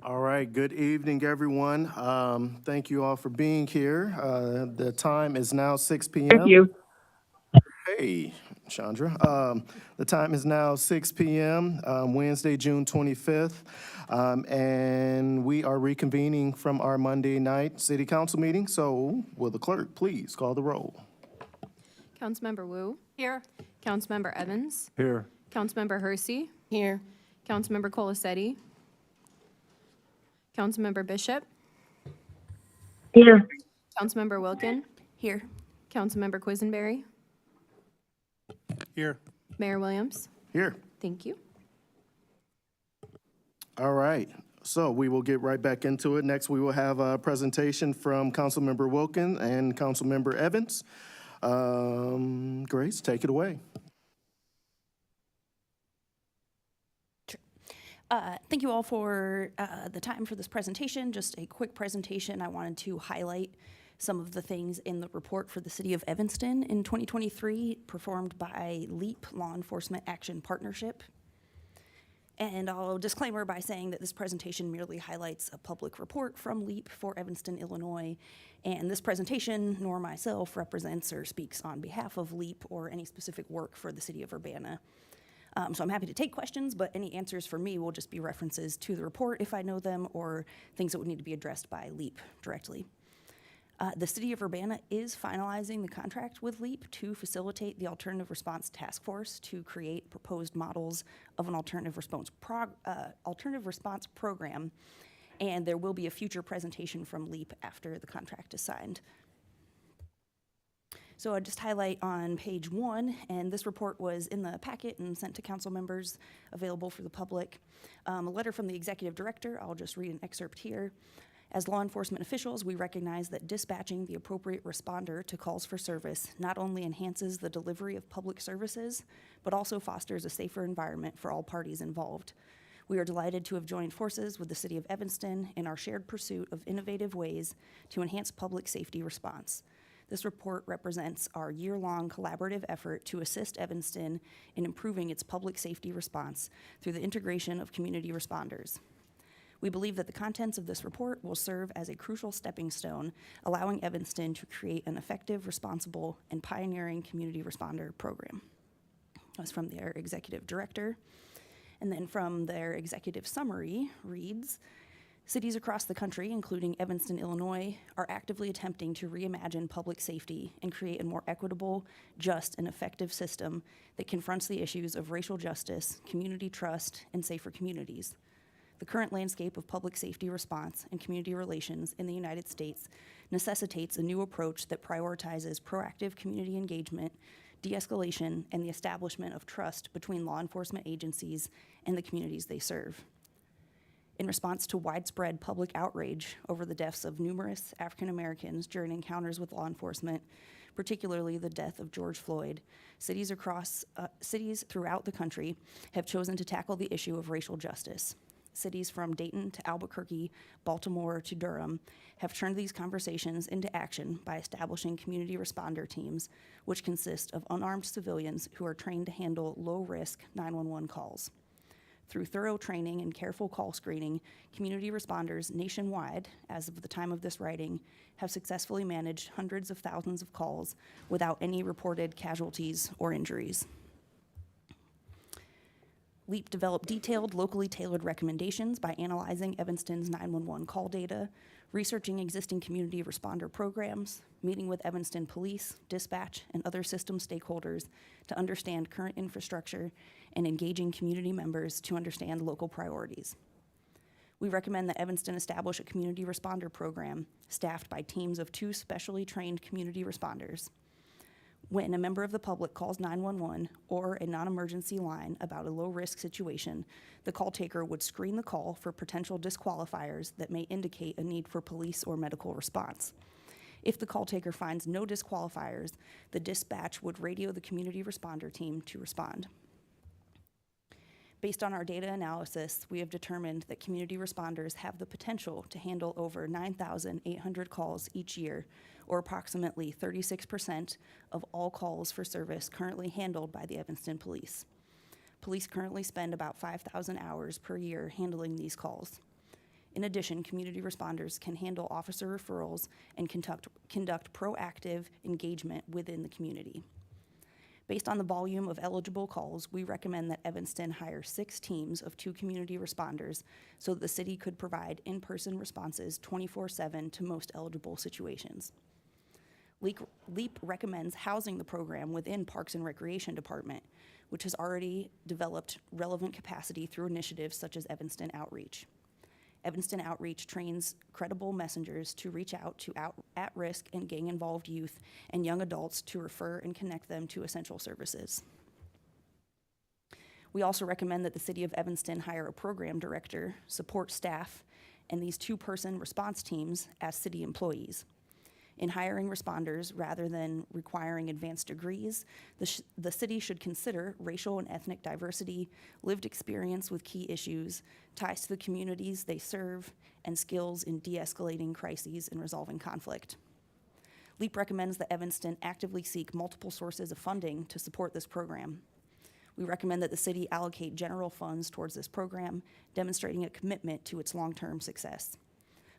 All right, good evening, everyone. Thank you all for being here. The time is now 6 Thank p.m. you. Hey, Chandra. The time is now 6 p.m., Wednesday, June 25th, and we are reconvening from our Monday night city council meeting. So will the clerk please call the roll? Councilmember Wu, Here. Councilmember Evans, Here. Councilmember Hersey, Here. Councilmember Colasetti, Councilmember Bishop, Here. Councilmember Wilkin, Here. Councilmember Quisenberry, Here. Mayor Williams. Here. Thank you. All right, so we will get right back into it. Next, we will have a presentation from Councilmember Wilkin and Councilmember Evans. Grace, take it away. Thank you all for the time for this presentation. Just a quick presentation. I wanted to highlight some of the things in the report for the City of Evanston in 2023 performed by LEAP, Law Enforcement Action Partnership. And I'll disclaimer by saying that this presentation merely highlights a public report from LEAP for Evanston, Illinois. And this presentation, nor myself, represents or speaks on behalf of LEAP or any specific work for the City of Urbana. So I'm happy to take questions, but any answers for me will just be references to the report if I know them or things that would need to be addressed by LEAP directly. The City of Urbana is finalizing the contract with LEAP to facilitate the Alternative Response Task Force to create proposed models of an alternative response program, and there will be a future presentation from LEAP after the contract is signed. So I just highlight on page 1, and this report was in the packet and sent to council members, available for the public. A letter from the executive director. I'll just read an excerpt here. As law enforcement officials, we recognize that dispatching the appropriate responder to calls for service not only enhances the delivery of public services, but also fosters a safer environment for all parties involved. We are delighted to have joined forces with the City of Evanston in our shared pursuit of innovative ways to enhance public safety response. This report represents our year-long collaborative effort to assist Evanston in improving its public safety response through the integration of community responders. We believe that the contents of this report will serve as a crucial stepping stone, allowing Evanston to create an effective, responsible, and pioneering community responder program. That's from their executive director. And then from their executive summary reads, cities across the country, including Evanston, Illinois, are actively attempting to reimagine public safety and create a more equitable, just, and effective system that confronts the issues of racial justice, community trust, and safer communities. The current landscape of public safety response and community relations in the United States necessitates a new approach that prioritizes proactive community engagement, de-escalation, and the establishment of trust between law enforcement agencies and the communities they serve. In response to widespread public outrage over the deaths of numerous African Americans during encounters with law enforcement, particularly the death of George Floyd, cities throughout the country have chosen to tackle the issue of racial justice. Cities from Dayton to Albuquerque, Baltimore to Durham have turned these conversations into action by establishing community responder teams, which consist of unarmed civilians who are trained to handle low-risk 911 calls. Through thorough training and careful call screening, community responders nationwide, as of the time of this writing, have successfully managed hundreds of thousands of calls without any reported casualties or injuries. LEAP developed detailed, locally tailored recommendations by analyzing Evanston's 911 call data, researching existing community responder programs, meeting with Evanston police, dispatch, and other system stakeholders to understand current infrastructure, and engaging community members to understand local priorities. We recommend that Evanston establish a community responder program staffed by teams of 2 specially trained community responders. When a member of the public calls 911 or a non-emergency line about a low-risk situation, the call taker would screen the call for potential disqualifiers that may indicate a need for police or medical response. If the call taker finds no disqualifiers, the dispatch would radio the community responder team to respond. Based on our data analysis, we have determined that community responders have the potential to handle over 9,800 calls each year, or approximately 36% of all calls for service currently handled by the Evanston Police. Police currently spend about 5,000 hours per year handling these calls. In addition, community responders can handle officer referrals and conduct proactive engagement within the community. Based on the volume of eligible calls, we recommend that Evanston hire 6 teams of 2 community responders so that the city could provide in-person responses 24/7 to most eligible situations. LEAP recommends housing the program within Parks and Recreation Department, which has already developed relevant capacity through initiatives such as Evanston Outreach. Evanston Outreach trains credible messengers to reach out to at-risk and gang-involved youth and young adults to refer and connect them to essential services. We also recommend that the City of Evanston hire a program director, support staff, and these 2-person response teams as city employees. In hiring responders, rather than requiring advanced degrees, the city should consider racial and ethnic diversity, lived experience with key issues, ties to the communities they serve, and skills in de-escalating crises and resolving conflict. LEAP recommends that Evanston actively seek multiple sources of funding to support this program. We recommend that the city allocate general funds towards this program, demonstrating a commitment to its long-term success.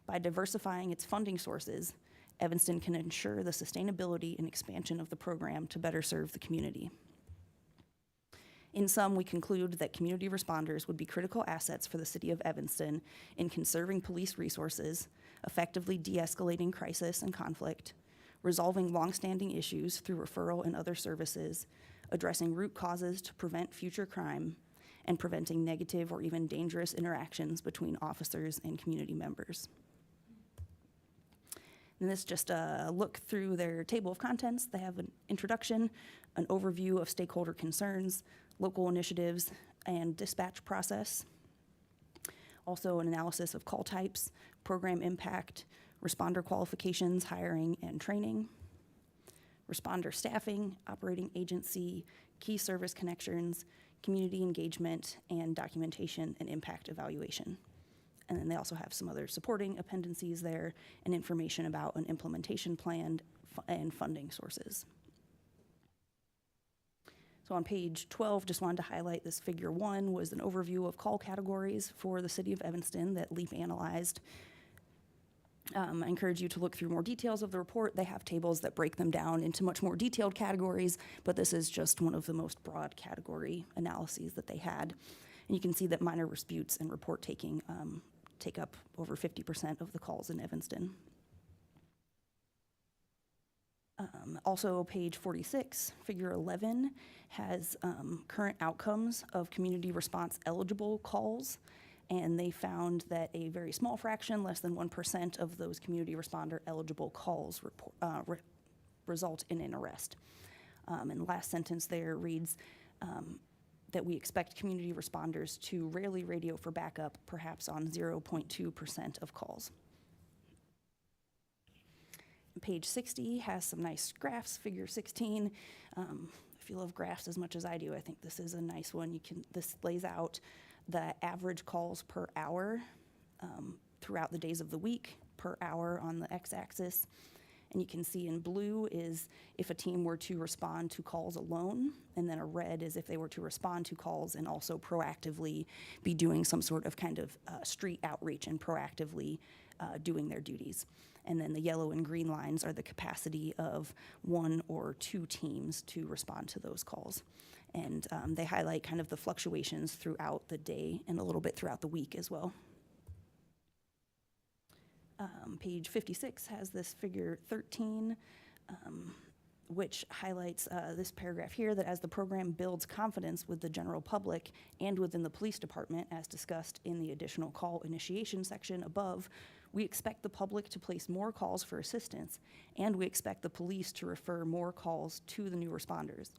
By diversifying its funding sources, Evanston can ensure the sustainability and expansion of the program to better serve the community. In sum, we conclude that community responders would be critical assets for the City of Evanston in conserving police resources, effectively de-escalating crisis and conflict, resolving longstanding issues through referral and other services, addressing root causes to prevent future crime, and preventing negative or even dangerous interactions between officers and community members. And this is just a look through their table of contents. They have an introduction, an overview of stakeholder concerns, local initiatives, and dispatch process. Also an analysis of call types, program impact, responder qualifications, hiring and training, responder staffing, operating agency, key service connections, community engagement, and documentation and impact evaluation. And then they also have some other supporting appendices there and information about an implementation plan and funding sources. So on page 12, just wanted to highlight this figure 1 was an overview of call categories for the City of Evanston that LEAP analyzed. I encourage you to look through more details of the report. They have tables that break them down into much more detailed categories, but this is just one of the most broad category analyses that they had. And you can see that minor disputes and report taking take up over 50% of the calls in Evanston. Also, page 46, figure 11, has current outcomes of community response eligible calls, and they found that a very small fraction, less than 1% of those community responder eligible calls result in an arrest. And the last sentence there reads, that we expect community responders to rarely radio for backup, perhaps on 0.2% of calls. Page 60 has some nice graphs, figure 16. If you love graphs as much as I do, I think this is a nice one. This lays out the average calls per hour throughout the days of the week, per hour on the x-axis. And you can see in blue is if a team were to respond to calls alone, and then a red is if they were to respond to calls and also proactively be doing some sort of kind of street outreach and proactively doing their duties. And then the yellow and green lines are the capacity of 1 or 2 teams to respond to those calls. And they highlight kind of the fluctuations throughout the day and a little bit throughout the week as well. Page 56 has this figure 13, which highlights this paragraph here, that as the program builds confidence with the general public and within the police department, as discussed in the additional call initiation section above, we expect the public to place more calls for assistance, and we expect the police to refer more calls to the new responders.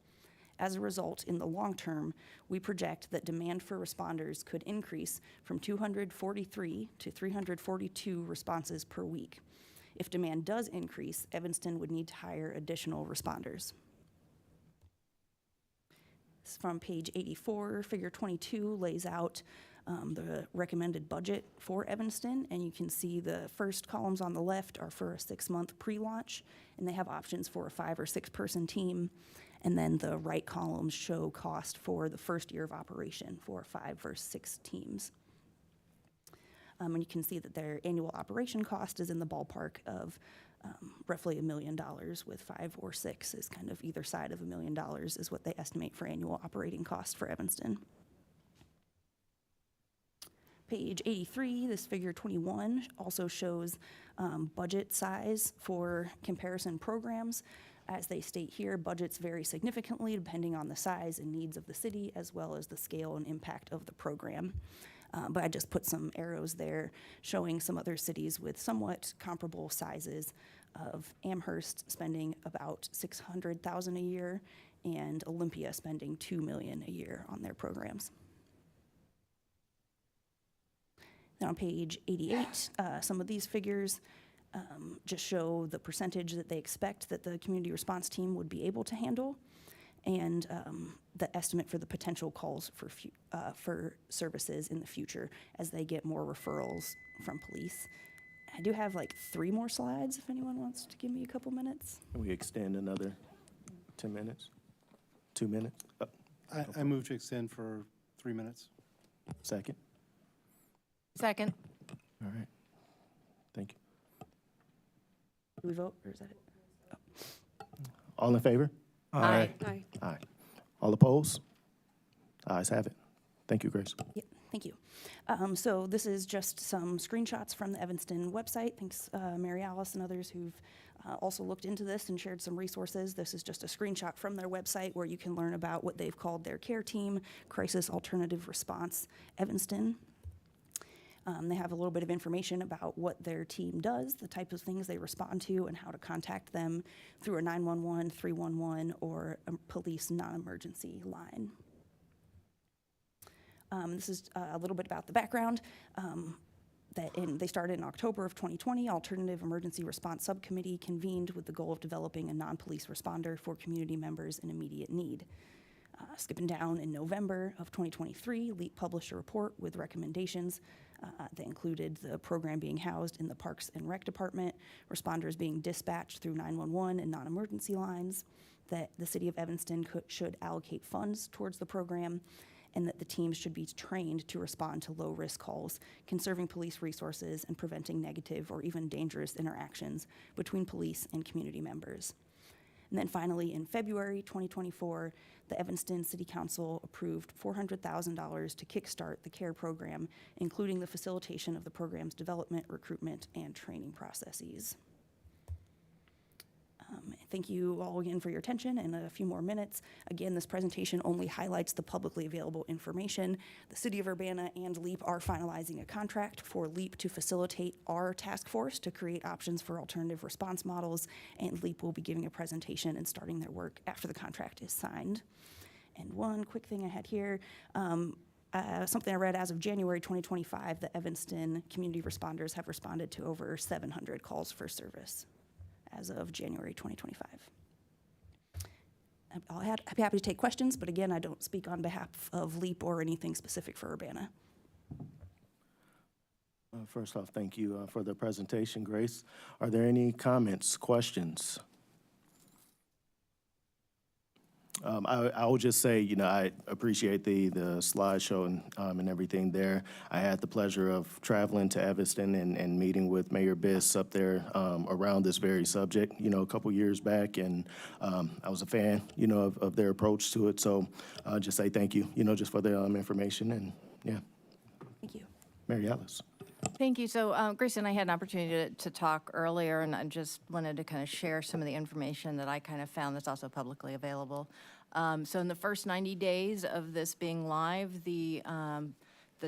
As a result, in the long term, we project that demand for responders could increase from 243 to 342 responses per week. If demand does increase, Evanston would need to hire additional responders. From page 84, figure 22 lays out the recommended budget for Evanston, and you can see the first columns on the left are for a 6-month pre-launch, and they have options for a 5 or 6 person team. And then the right columns show cost for the first year of operation for 5 or 6 teams. And you can see that their annual operation cost is in the ballpark of roughly $1 million, with 5 or 6 is kind of either side of $1 million is what they estimate for annual operating cost for Evanston. Page 83, this figure 21 also shows budget size for comparison programs. As they state here, budgets vary significantly depending on the size and needs of the city, as well as the scale and impact of the program. But I just put some arrows there showing some other cities with somewhat comparable sizes of Amherst spending about $600,000 a year and Olympia spending $2 million a year on their programs. Then on page 88, some of these figures just show the percentage that they expect that the community response team would be able to handle, and the estimate for the potential calls for services in the future as they get more referrals from police. I do have like 3 more slides if anyone wants to give me a couple minutes. Can we extend another 10 minutes? 2 minutes? I move to extend for 3 minutes. Second? Second. All right. Thank you. Do we vote, or is that it? All in favor? Aye. Aye. All opposed? Ayes have it. Thank you, Grace. Yeah, thank you. So this is just some screenshots from the Evanston website. Thanks, Mary Alice and others who've also looked into this and shared some resources. This is just a screenshot from their website where you can learn about what they've called their care team, Crisis Alternative Response Evanston. They have a little bit of information about what their team does, the type of things they respond to, and how to contact them through a 911, 311, or a police non-emergency line. This is a little bit about the background. They started in October of 2020. Alternative Emergency Response Subcommittee convened with the goal of developing a non-police responder for community members in immediate need. Skipping down in November of 2023, LEAP published a report with recommendations that included the program being housed in the Parks and Rec Department, responders being dispatched through 911 and non-emergency lines, that the city of Evanston should allocate funds towards the program, and that the teams should be trained to respond to low-risk calls, conserving police resources and preventing negative or even dangerous interactions between police and community members. And then finally, in February 2024, the Evanston City Council approved $400,000 to kickstart the CARE program, including the facilitation of the program's development, recruitment, and training processes. Thank you all again for your attention, and a few more minutes. Again, this presentation only highlights the publicly available information. The City of Urbana and LEAP are finalizing a contract for LEAP to facilitate our task force to create options for alternative response models, and LEAP will be giving a presentation and starting their work after the contract is signed. And one quick thing I had here, something I read as of January 2025, the Evanston community responders have responded to over 700 calls for service as of January 2025. I'd be happy to take questions, but again, I don't speak on behalf of LEAP or anything specific for Urbana. First off, thank you for the presentation, Grace. Are there any comments, questions? I would just say, I appreciate the slideshow and everything there. I had the pleasure of traveling to Evanston and meeting with Mayor Biss up there around this very subject, a couple years back, and I was a fan, of their approach to it. So just say thank you, just for the information, and yeah. Thank you. Mary Alice. Thank you. So Grace and I had an opportunity to talk earlier, and I just wanted to kind of share some of the information that I kind of found that's also publicly available. So in the first 90 days of this being live, the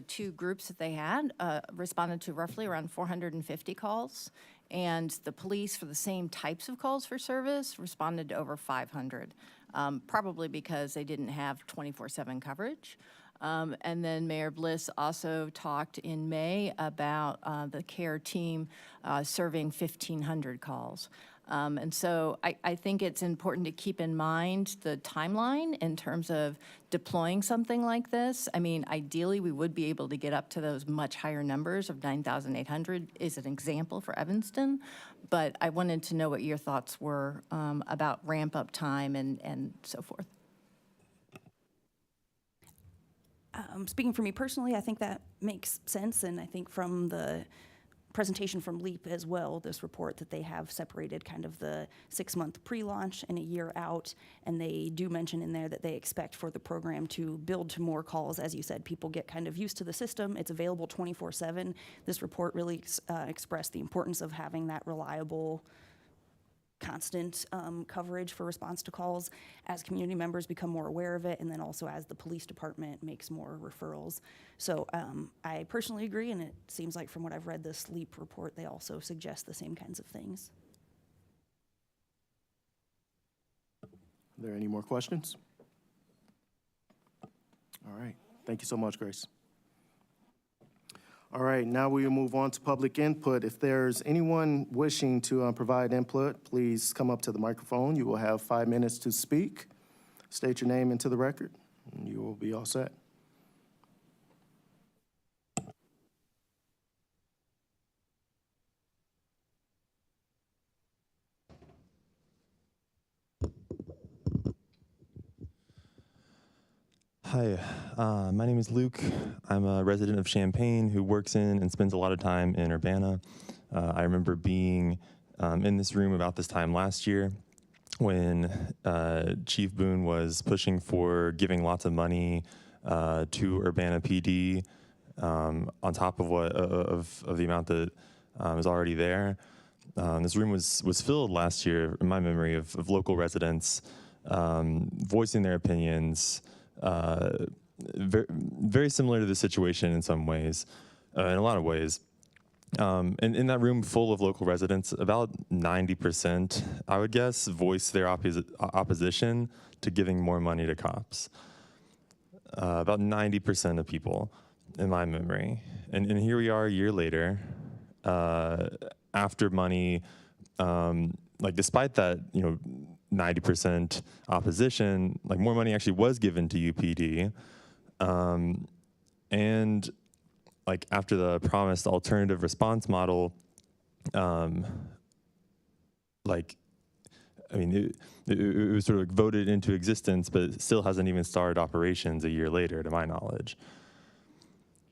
2 groups that they had responded to roughly around 450 calls, and the police, for the same types of calls for service, responded to over 500, probably because they didn't have 24/7 coverage. And then Mayor Bliss also talked in May about the CARE team serving 1,500 calls. And so I think it's important to keep in mind the timeline in terms of deploying something like this. I mean, ideally, we would be able to get up to those much higher numbers of 9,800 is an example for Evanston. But I wanted to know what your thoughts were about ramp-up time and so forth. Speaking for me personally, I think that makes sense, and I think from the presentation from LEAP as well, this report, that they have separated kind of the 6-month pre-launch and a year out, and they do mention in there that they expect for the program to build to more calls. As you said, people get kind of used to the system. It's available 24/7. This report really expressed the importance of having that reliable, constant coverage for response to calls as community members become more aware of it, and then also as the police department makes more referrals. So I personally agree, and it seems like from what I've read this LEAP report, they also suggest the same kinds of things. Are there any more questions? All right. Thank you so much, Grace. All right, now we will move on to public input. If there's anyone wishing to provide input, please come up to the microphone. You will have 5 minutes to speak. State your name into the record, and you will be all set. Hi, my name is Luke. I'm a resident of Champaign who works in and spends a lot of time in Urbana. I remember being in this room about this time last year when Chief Boone was pushing for giving lots of money to Urbana PD on top of of the amount that is already there. This room was filled last year, in my memory, of local residents voicing their opinions. Very similar to the situation in some ways, in a lot of ways. And in that room full of local residents, about 90%, I would guess, voiced their opposition to giving more money to cops. About 90% of people, in my memory. And here we are a year later, after money, like despite that, 90% opposition, like more money actually was given to UPD. And like after the promised alternative response model, it was sort of voted into existence, but it still hasn't even started operations a year later, to my knowledge.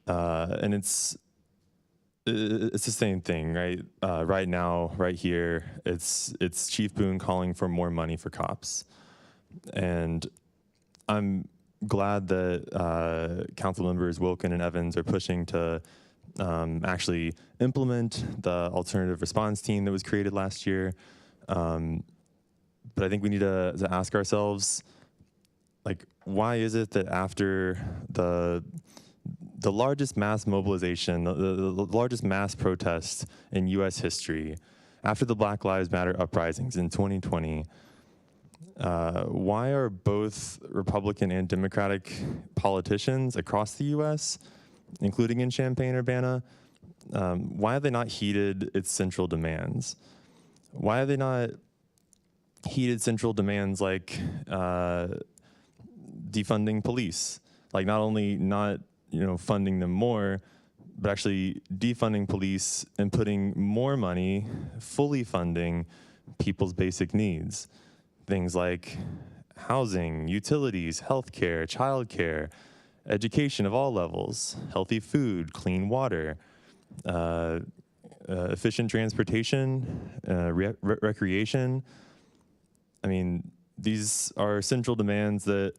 And it's the same thing, right? Right now, right here, it's Chief Boone calling for more money for cops. And I'm glad that council members Wilkin and Evans are pushing to actually implement the alternative response team that was created last year. But I think we need to ask ourselves, like, why is it that after the largest mass mobilization, the largest mass protest in U.S. history, after the Black Lives Matter uprisings in 2020, why are both Republican and Democratic politicians across the U.S., including in Champaign-Urbana, why have they not heeded its central demands? Why have they not heeded central demands like defunding police? Like not only not funding them more, but actually defunding police and putting more money, fully funding people's basic needs. Things like housing, utilities, healthcare, childcare, education of all levels, healthy food, clean water, efficient transportation, recreation. I mean, these are central demands that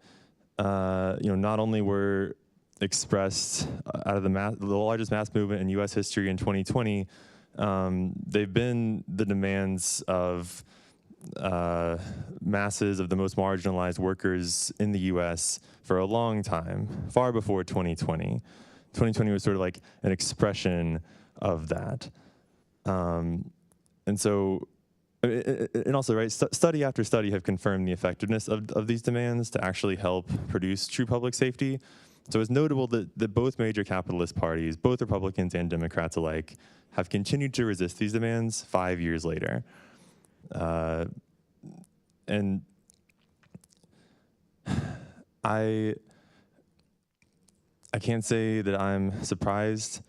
not only were expressed out of the largest mass movement in U.S. history in 2020, they've been the demands of masses of the most marginalized workers in the U.S. for a long time, far before 2020. 2020 was sort of like an expression of that. And so, and also, right, study after study have confirmed the effectiveness of these demands to actually help produce true public safety. So it's notable that both major capitalist parties, both Republicans and Democrats alike, have continued to resist these demands 5 years later. And I can't say that I'm surprised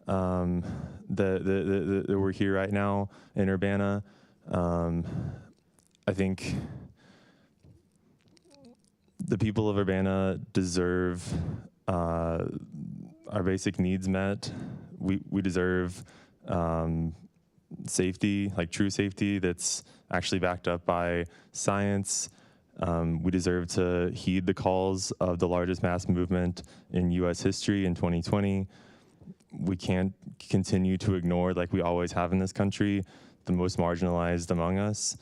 that we're here right now in Urbana. I think the people of Urbana deserve our basic needs met. We deserve safety, like true safety that's actually backed up by science. We deserve to heed the calls of the largest mass movement in U.S. history in 2020. We can't continue to ignore, like we always have in this country, the most marginalized among us,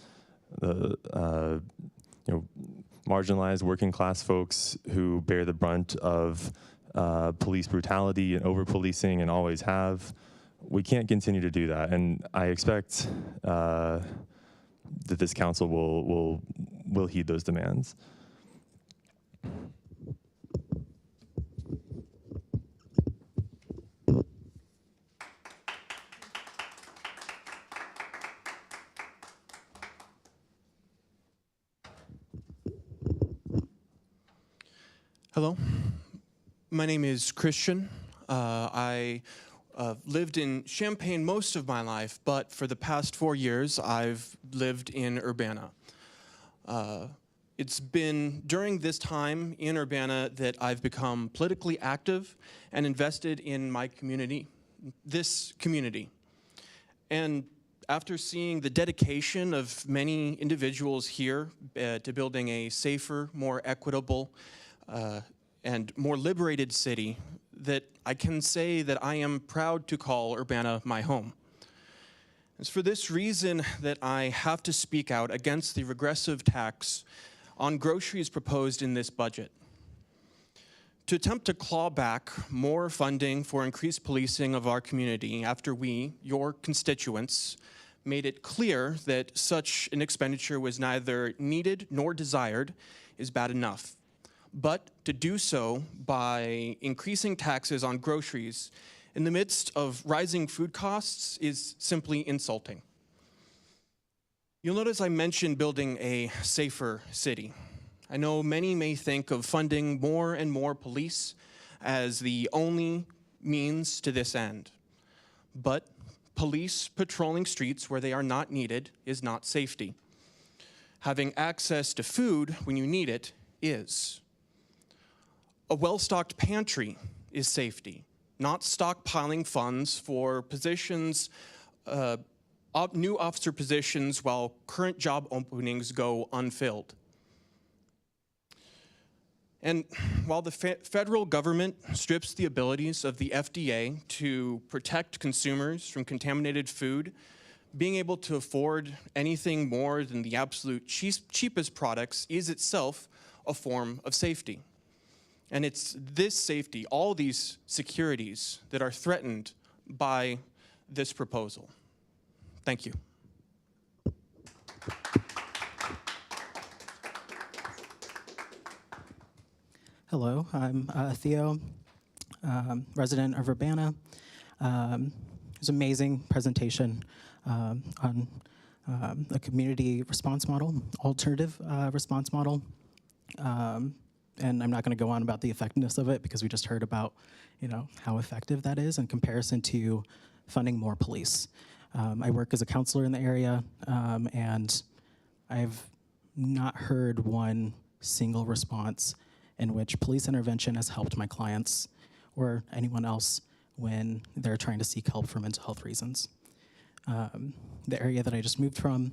marginalized working class folks who bear the brunt of police brutality and over-policing and always have. We can't continue to do that, and I expect that this council will heed those demands. Hello, my name is Christian. I lived in Champaign most of my life, but for the past 4 years, I've lived in Urbana. It's been during this time in Urbana that I've become politically active and invested in my community, this community. And after seeing the dedication of many individuals here to building a safer, more equitable, and more liberated city, that I can say that I am proud to call Urbana my home. It's for this reason that I have to speak out against the regressive tax on groceries proposed in this budget. To attempt to claw back more funding for increased policing of our community after we, your constituents, made it clear that such an expenditure was neither needed nor desired is bad enough. But to do so by increasing taxes on groceries in the midst of rising food costs is simply insulting. You'll notice I mentioned building a safer city. I know many may think of funding more and more police as the only means to this end. But police patrolling streets where they are not needed is not safety. Having access to food when you need it is. A well-stocked pantry is safety, not stockpiling funds for positions, new officer positions while current job openings go unfilled. And while the federal government strips the abilities of the FDA to protect consumers from contaminated food, being able to afford anything more than the absolute cheapest products is itself a form of safety. And it's this safety, all these securities, that are threatened by this proposal. Thank you. Hello, I'm Theo, resident of Urbana. It was an amazing presentation on a community response model, alternative response model. And I'm not going to go on about the effectiveness of it because we just heard about, how effective that is in comparison to funding more police. I work as a counselor in the area, and I've not heard one single response in which police intervention has helped my clients or anyone else when they're trying to seek help for mental health reasons. The area that I just moved from,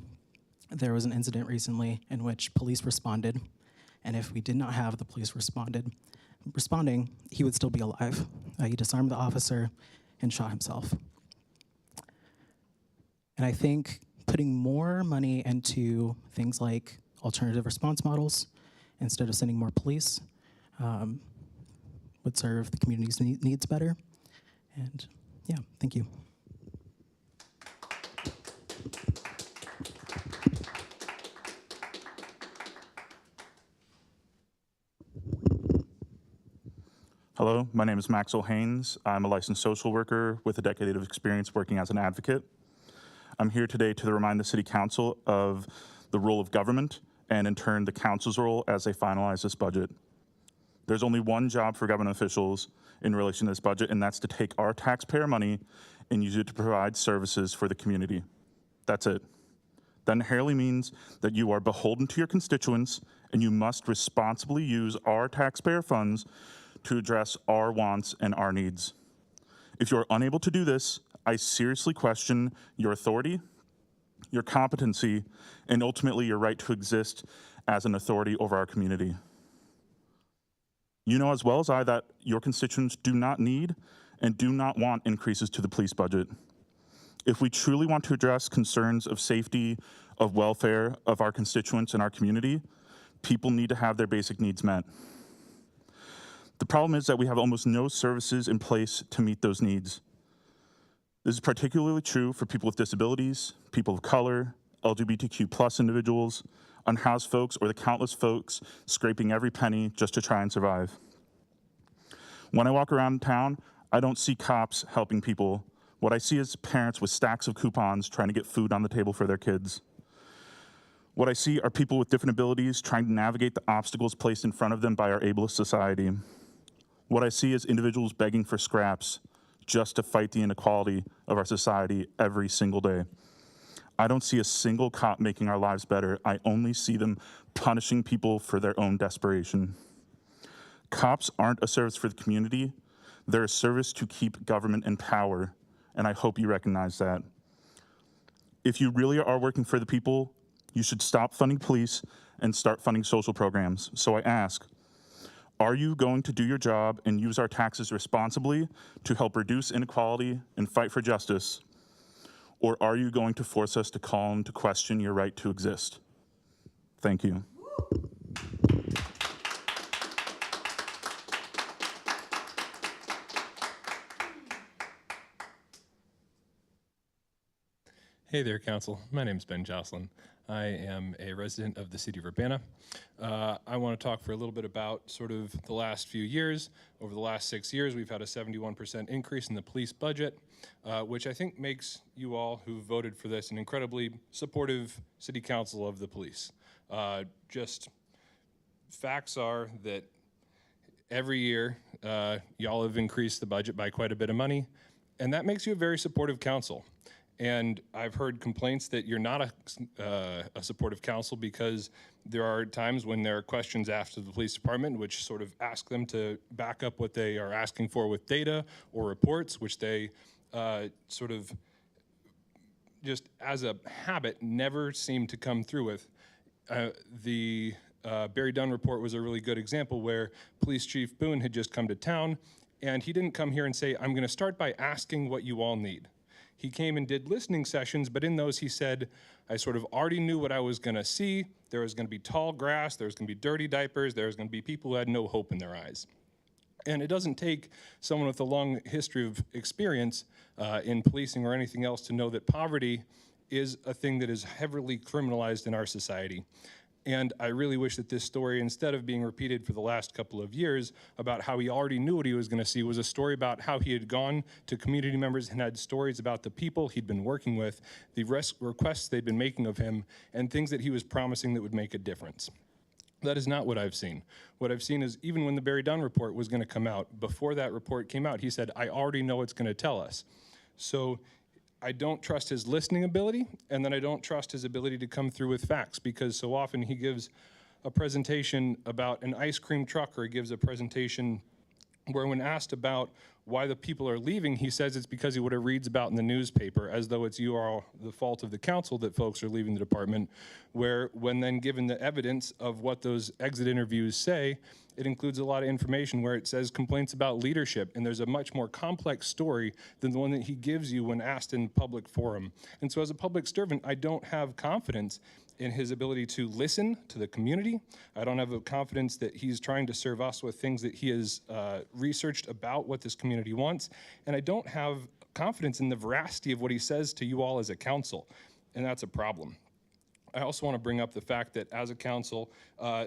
there was an incident recently in which police responded. And if we did not have the police responding, he would still be alive. He disarmed the officer and shot himself. And I think putting more money into things like alternative response models instead of sending more police would serve the community's needs better. And yeah, thank you. Hello, my name is Maxwell Haynes. I'm a licensed social worker with a decade of experience working as an advocate. I'm here today to remind the City Council of the role of government and in turn the Council's role as they finalize this budget. There's only one job for government officials in relation to this budget, and that's to take our taxpayer money and use it to provide services for the community. That's it. That inherently means that you are beholden to your constituents and you must responsibly use our taxpayer funds to address our wants and our needs. If you are unable to do this, I seriously question your authority, your competency, and ultimately your right to exist as an authority over our community. You know as well as I that your constituents do not need and do not want increases to the police budget. If we truly want to address concerns of safety, of welfare of our constituents and our community, people need to have their basic needs met. The problem is that we have almost no services in place to meet those needs. This is particularly true for people with disabilities, people of color, LGBTQ+ individuals, unhoused folks, or the countless folks scraping every penny just to try and survive. When I walk around town, I don't see cops helping people. What I see is parents with stacks of coupons trying to get food on the table for their kids. What I see are people with different abilities trying to navigate the obstacles placed in front of them by our ableist society. What I see is individuals begging for scraps just to fight the inequality of our society every single day. I don't see a single cop making our lives better. I only see them punishing people for their own desperation. Cops aren't a service for the community. They're a service to keep government in power, and I hope you recognize that. If you really are working for the people, you should stop funding police and start funding social programs. So I ask, are you going to do your job and use our taxes responsibly to help reduce inequality and fight for justice? Or are you going to force us to call into question your right to exist? Thank you. Hey there, Council. My name is Ben Jocelyn. I am a resident of the city of Urbana. I want to talk for a little bit about sort of the last few years. Over the last 6 years, we've had a 71% increase in the police budget, which I think makes you all who voted for this an incredibly supportive city council of the police. Just facts are that every year, y'all have increased the budget by quite a bit of money, and that makes you a very supportive council. And I've heard complaints that you're not a supportive council because there are times when there are questions asked of the police department which sort of ask them to back up what they are asking for with data or reports, which they sort of just as a habit never seem to come through with. The Barry Dunn report was a really good example where Police Chief Boone had just come to town and he didn't come here and say, I'm gonna start by asking what you all need. He came and did listening sessions, but in those he said, I sort of already knew what I was gonna see. There was gonna be tall grass, there was gonna be dirty diapers, there was gonna be people who had no hope in their eyes. And it doesn't take someone with a long history of experience in policing or anything else to know that poverty is a thing that is heavily criminalized in our society. And I really wish that this story, instead of being repeated for the last couple of years about how he already knew what he was going to see, was a story about how he had gone to community members and had stories about the people he'd been working with, the requests they'd been making of him, and things that he was promising that would make a difference. That is not what I've seen. What I've seen is even when the Barry Dunn report was going to come out, before that report came out, he said, I already know it's going to tell us. So I don't trust his listening ability, and then I don't trust his ability to come through with facts, because so often he gives a presentation about an ice cream truck, or he gives a presentation where when asked about why the people are leaving, he says it's because he would have reads about in the newspaper, as though it's you all the fault of the council that folks are leaving the department, where when then given the evidence of what those exit interviews say, it includes a lot of information where it says complaints about leadership, and there's a much more complex story than the one that he gives you when asked in public forum. And so as a public servant, I don't have confidence in his ability to listen to the community. I don't have a confidence that he's trying to serve us with things that he has researched about what this community wants. And I don't have confidence in the veracity of what he says to you all as a council, and that's a problem. I also want to bring up the fact that as a council,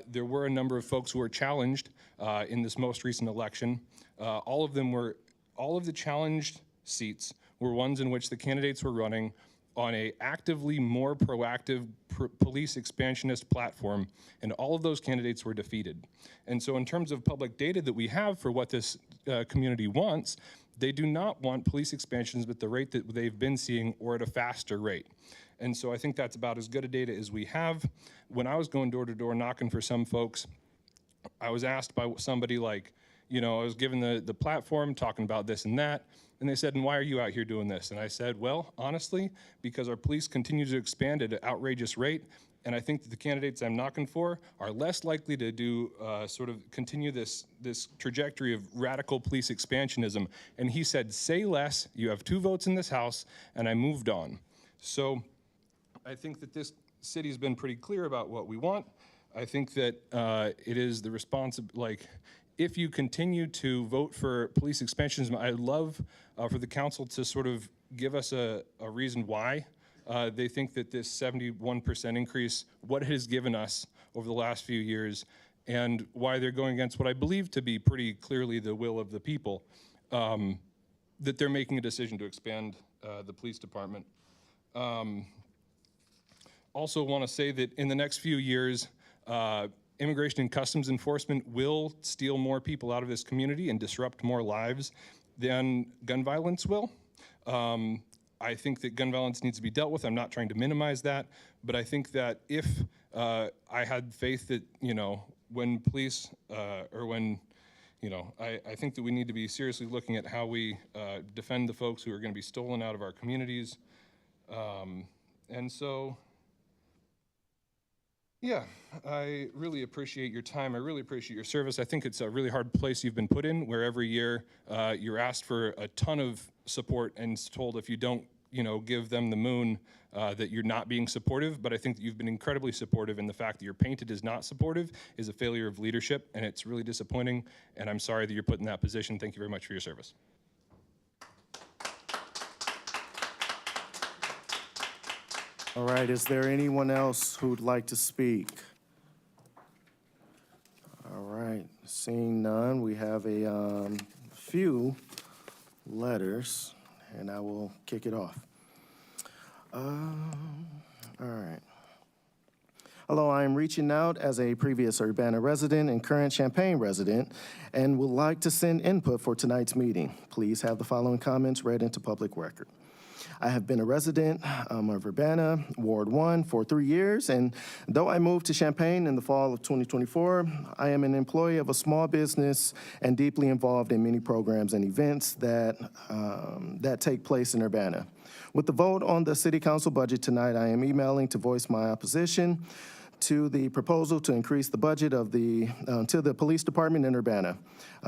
there were a number of folks who were challenged in this most recent election. All of the challenged seats were ones in which the candidates were running on a actively more proactive police expansionist platform, and all of those candidates were defeated. And so in terms of public data that we have for what this community wants, they do not want police expansions at the rate that they've been seeing or at a faster rate. And so I think that's about as good a data as we have. When I was going door to door knocking for some folks, I was asked by somebody like, I was given the platform talking about this and that. And they said, and why are you out here doing this? And I said, well, honestly, because our police continue to expand at an outrageous rate. And I think that the candidates I'm knocking for are less likely to do continue this trajectory of radical police expansionism. And he said, say less, you have 2 votes in this House, and I moved on. So I think that this city's been pretty clear about what we want. I think that it is the responsibility, if you continue to vote for police expansionism, I'd love for the council to sort of give us a reason why they think that this 71% increase, what it has given us over the last few years, and why they're going against what I believe to be pretty clearly the will of the people, that they're making a decision to expand the police department. Also want to say that in the next few years, Immigration and Customs Enforcement will steal more people out of this community and disrupt more lives than gun violence will. I think that gun violence needs to be dealt with. I'm not trying to minimize that, but I think that if I had faith that, when police I think that we need to be seriously looking at how we defend the folks who are going to be stolen out of our communities. And so, yeah, I really appreciate your time. I really appreciate your service. I think it's a really hard place you've been put in, where every year you're asked for a ton of support and told if you don't, give them the moon, that you're not being supportive. But I think that you've been incredibly supportive, and the fact that you're painted as not supportive is a failure of leadership, and it's really disappointing. And I'm sorry that you're put in that position. Thank you very much for your service. All right, is there anyone else who'd like to speak? All right, seeing none, we have a few letters, and I will kick it off. All right. Hello, I am reaching out as a previous Urbana resident and current Champaign resident, and would like to send input for tonight's meeting. Please have the following comments read into public record. I have been a resident of Urbana, Ward 1, for 3 years, and though I moved to Champaign in the fall of 2024, I am an employee of a small business and deeply involved in many programs and events that take place in Urbana. With the vote on the City Council budget tonight, I am emailing to voice my opposition to the proposal to increase the budget of to the police department in Urbana.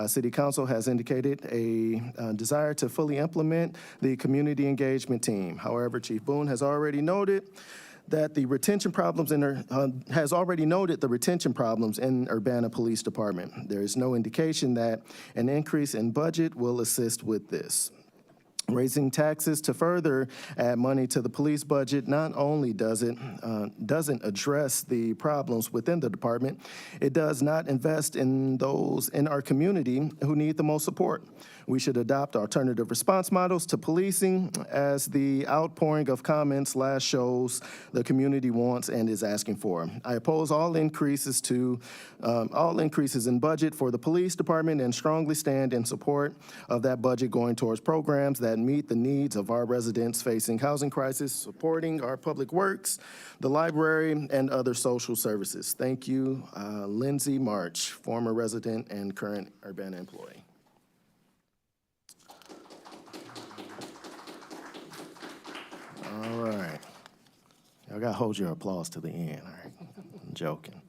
City Council has indicated a desire to fully implement the community engagement team. However, Chief Boone has already noted that the retention problems in Urbana Police Department. There is no indication that an increase in budget will assist with this. Raising taxes to further add money to the police budget not only doesn't address the problems within the department, it does not invest in those in our community who need the most support. We should adopt alternative response models to policing, as the outpouring of comments last shows the community wants and is asking for. I oppose all increases in budget for the police department and strongly stand in support of that budget going towards programs that meet the needs of our residents facing housing crisis, supporting our public works, the library, and other social services. Thank you, Lindsay March, former resident and current Urbana employee. All right. Y'all got to hold your applause to the end, all right? I'm joking.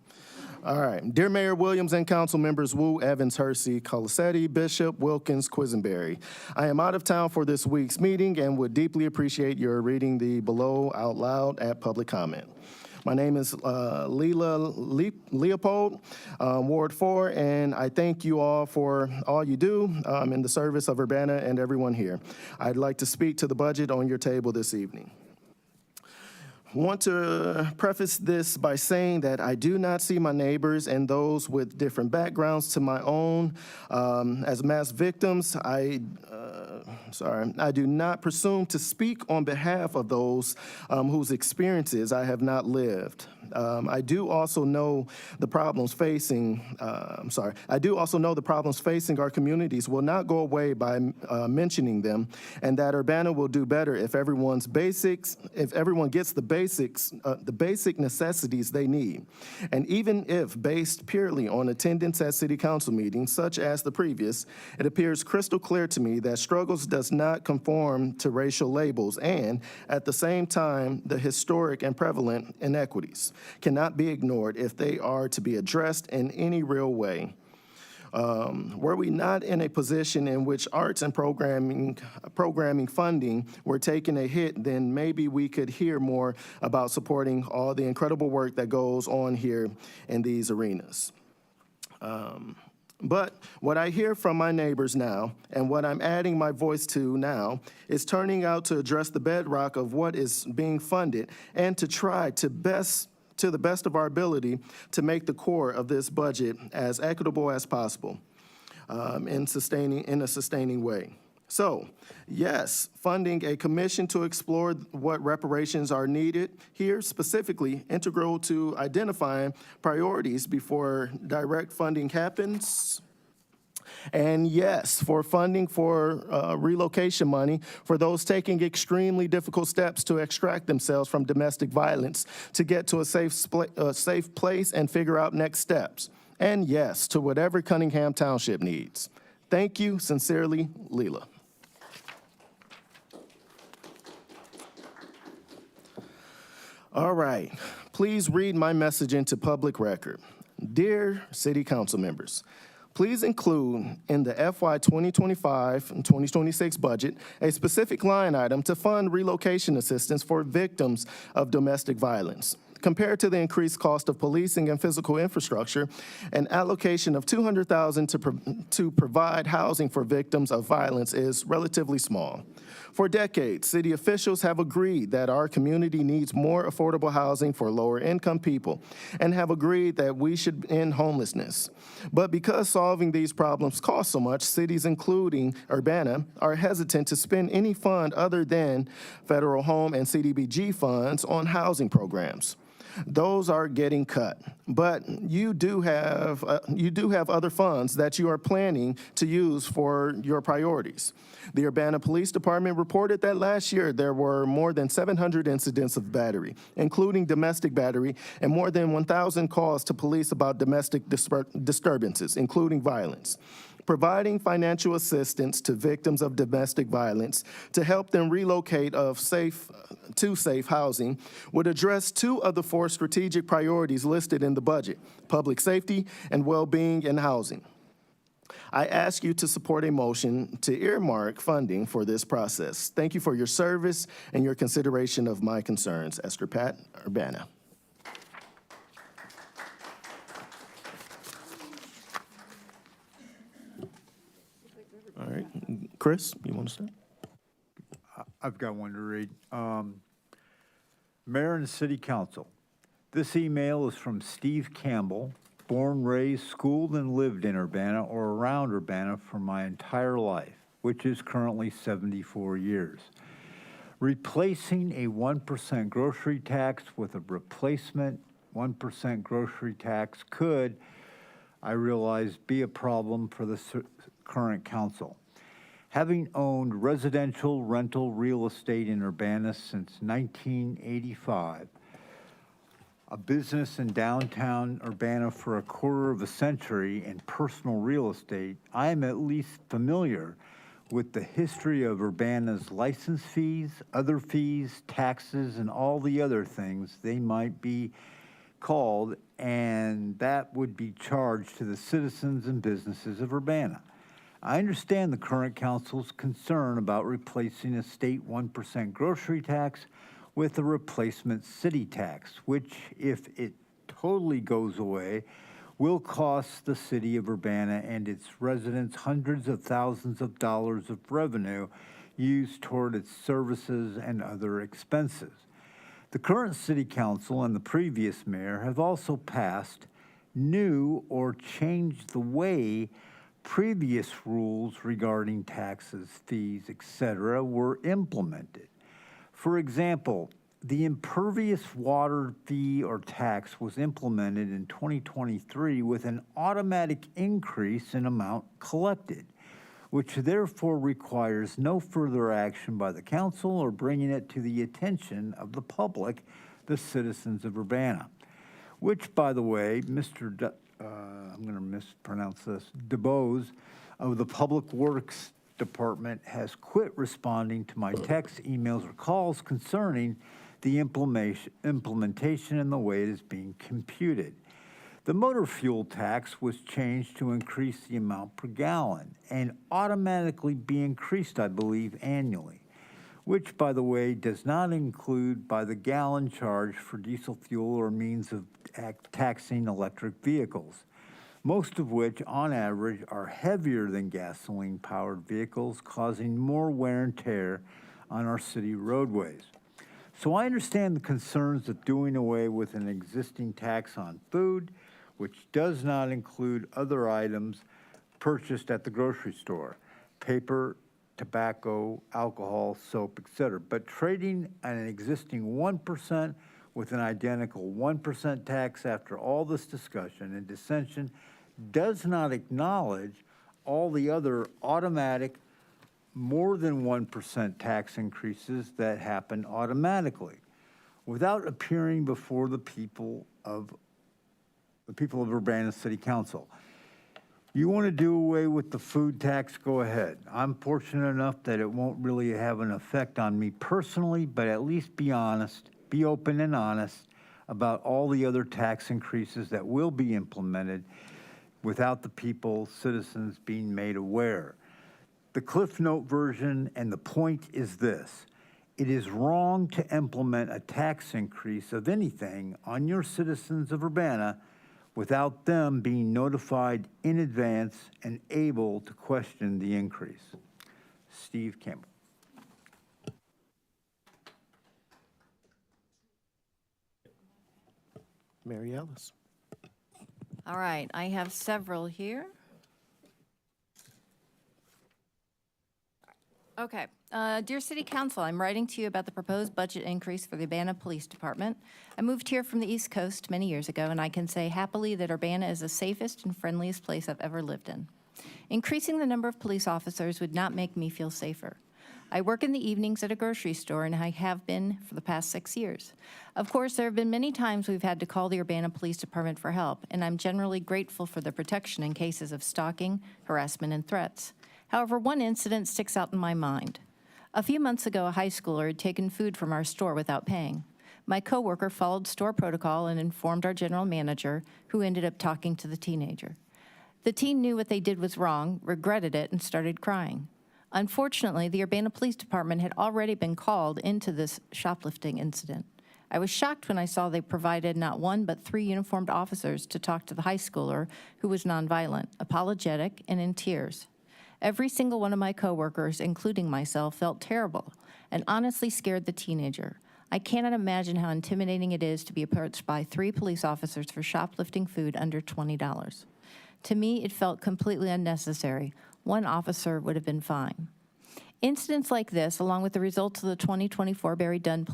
All right. Dear Mayor Williams and council members Wu, Evans, Hersey, Colasetti, Bishop, Wilkins, Quisenberry, I am out of town for this week's meeting and would deeply appreciate your reading the below out loud at public comment. My name is Leila Leopold, Ward 4, and I thank you all for all you do in the service of Urbana and everyone here. I'd like to speak to the budget on your table this evening. I want to preface this by saying that I do not see my neighbors and those with different backgrounds to my own as mass victims. I I do not presume to speak on behalf of those whose experiences I have not lived. I do also know the problems facing. I do also know the problems facing our communities will not go away by mentioning them, and that Urbana will do better if everyone gets the basic necessities they need. And even if based purely on attendance at city council meetings, such as the previous, it appears crystal clear to me that struggles does not conform to racial labels, and at the same time, the historic and prevalent inequities cannot be ignored if they are to be addressed in any real way. Were we not in a position in which arts and programming funding were taking a hit, then maybe we could hear more about supporting all the incredible work that goes on here in these arenas. But what I hear from my neighbors now, and what I'm adding my voice to now, is turning out to address the bedrock of what is being funded and to try to the best of our ability to make the core of this budget as equitable as possible in a sustaining way. So, yes, funding a commission to explore what reparations are needed here, specifically integral to identifying priorities before direct funding happens. And yes, for funding for relocation money for those taking extremely difficult steps to extract themselves from domestic violence to get to a safe place and figure out next steps. And yes, to whatever Cunningham Township needs. Thank you, sincerely, Leela. All right, please read my message into public record. Dear City Council members, please include in the FY 2025 and 2026 budget a specific line item to fund relocation assistance for victims of domestic violence. Compared to the increased cost of policing and physical infrastructure, an allocation of $200,000 to provide housing for victims of violence is relatively small. For decades, city officials have agreed that our community needs more affordable housing for lower-income people and have agreed that we should end homelessness. But because solving these problems costs so much, cities, including Urbana, are hesitant to spend any fund other than federal home and CDBG funds on housing programs. Those are getting cut, but you do have other funds that you are planning to use for your priorities. The Urbana Police Department reported that last year there were more than 700 incidents of battery, including domestic battery, and more than 1,000 calls to police about domestic disturbances, including violence. Providing financial assistance to victims of domestic violence to help them relocate to safe housing would address two of the four strategic priorities listed in the budget: public safety and well-being and housing. I ask you to support a motion to earmark funding for this process. Thank you for your service and your consideration of my concerns. Esther Pat, Urbana. All right, Chris, you want to start? I've got one to read. Mayor and City Council. This email is from Steve Campbell, born, raised, schooled, and lived in Urbana or around Urbana for my entire life, which is currently 74 years. Replacing a 1% grocery tax with a replacement 1% grocery tax could, I realize, be a problem for the current council. Having owned residential rental real estate in Urbana since 1985, a business in downtown Urbana for a quarter of a century, and personal real estate, I am at least familiar with the history of Urbana's license fees, other fees, taxes, and all the other things they might be called, and that would be charged to the citizens and businesses of Urbana. I understand the current council's concern about replacing a state 1% grocery tax with a replacement city tax, which, if it totally goes away, will cost the city of Urbana and its residents hundreds of thousands of dollars of revenue used toward its services and other expenses. The current city council and the previous mayor have also passed new or changed the way previous rules regarding taxes, fees, etc. were implemented. For example, the impervious water fee or tax was implemented in 2023 with an automatic increase in amount collected, which therefore requires no further action by the council or bringing it to the attention of the public, the citizens of Urbana. Which, by the way, I'm going to mispronounce this, DeBose of the Public Works Department has quit responding to my texts, emails, or calls concerning the implementation and the way it is being computed. The motor fuel tax was changed to increase the amount per gallon and automatically be increased, I believe, annually, which, by the way, does not include by the gallon charge for diesel fuel or means of taxing electric vehicles, most of which, on average, are heavier than gasoline-powered vehicles, causing more wear and tear on our city roadways. So I understand the concerns of doing away with an existing tax on food, which does not include other items purchased at the grocery store, paper, tobacco, alcohol, soap, etc. But trading an existing 1% with an identical 1% tax after all this discussion and dissension does not acknowledge all the other automatic more than 1% tax increases that happen automatically without appearing before the people of Urbana City Council. You want to do away with the food tax, go ahead. I'm fortunate enough that it won't really have an effect on me personally, but at least be honest, be open and honest about all the other tax increases that will be implemented without the people, citizens, being made aware. The Cliff Note version, and the point is this: it is wrong to implement a tax increase of anything on your citizens of Urbana without them being notified in advance and able to question the increase. Steve Campbell. Mary Ellis. All right, I have several here. Okay. Dear City Council, I'm writing to you about the proposed budget increase for the Urbana Police Department. I moved here from the East Coast many years ago, and I can say happily that Urbana is the safest and friendliest place I've ever lived in. Increasing the number of police officers would not make me feel safer. I work in the evenings at a grocery store, and I have been for the past 6 years. Of course, there have been many times we've had to call the Urbana Police Department for help, and I'm generally grateful for the protection in cases of stalking, harassment, and threats. However, one incident sticks out in my mind. A few months ago, a high schooler had taken food from our store without paying. My coworker followed store protocol and informed our general manager, who ended up talking to the teenager. The teen knew what they did was wrong, regretted it, and started crying. Unfortunately, the Urbana Police Department had already been called into this shoplifting incident. I was shocked when I saw they provided not one but 3 uniformed officers to talk to the high schooler, who was nonviolent, apologetic, and in tears. Every single one of my coworkers, including myself, felt terrible and honestly scared the teenager. I cannot imagine how intimidating it is to be approached by 3 police officers for shoplifting food under $20. To me, it felt completely unnecessary. One officer would have been fine. Incidents like this, along with the results of the 2024 Barry Dunn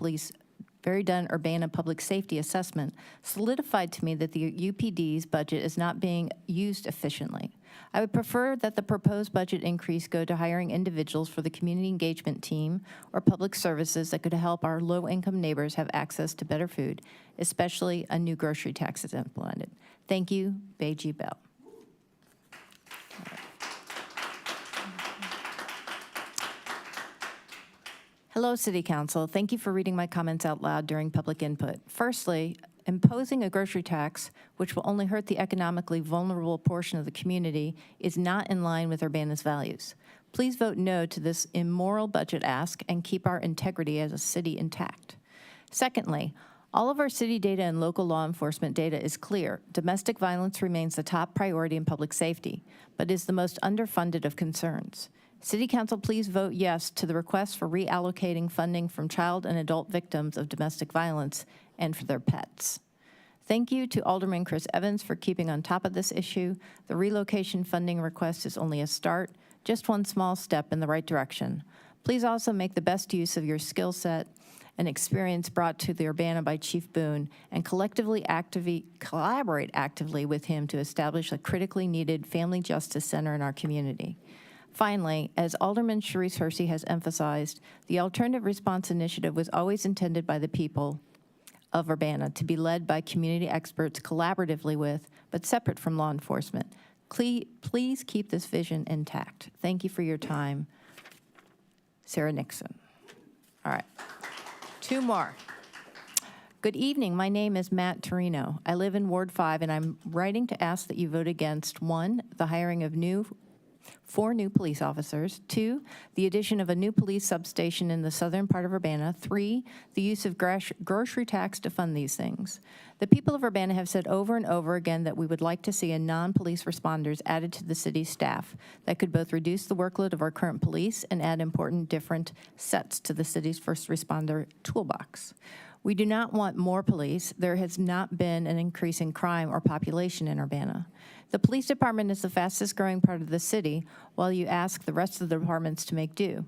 Urbana Public Safety Assessment, solidified to me that the UPD's budget is not being used efficiently. I would prefer that the proposed budget increase go to hiring individuals for the community engagement team or public services that could help our low-income neighbors have access to better food, especially a new grocery tax is implemented. Thank you, Beiji Bell. Hello, City Council. Thank you for reading my comments out loud during public input. Firstly, imposing a grocery tax, which will only hurt the economically vulnerable portion of the community, is not in line with Urbana's values. Please vote no to this immoral budget ask and keep our integrity as a city intact. Secondly, all of our city data and local law enforcement data is clear. Domestic violence remains the top priority in public safety, but is the most underfunded of concerns. City Council, please vote yes to the request for reallocating funding from child and adult victims of domestic violence and for their pets. Thank you to Alderman Chris Evans for keeping on top of this issue. The relocation funding request is only a start, just one small step in the right direction. Please also make the best use of your skill set and experience brought to the Urbana by Chief Boone and collaborate actively with him to establish a critically needed family justice center in our community. Finally, as Alderman Sharice Hersey has emphasized, the Alternative Response Initiative was always intended by the people of Urbana to be led by community experts collaboratively with, but separate from law enforcement. Please keep this vision intact. Thank you for your time. Sarah Nixon. All right, 2 more. Good evening, my name is Matt Torino. I live in Ward 5, and I'm writing to ask that you vote against 1, the hiring of 4 new police officers, 2, the addition of a new police substation in the southern part of Urbana, 3, the use of grocery tax to fund these things. The people of Urbana have said over and over again that we would like to see a non-police responders added to the city's staff that could both reduce the workload of our current police and add important different sets to the city's first responder toolbox. We do not want more police. There has not been an increase in crime or population in Urbana. The police department is the fastest growing part of the city, while you ask the rest of the departments to make do.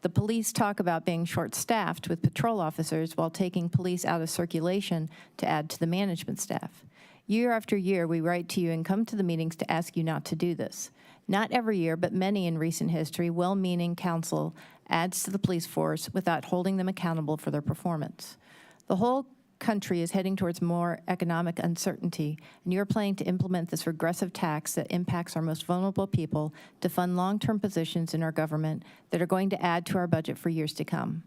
The police talk about being short-staffed with patrol officers while taking police out of circulation to add to the management staff. Year after year, we write to you and come to the meetings to ask you not to do this. Not every year, but many in recent history, well-meaning council adds to the police force without holding them accountable for their performance. The whole country is heading towards more economic uncertainty, and you're planning to implement this regressive tax that impacts our most vulnerable people to fund long-term positions in our government that are going to add to our budget for years to come.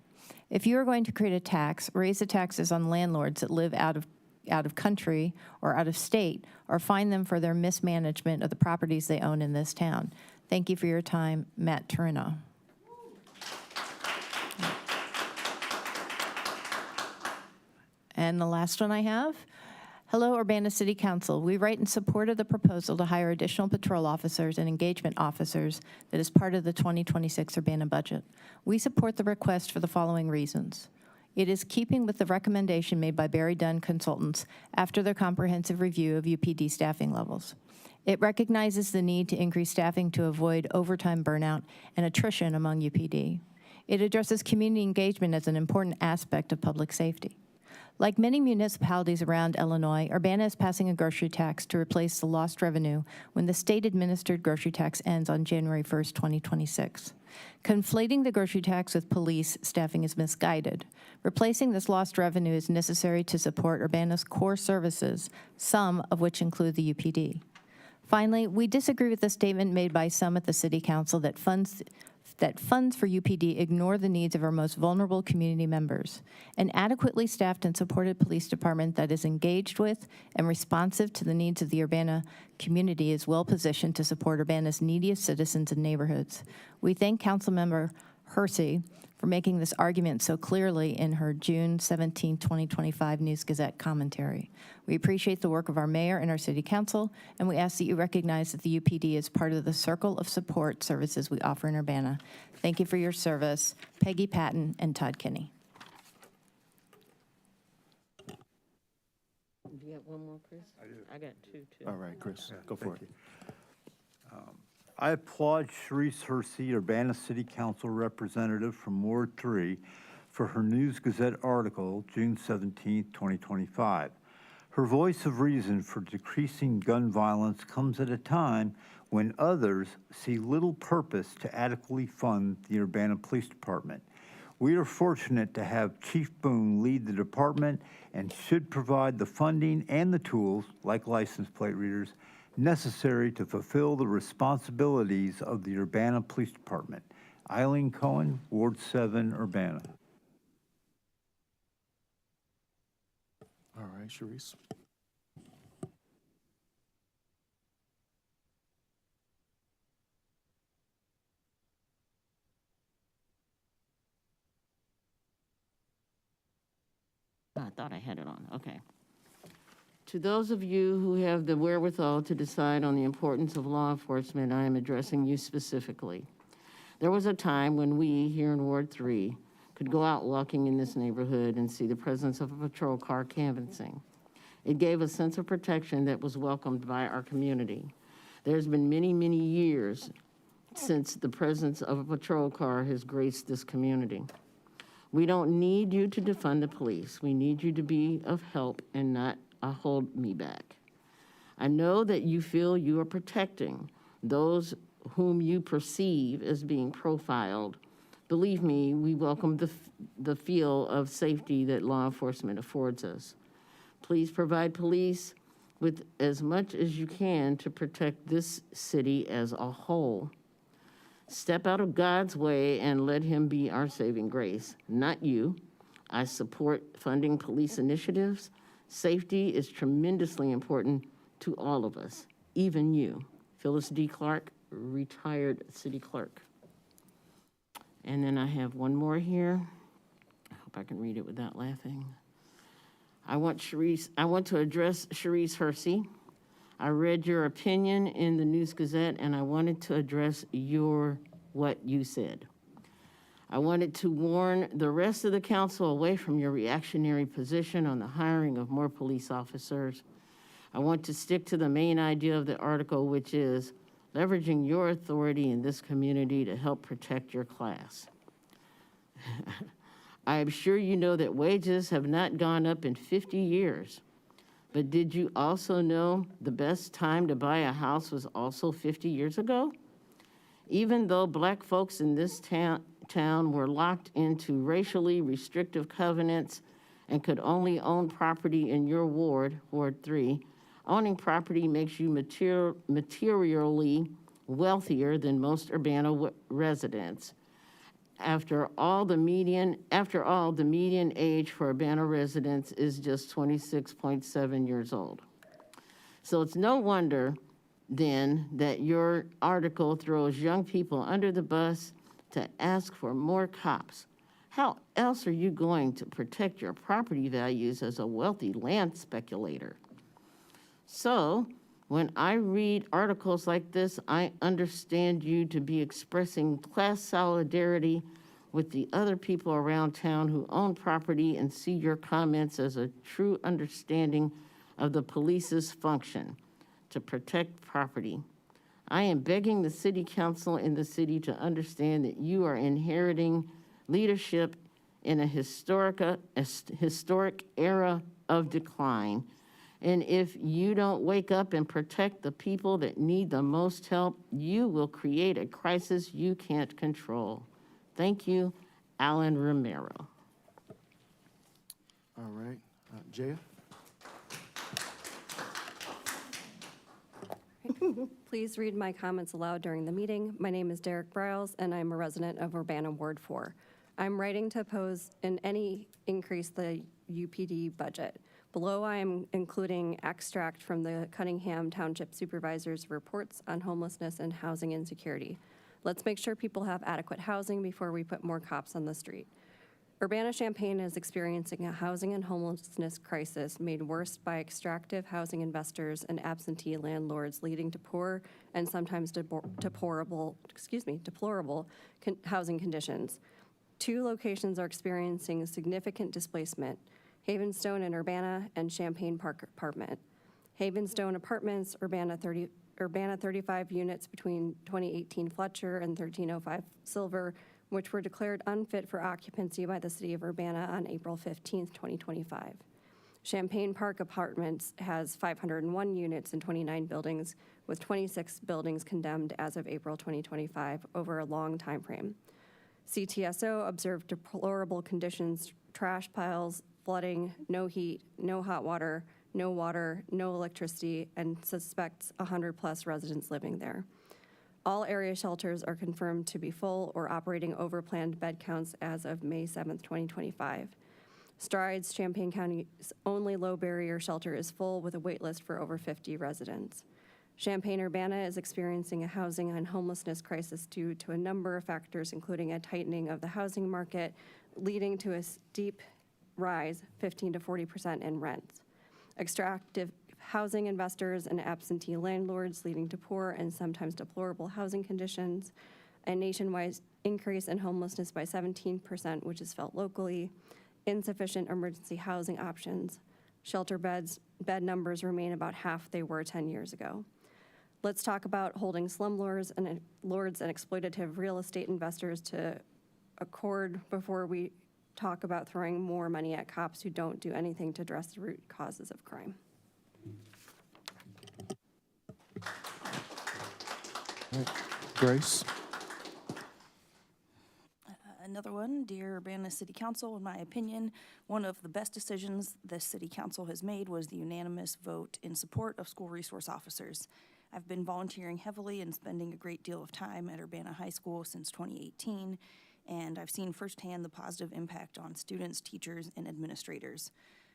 If you are going to create a tax, raise the taxes on landlords that live out of country or out of state, or fine them for their mismanagement of the properties they own in this town. Thank you for your time, Matt Torino. And the last one I have, hello, Urbana City Council. We write in support of the proposal to hire additional patrol officers and engagement officers that is part of the 2026 Urbana budget. We support the request for the following reasons. It is keeping with the recommendation made by Barry Dunn Consultants after their comprehensive review of UPD staffing levels. It recognizes the need to increase staffing to avoid overtime burnout and attrition among UPD. It addresses community engagement as an important aspect of public safety. Like many municipalities around Illinois, Urbana is passing a grocery tax to replace the lost revenue when the state-administered grocery tax ends on January 1st, 2026. Conflating the grocery tax with police staffing is misguided. Replacing this lost revenue is necessary to support Urbana's core services, some of which include the UPD. Finally, we disagree with the statement made by some at the City Council that funds for UPD ignore the needs of our most vulnerable community members. An adequately staffed and supported police department that is engaged with and responsive to the needs of the Urbana community is well positioned to support Urbana's neediest citizens and neighborhoods. We thank Councilmember Hersey for making this argument so clearly in her June 17, 2025 News Gazette commentary. We appreciate the work of our mayor and our city council, and we ask that you recognize that the UPD is part of the circle of support services we offer in Urbana. Thank you for your service. Peggy Patton and Todd Kinney. Do you have one more, Chris? I do. I got 2, too. All right, Chris, go for it. I applaud Sharice Hersey, Urbana City Council representative from Ward 3, for her News Gazette article, June 17, 2025. Her voice of reason for decreasing gun violence comes at a time when others see little purpose to adequately fund the Urbana Police Department. We are fortunate to have Chief Boone lead the department and should provide the funding and the tools, like license plate readers, necessary to fulfill the responsibilities of the Urbana Police Department. Eileen Cohen, Ward 7, Urbana. All right, Sharice. I thought I had it on. Okay. To those of you who have the wherewithal to decide on the importance of law enforcement, I am addressing you specifically. There was a time when we, here in Ward 3, could go out walking in this neighborhood and see the presence of a patrol car canvassing. It gave a sense of protection that was welcomed by our community. There's been many, many years since the presence of a patrol car has graced this community. We don't need you to defund the police. We need you to be of help and not hold me back. I know that you feel you are protecting those whom you perceive as being profiled. Believe me, we welcome the feel of safety that law enforcement affords us. Please provide police with as much as you can to protect this city as a whole. Step out of God's way and let him be our saving grace, not you. I support funding police initiatives. Safety is tremendously important to all of us, even you. Phyllis D. Clark, retired city clerk. And then I have one more here. I hope I can read it without laughing. I want to address Sharice Hersey. I read your opinion in the News Gazette, and I wanted to address what you said. I wanted to warn the rest of the council away from your reactionary position on the hiring of more police officers. I want to stick to the main idea of the article, which is leveraging your authority in this community to help protect your class. I am sure you know that wages have not gone up in 50 years. But did you also know the best time to buy a house was also 50 years ago? Even though black folks in this town were locked into racially restrictive covenants and could only own property in your ward, Ward 3, owning property makes you materially wealthier than most Urbana residents. After all, the median age for Urbana residents is just 26.7 years old. So it's no wonder then that your article throws young people under the bus to ask for more cops. How else are you going to protect your property values as a wealthy land speculator? So, when I read articles like this, I understand you to be expressing class solidarity with the other people around town who own property and see your comments as a true understanding of the police's function to protect property. I am begging the city council in the city to understand that you are inheriting leadership in a historic era of decline. And if you don't wake up and protect the people that need the most help, you will create a crisis you can't control. Thank you, Alan Romero. All right, Jaya? Please read my comments aloud during the meeting. My name is Derek Briles, and I'm a resident of Urbana Ward 4. I'm writing to oppose any increase the UPD budget. Below, I am including extract from the Cunningham Township Supervisor's reports on homelessness and housing insecurity. Let's make sure people have adequate housing before we put more cops on the street. Urbana-Champaign is experiencing a housing and homelessness crisis made worse by extractive housing investors and absentee landlords, leading to poor and sometimes deplorable housing conditions. 2 locations are experiencing significant displacement: Havenstone in Urbana and Champaign Park Apartment. Havenstone Apartments, Urbana 35 units between 2018 Fletcher and 1305 Silver, which were declared unfit for occupancy by the city of Urbana on April 15, 2025. Champaign Park Apartments has 501 units and 29 buildings, with 26 buildings condemned as of April 2025 over a long time frame. CTSO observed deplorable conditions: trash piles, flooding, no heat, no hot water, no electricity, and suspects 100+ residents living there. All area shelters are confirmed to be full or operating over planned bed counts as of May 7th, 2025. Strides, Champaign County's only low barrier shelter, is full with a wait list for over 50 residents. Champaign-Urbana is experiencing a housing and homelessness crisis due to a number of factors, including a tightening of the housing market, leading to a steep rise, 15 to 40% in rents. Extractive housing investors and absentee landlords, leading to poor and sometimes deplorable housing conditions. A nationwide increase in homelessness by 17%, which is felt locally. Insufficient emergency housing options. Shelter beds bed numbers remain about half they were 10 years ago. Let's talk about holding slumlords and exploitative real estate investors to accord before we talk about throwing more money at cops who don't do anything to address the root causes of crime. Grace? Another one, dear Urbana City Council, in my opinion, one of the best decisions this city council has made was the unanimous vote in support of school resource officers. I've been volunteering heavily and spending a great deal of time at Urbana High School since 2018, and I've seen firsthand the positive impact on students, teachers, and administrators.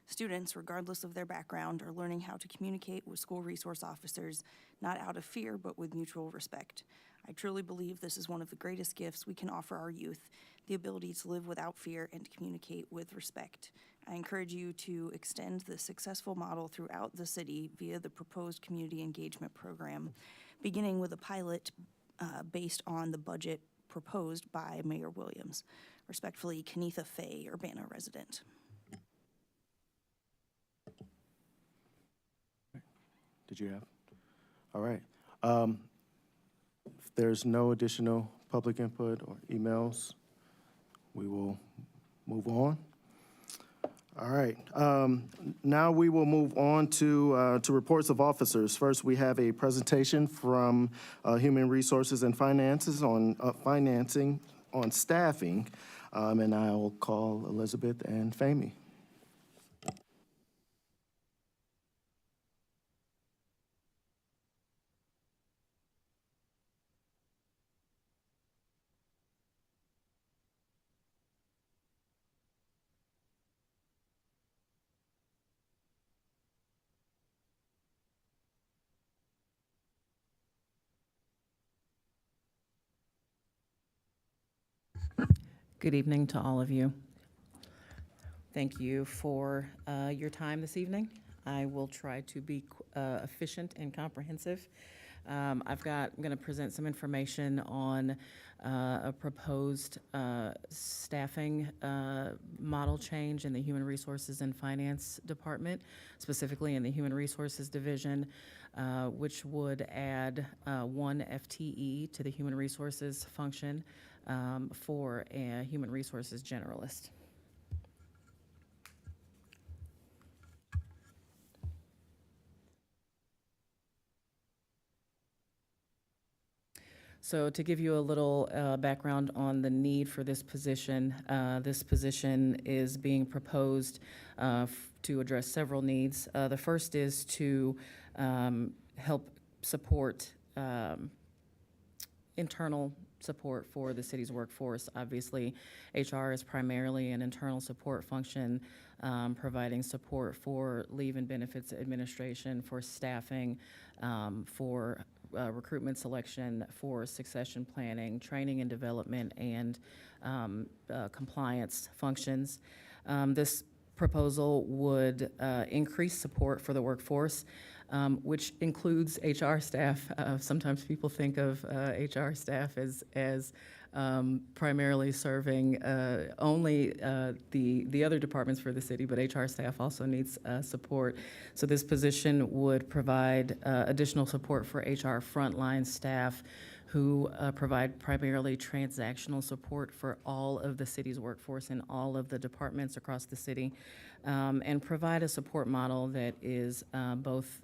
Students, regardless of their background, are learning how to communicate with school resource officers, not out of fear, but with mutual respect. I truly believe this is one of the greatest gifts we can offer our youth, the ability to live without fear and to communicate with respect. I encourage you to extend the successful model throughout the city via the proposed community engagement program, beginning with a pilot based on the budget proposed by Mayor Williams. Respectfully, Kenitha Fay, Urbana resident. Did you have? All right. If there's no additional public input or emails, we will move on. All right. Now we will move on to reports of officers. First, we have a presentation from Human Resources and Finances on financing on staffing, and I will call Elizabeth and Fahmy. Good evening to all of you. Thank you for your time this evening. I will try to be efficient and comprehensive. I'm going to present some information on a proposed staffing model change in the Human Resources and Finance Department, specifically in the Human Resources Division, which would add 1 FTE to the Human Resources function for a Human Resources Generalist. So to give you a little background on the need for this position is being proposed to address several needs. The first is to help support internal support for the city's workforce. Obviously, HR is primarily an internal support function, providing support for leave and benefits administration, for staffing, for recruitment selection, for succession planning, training and development, and compliance functions. This proposal would increase support for the workforce, which includes HR staff. Sometimes people think of HR staff as primarily serving only the other departments for the city, but HR staff also needs support. So this position would provide additional support for HR frontline staff who provide primarily transactional support for all of the city's workforce and all of the departments across the city, and provide a support model that is both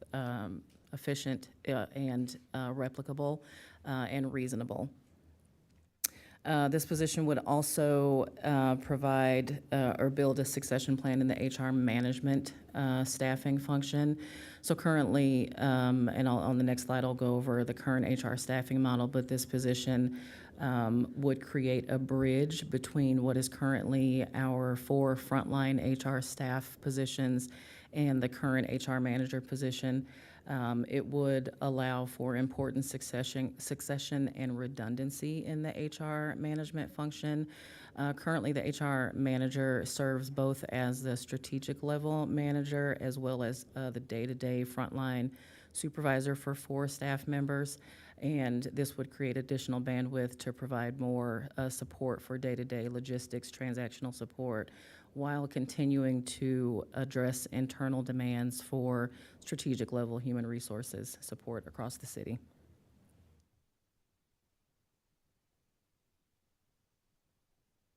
efficient and replicable and reasonable. This position would also provide or build a succession plan in the HR management staffing function. So currently, and on the next slide, I'll go over the current HR staffing model, but this position would create a bridge between what is currently our 4 frontline HR staff positions and the current HR manager position. It would allow for important succession and redundancy in the HR management function. Currently, the HR manager serves both as the strategic level manager as well as the day-to-day frontline supervisor for 4 staff members. And this would create additional bandwidth to provide more support for day-to-day logistics, transactional support, while continuing to address internal demands for strategic level human resources support across the city.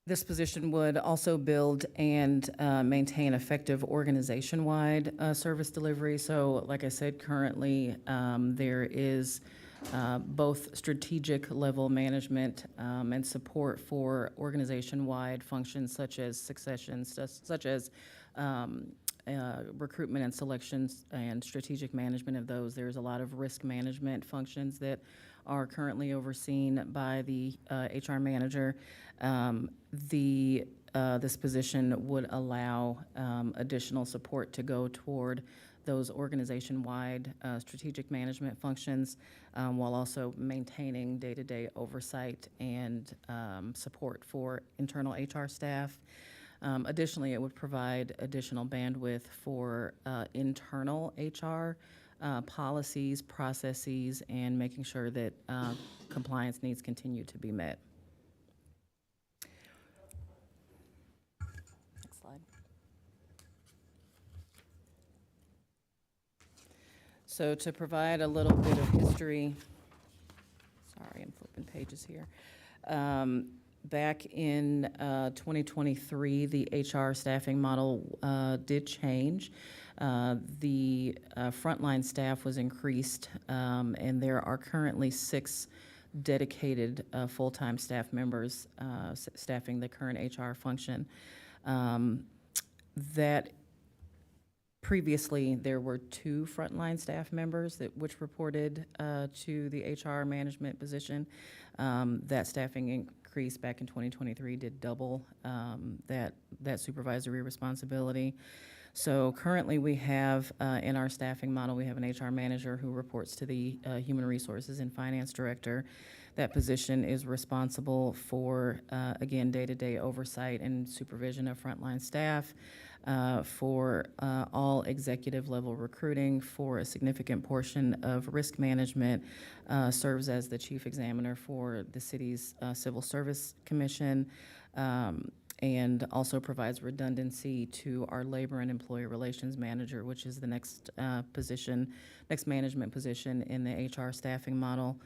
This position would also build and maintain effective organization-wide service delivery. So, like I said, currently there is both strategic level management and support for organization-wide functions such as succession, such as recruitment and selections and strategic management of those. There's a lot of risk management functions that are currently overseen by the HR manager. This position would allow additional support to go toward those organization-wide strategic management functions while also maintaining day-to-day oversight and support for internal HR staff. Additionally, it would provide additional bandwidth for internal HR policies, processes, and making sure that compliance needs continue to be met. Next slide. So to provide a little bit of history, sorry, I'm flipping pages here. Back in 2023, the HR staffing model did change. The frontline staff was increased, and there are currently 6 dedicated full-time staff members staffing the current HR function. That previously there were 2 frontline staff members which reported to the HR management position. That staffing increase back in 2023 did double that supervisory responsibility. So currently we have, in our staffing model, we have an HR manager who reports to the Human Resources and Finance Director. That position is responsible for, again, day-to-day oversight and supervision of frontline staff, for all executive level recruiting, for a significant portion of risk management, serves as the chief examiner for the city's Civil Service Commission, and also provides redundancy to our Labor and Employee Relations Manager, which is the next management position in the HR staffing model.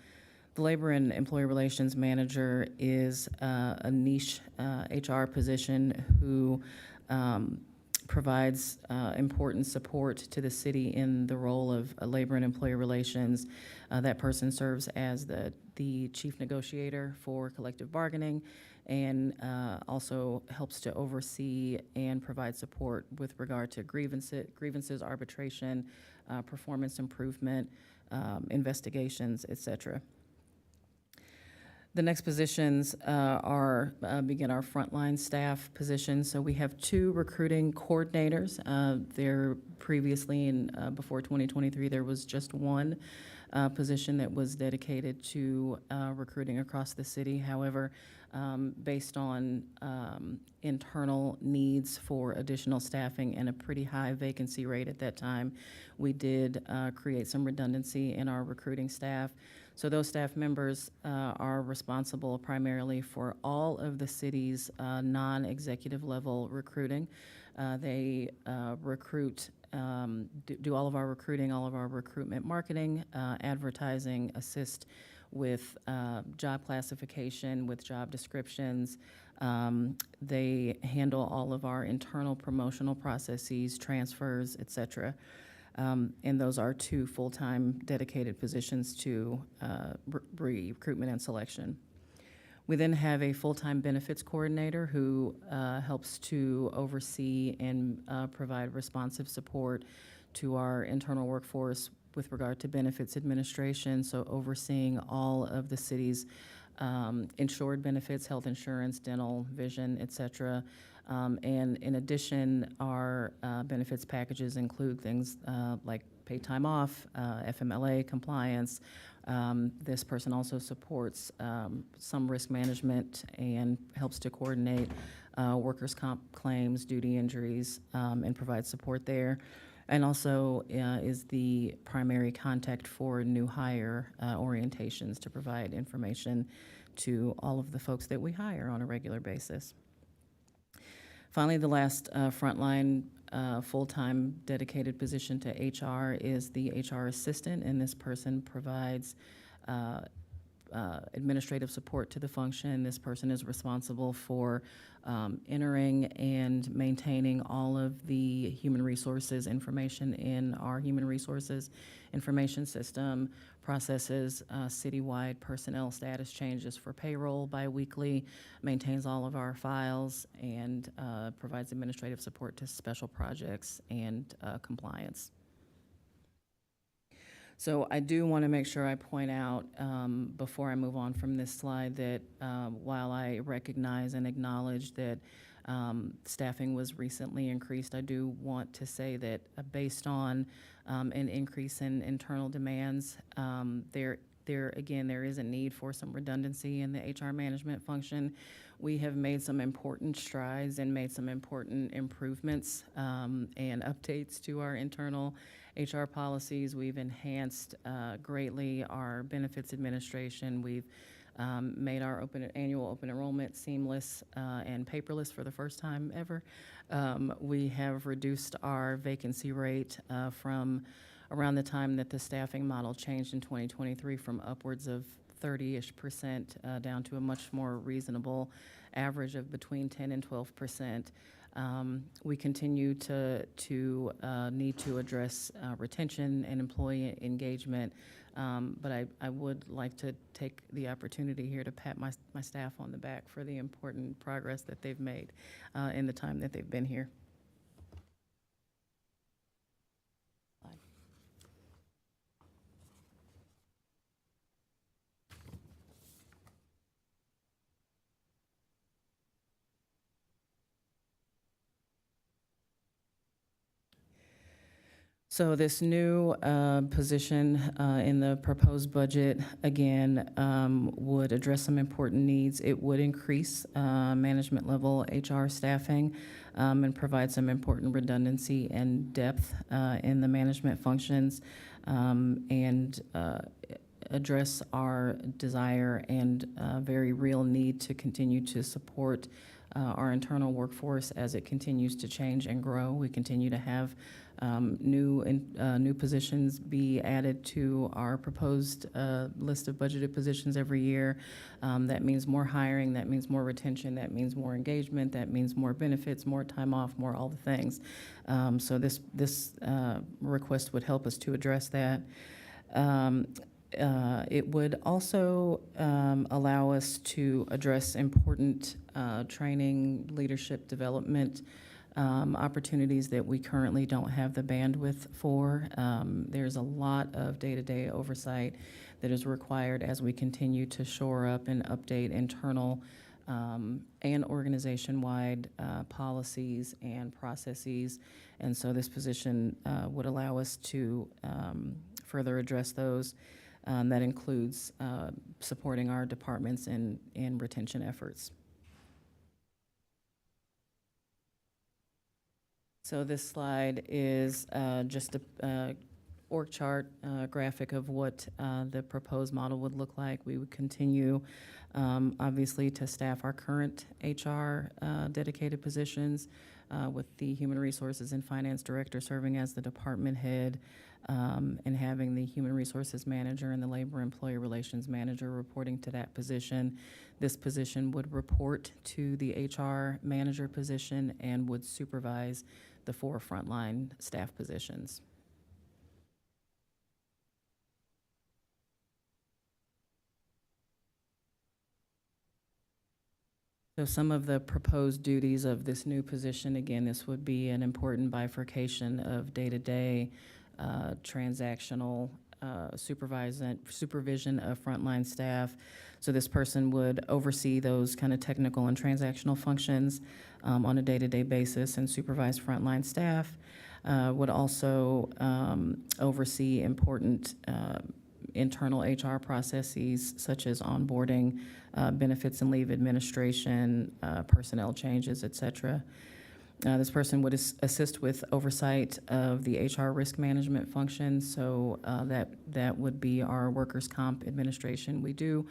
The Labor and Employee Relations Manager is a niche HR position who provides important support to the city in the role of labor and employee relations. That person serves as the chief negotiator for collective bargaining and also helps to oversee and provide support with regard to grievances, arbitration, performance improvement, investigations, et cetera. The next positions begin our frontline staff positions. So we have 2 recruiting coordinators. There previously, before 2023, there was just 1 position that was dedicated to recruiting across the city. However, based on internal needs for additional staffing and a pretty high vacancy rate at that time, we did create some redundancy in our recruiting staff. So those staff members are responsible primarily for all of the city's non-executive level recruiting. They recruit, do all of our recruiting, all of our recruitment marketing, advertising, assist with job classification, with job descriptions. They handle all of our internal promotional processes, transfers, et cetera. And those are 2 full-time dedicated positions to recruitment and selection. We then have a full-time benefits coordinator who helps to oversee and provide responsive support to our internal workforce with regard to benefits administration, so overseeing all of the city's insured benefits, health insurance, dental, vision, et cetera. And in addition, our benefits packages include things like paid time off, FMLA compliance. This person also supports some risk management and helps to coordinate workers' comp claims, duty injuries, and provide support there. And also is the primary contact for new hire orientations to provide information to all of the folks that we hire on a regular basis. Finally, the last frontline full-time dedicated position to HR is the HR assistant, and this person provides administrative support to the function. This person is responsible for entering and maintaining all of the human resources information in our human resources information system, processes citywide personnel status changes for payroll biweekly, maintains all of our files, and provides administrative support to special projects and compliance. So I do want to make sure I point out, before I move on from this slide, that while I recognize and acknowledge that staffing was recently increased, I do want to say that based on an increase in internal demands, there is a need for some redundancy in the HR management function. We have made some important strides and made some important improvements and updates to our internal HR policies. We've enhanced greatly our benefits administration. We've made our annual open enrollment seamless and paperless for the first time ever. We have reduced our vacancy rate from around the time that the staffing model changed in 2023 from upwards of 30-ish% down to a much more reasonable average of between 10 and 12%. We continue to need to address retention and employee engagement, but I would like to take the opportunity here to pat my staff on the back for the important progress that they've made in the time that they've been here. So this new position in the proposed budget, again, would address some important needs. It would increase management level HR staffing and provide some important redundancy and depth in the management functions and address our desire and very real need to continue to support our internal workforce as it continues to change and grow. We continue to have new positions be added to our proposed list of budgeted positions every year. That means more hiring, that means more retention, that means more engagement, that means more benefits, more time off, more all the things. So this request would help us to address that. It would also allow us to address important training, leadership development opportunities that we currently don't have the bandwidth for. There's a lot of day-to-day oversight that is required as we continue to shore up and update internal and organization-wide policies and processes. And so this position would allow us to further address those. That includes supporting our departments in retention efforts. So this slide is just a org chart graphic of what the proposed model would look like. We would continue, obviously, to staff our current HR dedicated positions with the Human Resources and Finance Director serving as the department head and having the Human Resources Manager and the Labor Employee Relations Manager reporting to that position. This position would report to the HR Manager position and would supervise the 4 frontline staff positions. So some of the proposed duties of this new position, again, this would be an important bifurcation of day-to-day transactional supervision of frontline staff. So this person would oversee those kind of technical and transactional functions on a day-to-day basis and supervise frontline staff. Would also oversee important internal HR processes such as onboarding, benefits and leave administration, personnel changes, et cetera. This person would assist with oversight of the HR risk management function, so that would be our workers' comp administration. We do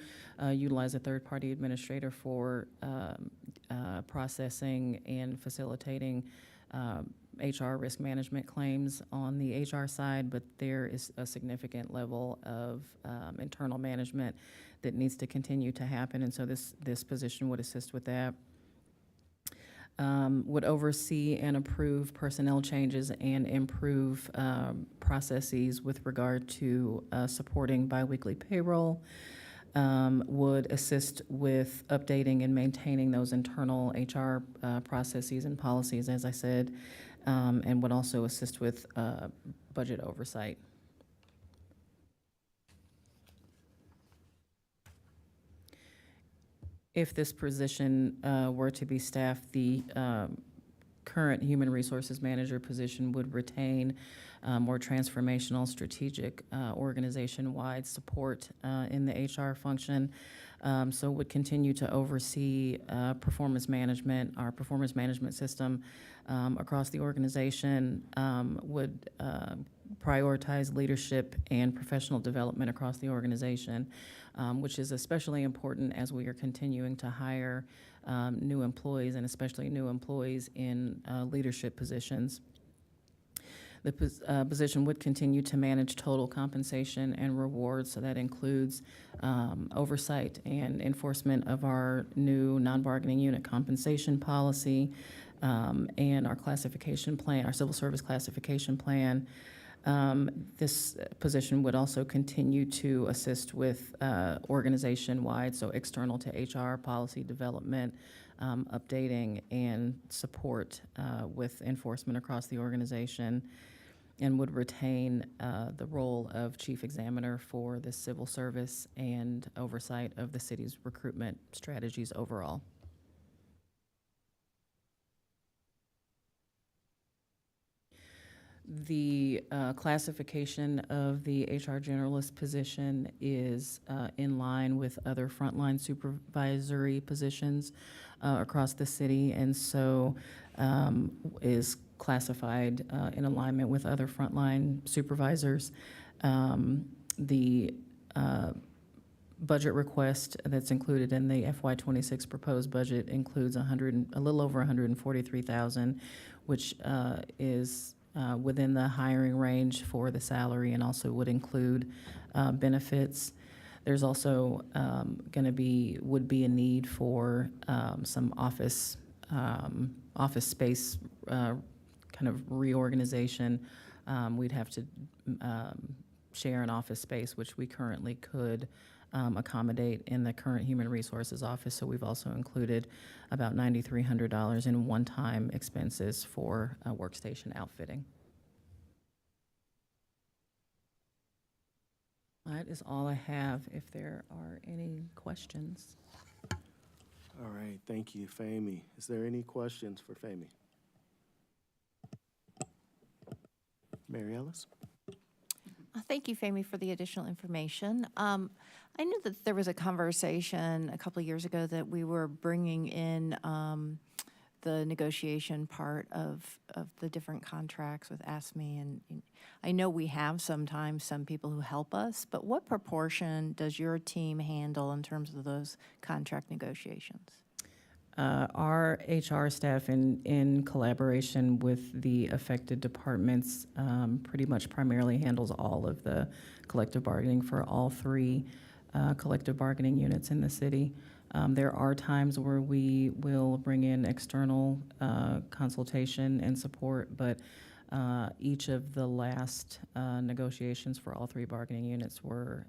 utilize a third-party administrator for processing and facilitating HR risk management claims on the HR side, but there is a significant level of internal management that needs to continue to happen, and so this position would assist with that. Would oversee and approve personnel changes and improve processes with regard to supporting biweekly payroll. Would assist with updating and maintaining those internal HR processes and policies, as I said, and would also assist with budget oversight. If this position were to be staffed, the current human resources manager position would retain more transformational, strategic, organization-wide support in the HR function. So would continue to oversee performance management, our performance management system across the organization, would prioritize leadership and professional development across the organization, which is especially important as we are continuing to hire new employees, and especially new employees in leadership positions. The position would continue to manage total compensation and rewards, so that includes oversight and enforcement of our new non-bargaining unit compensation policy and our classification plan, our civil service classification plan. This position would also continue to assist with organization-wide, so external to HR policy development, updating, and support with enforcement across the organization, and would retain the role of chief examiner for the civil service and oversight of the city's recruitment strategies overall. The classification of the HR generalist position is in line with other frontline supervisory positions across the city, and so is classified in alignment with other frontline supervisors. The budget request that's included in the FY26 proposed budget includes a little over $143,000, which is within the hiring range for the salary, and also would include benefits. There's also would be a need for some office space kind of reorganization. We'd have to share an office space, which we currently could accommodate in the current Human Resources office. So we've also included about $9,300 in one-time expenses for workstation outfitting. That is all I have. If there are any questions. All right, thank you, Fahmy. Is there any questions for Fahmy? Mary Ellis? Thank you, Fahmy, for the additional information. I knew that there was a conversation a couple of years ago that we were bringing in the negotiation part of the different contracts with ASME, and I know we have sometimes some people who help us, but what proportion does your team handle in terms of those contract negotiations? Our HR staff, in collaboration with the affected departments, pretty much primarily handles all of the collective bargaining for all three collective bargaining units in the city. There are times where we will bring in external consultation and support, but each of the last negotiations for all three bargaining units were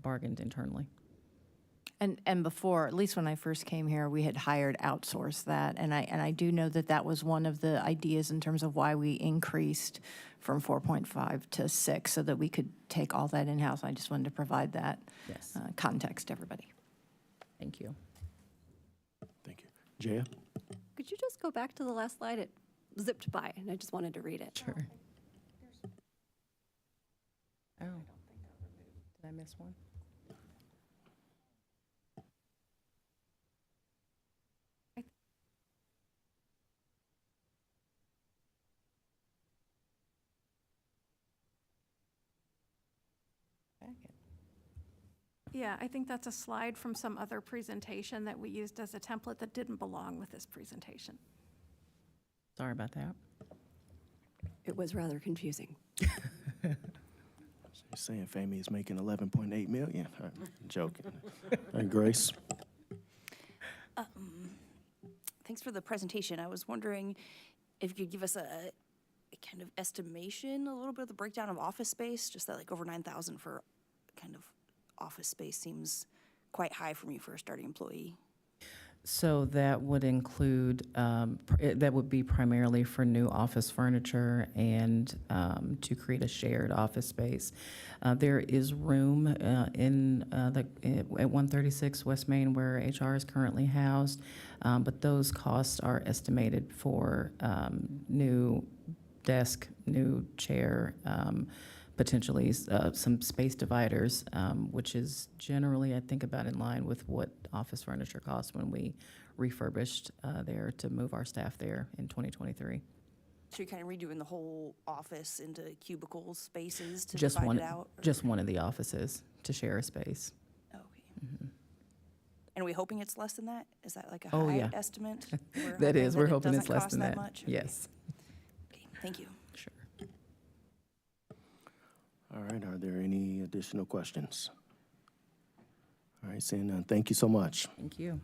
bargained internally. And before, at least when I first came here, we had hired outsourced that, and I do know that that was one of the ideas in terms of why we increased from 4.5 to 6, so that we could take all that in-house. I just wanted to provide that context to everybody. Thank you. Thank you. Jaya? Could you just go back to the last slide? It zipped by, and I just wanted to read it. Sure. Oh, did I miss one? Yeah, I think that's a slide from some other presentation that we used as a template that didn't belong with this presentation. Sorry about that. It was rather confusing. You're saying Fahmy is making 11.8 million? I'm joking. All right, Grace? Thanks for the presentation. I was wondering if you could give us a kind of estimation, a little bit of the breakdown of office space, just that like over 9,000 for kind of office space seems quite high for me for a starting employee. So that would include, that would be primarily for new office furniture and to create a shared office space. There is room at 136 West Main where HR is currently housed, but those costs are estimated for new desk, new chair, potentially some space dividers, which is generally, I think, about in line with what office furniture costs when we refurbished there to move our staff there in 2023. So you're kind of redoing the whole office into cubicle spaces to Just divide one, it out? Or? just one of the offices to share a space. Okay. And are we hoping it's less than that? Is that like a Oh, high yeah. estimate? That is, we're hoping it it's less doesn't than cost that. much? Yes. Okay, thank you. Sure. All right, are there any additional questions? All right, seeing none, thank you so much. Thank you.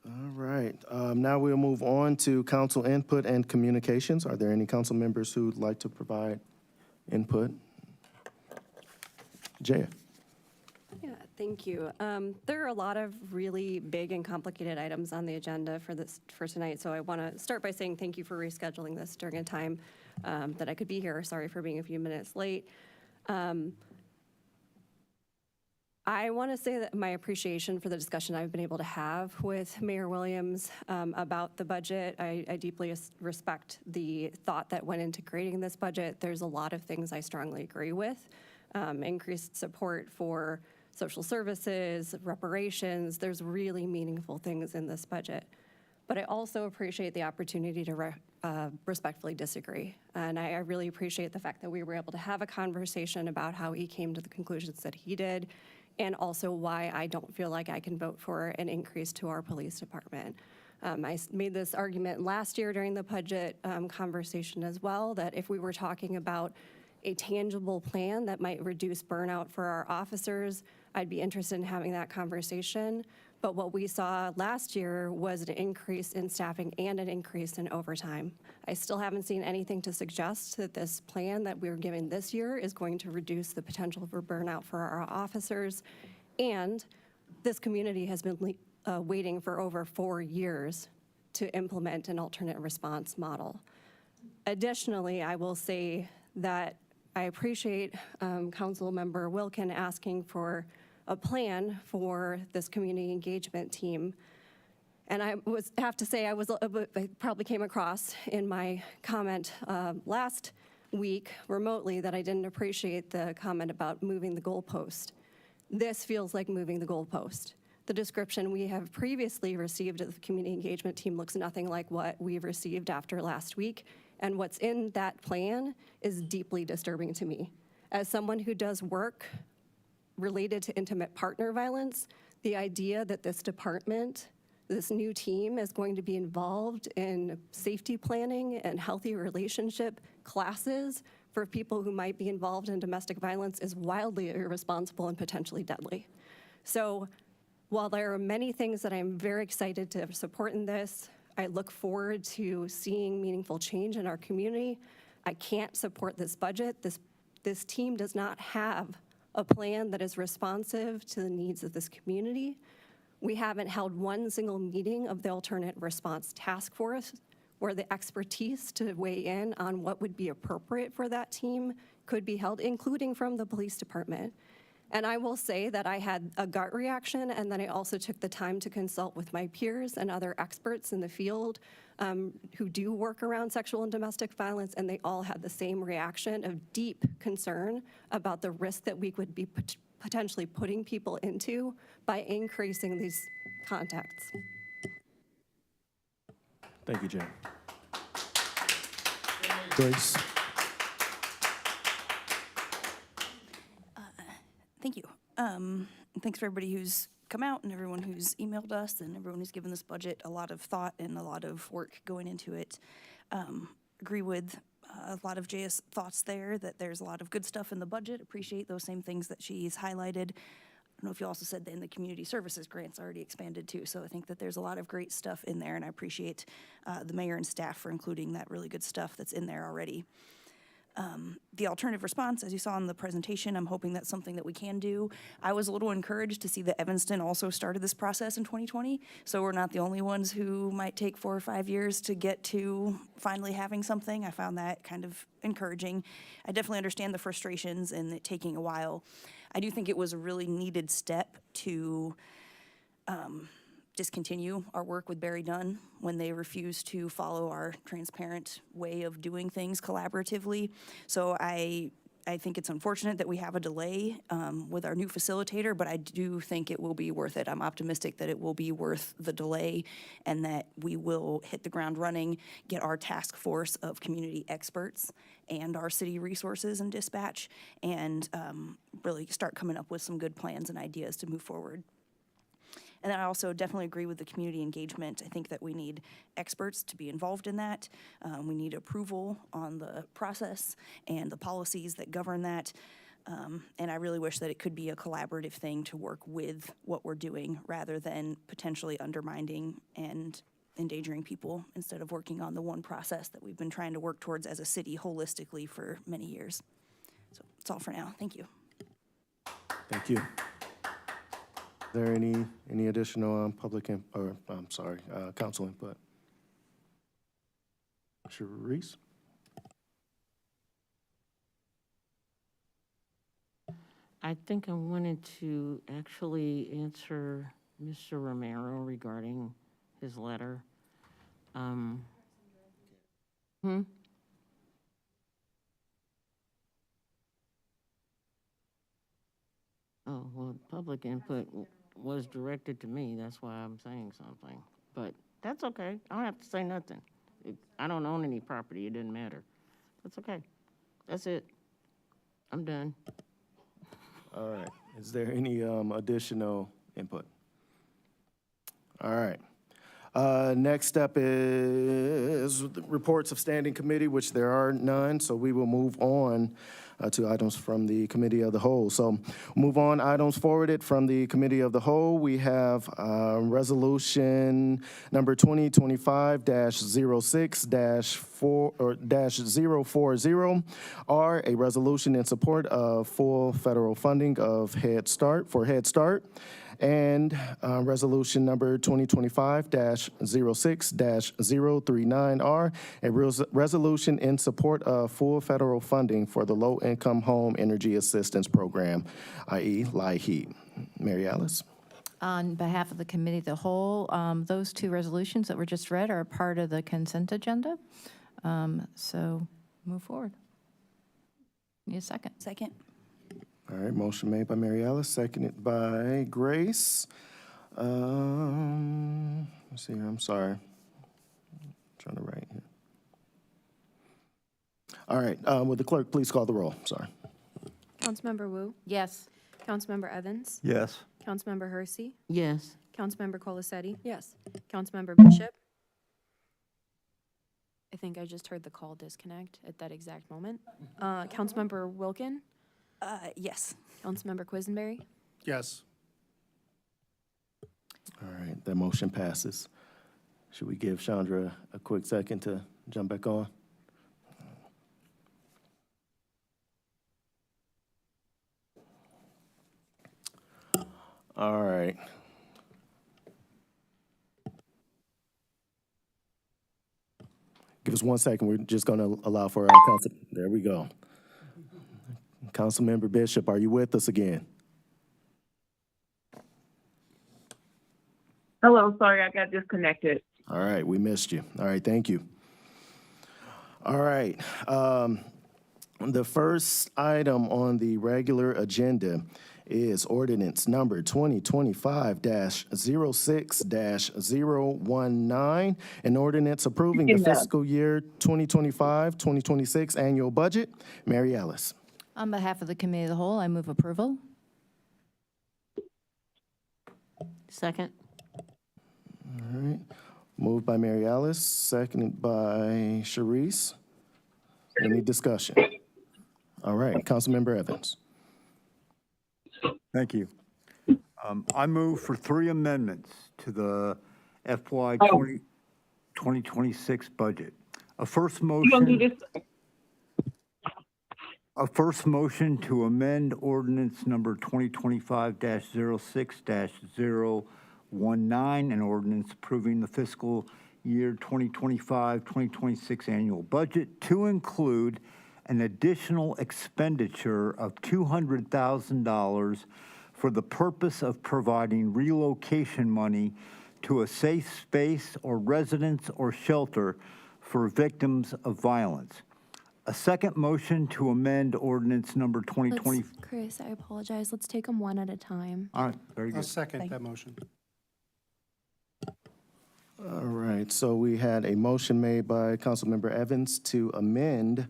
All right, now we'll move on to council input and communications. Are there any council members who'd like to provide input? Jaya? Yeah, thank you. There are a lot of really big and complicated items on the agenda for tonight, so I want to start by saying thank you for rescheduling this during a time that I could be here. Sorry for being a few minutes late. I want to say that my appreciation for the discussion I've been able to have with Mayor Williams about the budget. I deeply respect the thought that went into creating this budget. There's a lot of things I strongly agree with. Increased support for social services, reparations. There's really meaningful things in this budget. But I also appreciate the opportunity to respectfully disagree. And I really appreciate the fact that we were able to have a conversation about how he came to the conclusions that he did, and also why I don't feel like I can vote for an increase to our police department. I made this argument last year during the budget conversation as well, that if we were talking about a tangible plan that might reduce burnout for our officers, I'd be interested in having that conversation. But what we saw last year was an increase in staffing and an increase in overtime. I still haven't seen anything to suggest that this plan that we're giving this year is going to reduce the potential for burnout for our officers. And this community has been waiting for over 4 years to implement an alternate response model. Additionally, I will say that I appreciate Councilmember Wilkin asking for a plan for this community engagement team. And I have to say, I probably came across in my comment last week remotely that I didn't appreciate the comment about moving the goalpost. This feels like moving the goalpost. The description we have previously received of the community engagement team looks nothing like what we've received after last week. And what's in that plan is deeply disturbing to me. As someone who does work related to intimate partner violence, the idea that this department, this new team, is going to be involved in safety planning and healthy relationship classes for people who might be involved in domestic violence is wildly irresponsible and potentially deadly. So while there are many things that I'm very excited to support in this, I look forward to seeing meaningful change in our community. I can't support this budget. This team does not have a plan that is responsive to the needs of this community. We haven't held one single meeting of the alternate response task force where the expertise to weigh in on what would be appropriate for that team could be held, including from the police department. And I will say that I had a gut reaction, and then I also took the time to consult with my peers and other experts in the field who do work around sexual and domestic violence, and they all had the same reaction of deep concern about the risk that we could be potentially putting people into by increasing these contacts. Thank you, Jay. Grace? Thank you. Thanks for everybody who's come out and everyone who's emailed us and everyone who's given this budget a lot of thought and a lot of work going into it. Agree with a lot of Jay's thoughts there, that there's a lot of good stuff in the budget. Appreciate those same things that she's highlighted. I don't know if you also said that in the community services grants already expanded too. So I think that there's a lot of great stuff in there, and I appreciate the mayor and staff for including that really good stuff that's in there already. The alternative response, as you saw in the presentation, I'm hoping that's something that we can do. I was a little encouraged to see that Evanston also started this process in 2020, so we're not the only ones who might take 4 or 5 years to get to finally having something. I found that kind of encouraging. I definitely understand the frustrations and it taking a while. I do think it was a really needed step to discontinue our work with Barry Dunn when they refused to follow our transparent way of doing things collaboratively. So I think it's unfortunate that we have a delay with our new facilitator, but I do think it will be worth it. I'm optimistic that it will be worth the delay and that we will hit the ground running, get our task force of community experts and our city resources and dispatch, and really start coming up with some good plans and ideas to move forward. And then I also definitely agree with the community engagement. I think that we need experts to be involved in that. We need approval on the process and the policies that govern that. And I really wish that it could be a collaborative thing to work with what we're doing rather than potentially undermining and endangering people instead of working on the one process that we've been trying to work towards as a city holistically for many years. So that's all for now. Thank you. Thank you. Is there any additional council input? Sharice? I think I wanted to actually answer Mr. Romero regarding his letter. Oh, well, public input was directed to me. That's why I'm saying something. But that's okay. I don't have to say nothing. I don't own any property. It didn't matter. That's okay. That's it. I'm done. All right. Is there any additional input? All right. Next up is the reports of standing committee, which there are none, so we will move on to items from the committee of the whole. So move on, items forwarded from the committee of the whole. We have resolution number 2025-06-040, R, a resolution in support of full federal funding of Head Start, and resolution number 2025-06-039R, a resolution in support of full federal funding for the Low-Income Home Energy Assistance Program, i.e. LIHEAP. Mary Alice? On behalf of the committee of the whole, those two resolutions that were just read are a part of the consent agenda. So move forward. Need a second? Second. All right, motion made by Mary Alice, seconded by Grace. Let's see here, I'm sorry. I'm trying to write here. All right, would the clerk please call the roll? Sorry. Councilmember Wu, Yes. Councilmember Evans, Yes. Councilmember Hersey, Yes. Councilmember Colasetti. Yes. Councilmember Bishop. I think I just heard the call disconnect at that exact moment. Councilmember Wilkin, Yes. Councilmember Quisenberry. Yes. All right, that motion passes. Should we give Chandra a quick second to jump back on? All right. Give us 1 second. We're just going to allow for our council. There we go. Councilmember Bishop, are you with us again? Hello, sorry, I got disconnected. All right, we missed you. All right, thank you. All right. The first item on the regular agenda is ordinance number 2025-06-019, an ordinance approving the fiscal year 2025-2026 annual budget. Mary Alice. On behalf of the committee of the whole, I move approval. Second. All right. Moved by Mary Alice, seconded by Sharice. Any discussion? All right, Councilmember Evans. Thank you. I move for 3 amendments to the FY 2026 budget. A first You gonna do motion, this? a first motion to amend ordinance number 2025-06-019, an ordinance approving the fiscal year 2025-2026 annual budget to include an additional expenditure of $200,000 for the purpose of providing relocation money to a safe space or residence or shelter for victims of violence. A second motion to amend ordinance number 2020. Chris, I apologize. Let's take them one at a time. All right, very I'll good. second that motion. All right, so we had a motion made by Councilmember Evans to amend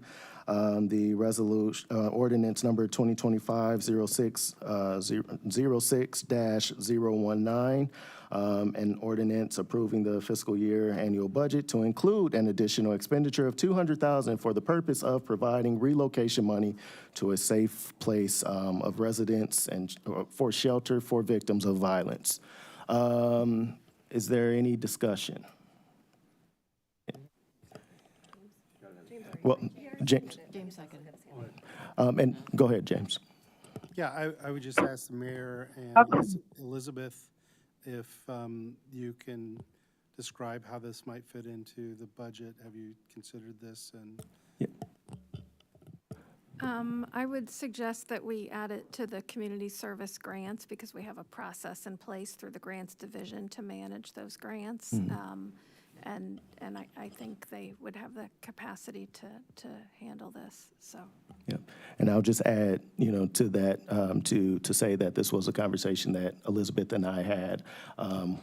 the resolution, ordinance number 2025-06-019, an ordinance approving the fiscal year annual budget to include an additional expenditure of $200,000 for the purpose of providing relocation money to a safe place of residence and for shelter for victims of violence. Is there any discussion? Well, James. James second. And go ahead, James. Yeah, I would just ask the mayor and Elizabeth if you can describe how this might fit into the budget. Have you considered this? And I would suggest that we add it to the community service grants because we have a process in place through the grants division to manage those grants. And I think they would have the capacity to handle this, so. Yep. And I'll just add, to that, to say that this was a conversation that Elizabeth and I had,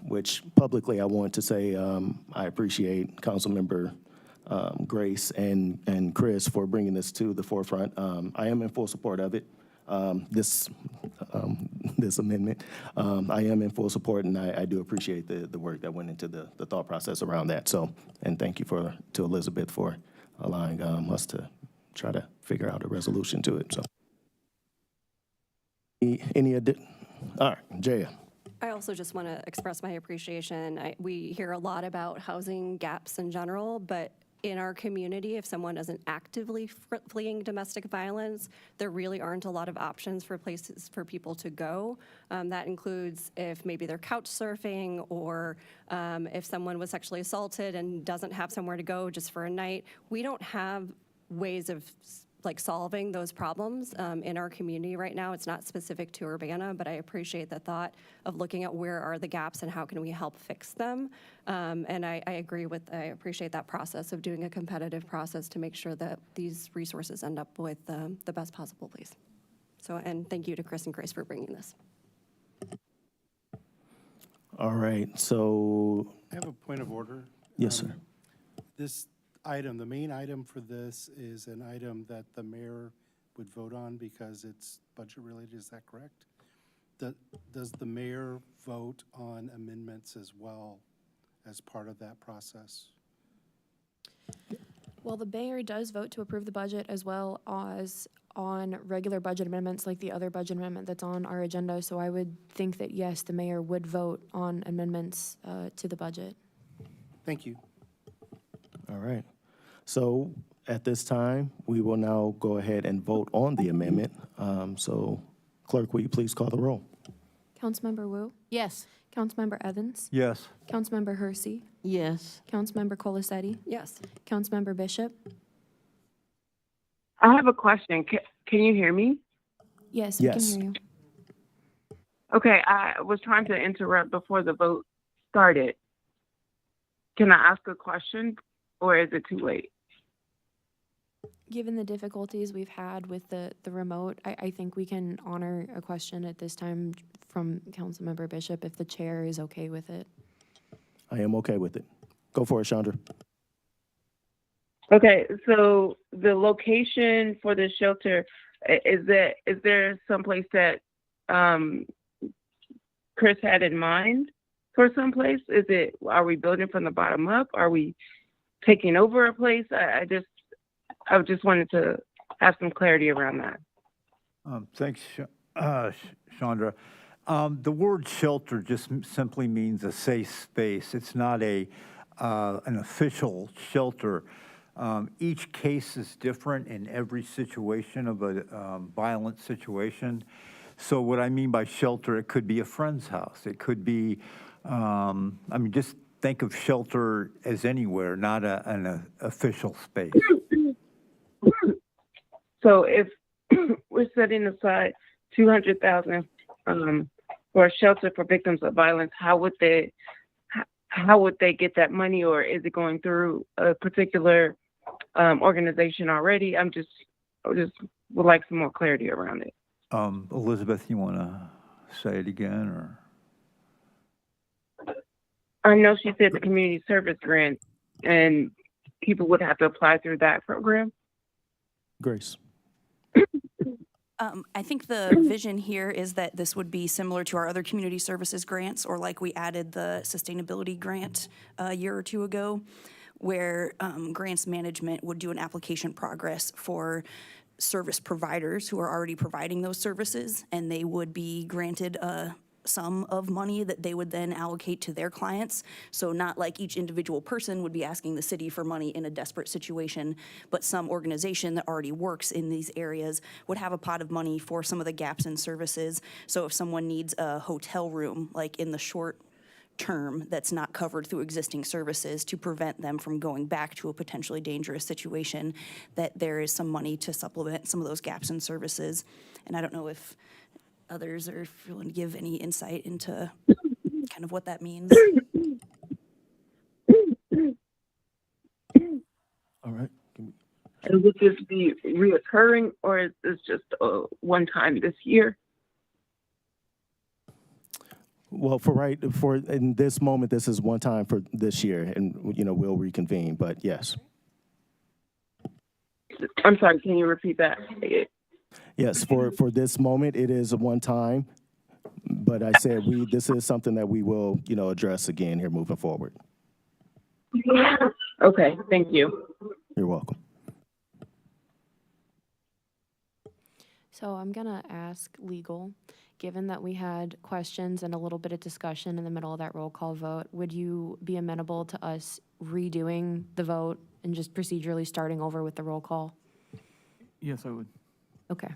which publicly I want to say I appreciate Councilmember Grace and Chris for bringing this to the forefront. I am in full support of it. This amendment. I am in full support, and I do appreciate the work that went into the thought process around that. So, and thank you to Elizabeth for allowing us to try to figure out a resolution to it. So, all right, Jaya. I also just want to express my appreciation. We hear a lot about housing gaps in general, but in our community, if someone isn't actively fleeing domestic violence, there really aren't a lot of options for places for people to go. That includes if maybe they're couch surfing or if someone was sexually assaulted and doesn't have somewhere to go just for a night. We don't have ways of solving those problems in our community right now. It's not specific to Urbana, but I appreciate the thought of looking at where are the gaps and how can we help fix them. And I appreciate that process of doing a competitive process to make sure that these resources end up with the best possible place. So, and thank you to Chris and Grace for bringing this. All right, so. I have a point of order. Yes, sir. This item, the main item for this is an item that the mayor would vote on because it's budget related, is that correct? Does the mayor vote on amendments as well as part of that process? Well, the mayor does vote to approve the budget as well as on regular budget amendments like the other budget amendment that's on our agenda. So I would think that, yes, the mayor would vote on amendments to the budget. Thank you. All right. So at this time, we will now go ahead and vote on the amendment. So clerk, will you please call the roll? Councilmember Wu? Yes. Councilmember Evans? Yes. Councilmember Hersey? Yes. Councilmember Colasetti? Yes. Councilmember Bishop? I have a question. Can you hear me? Yes, Yes. we can hear you. Okay, I was trying to interrupt before the vote started. Can I ask a question, or is it too late? Given the difficulties we've had with the remote, I think we can honor a question at this time from Councilmember Bishop if the chair is okay with it. I am okay with it. Go for it, Chandra. Okay, so the location for the shelter, is there someplace that Chris had in mind for some place? Are we building from the bottom up? Are we taking over a place? I just wanted to have some clarity around that. Thanks, Chandra. The word shelter just simply means a safe space. It's not an official shelter. Each case is different in every situation of a violent situation. So what I mean by shelter, it could be a friend's house. It could be, just think of shelter as anywhere, not an official space. So if we're setting aside $200,000 for a shelter for victims of violence, how would they get that money, or is it going through a particular organization already? I just would like some more clarity around it. Elizabeth, you want to say it again, or? I know she said the community service grant, and people would have to apply through that program. Grace. I think the vision here is that this would be similar to our other community services grants, or like we added the sustainability grant a year or two ago, where grants management would do an application progress for service providers who are already providing those services, and they would be granted a sum of money that they would then allocate to their clients. So not like each individual person would be asking the city for money in a desperate situation, but some organization that already works in these areas would have a pot of money for some of the gaps in services. So if someone needs a hotel room, like in the short term, that's not covered through existing services, to prevent them from going back to a potentially dangerous situation, that there is some money to supplement some of those gaps in services. And I don't know if others are willing to give any insight into kind of what that means. All right. And would this be reoccurring, or is this just one time this year? Well, for in this moment, this is one time for this year, and we'll reconvene. But yes, I'm sorry. Can you repeat that? yes, for this moment, it is a one time. But I said this is something that we will address again here moving forward. Okay. Thank you. You're welcome. So I'm gonna ask legal, given that we had questions and a little bit of discussion in the middle of that roll call vote, would you be amenable to us redoing the vote and just procedurally starting over with the roll call? Yes, I would. Okay.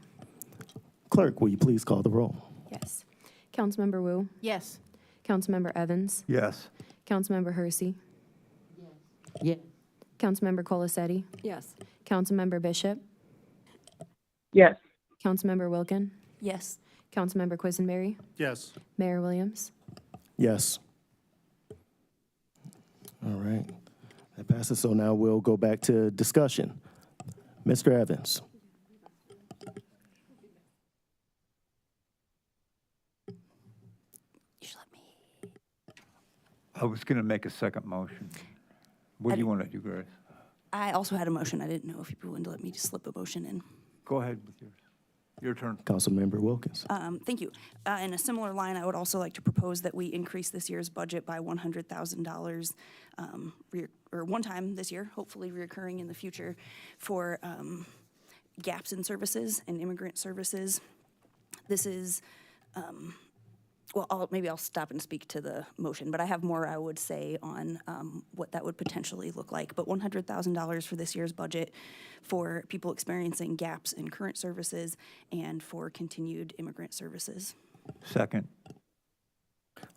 Clerk, will you please call the roll? Yes. Councilmember Wu? Yes. Councilmember Evans? Yes. Councilmember Hersey? Yes. Councilmember Colasetti? Yes. Councilmember Bishop? Yes. Councilmember Wilkin? Yes. Councilmember Quisenberry? Yes. Mayor Williams? Yes. All right. That passes. So now we'll go back to discussion. Mr. Evans. You should let me. I was going to make a second motion. What do you want to do, Grace? I also had a motion. I didn't know if you'd be willing to let me just slip a motion in. Go ahead with yours. Your turn. Councilmember Wilkins. Thank you. In a similar line, I would also like to propose that we increase this year's budget by $100,000, or one time this year, hopefully reoccurring in the future, for gaps in services and immigrant services. This is, maybe I'll stop and speak to the motion, but I have more I would say on what that would potentially look like. But $100,000 for this year's budget for people experiencing gaps in current services and for continued immigrant services. Second.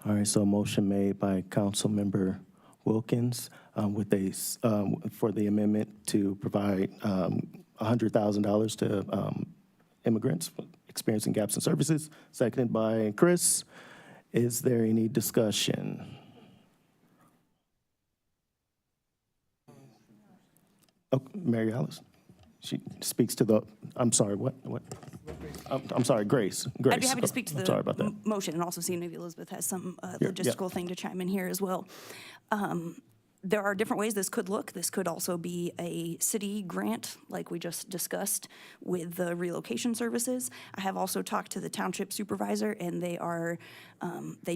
All right, so motion made by Councilmember Wilkins with for the amendment to provide $100,000 to immigrants experiencing gaps in services, seconded by Chris. Is there any discussion? Oh, Mary Alice. She speaks to the, I'm sorry, what? I'm sorry, Grace. I'd be happy to speak to I'm the sorry about that. motion and also see if maybe Elizabeth has some Yeah. logistical thing to chime in here as well. There are different ways this could look. This could also be a city grant, like we just discussed with the relocation services. I have also talked to the township supervisor, and they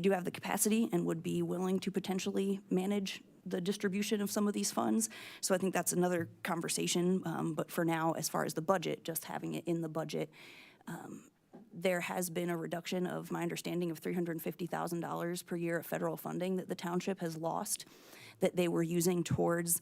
do have the capacity and would be willing to potentially manage the distribution of some of these funds. So I think that's another conversation. But for now, as far as the budget, just having it in the budget, there has been a reduction of my understanding of $350,000 per year of federal funding that the township has lost, that they were using towards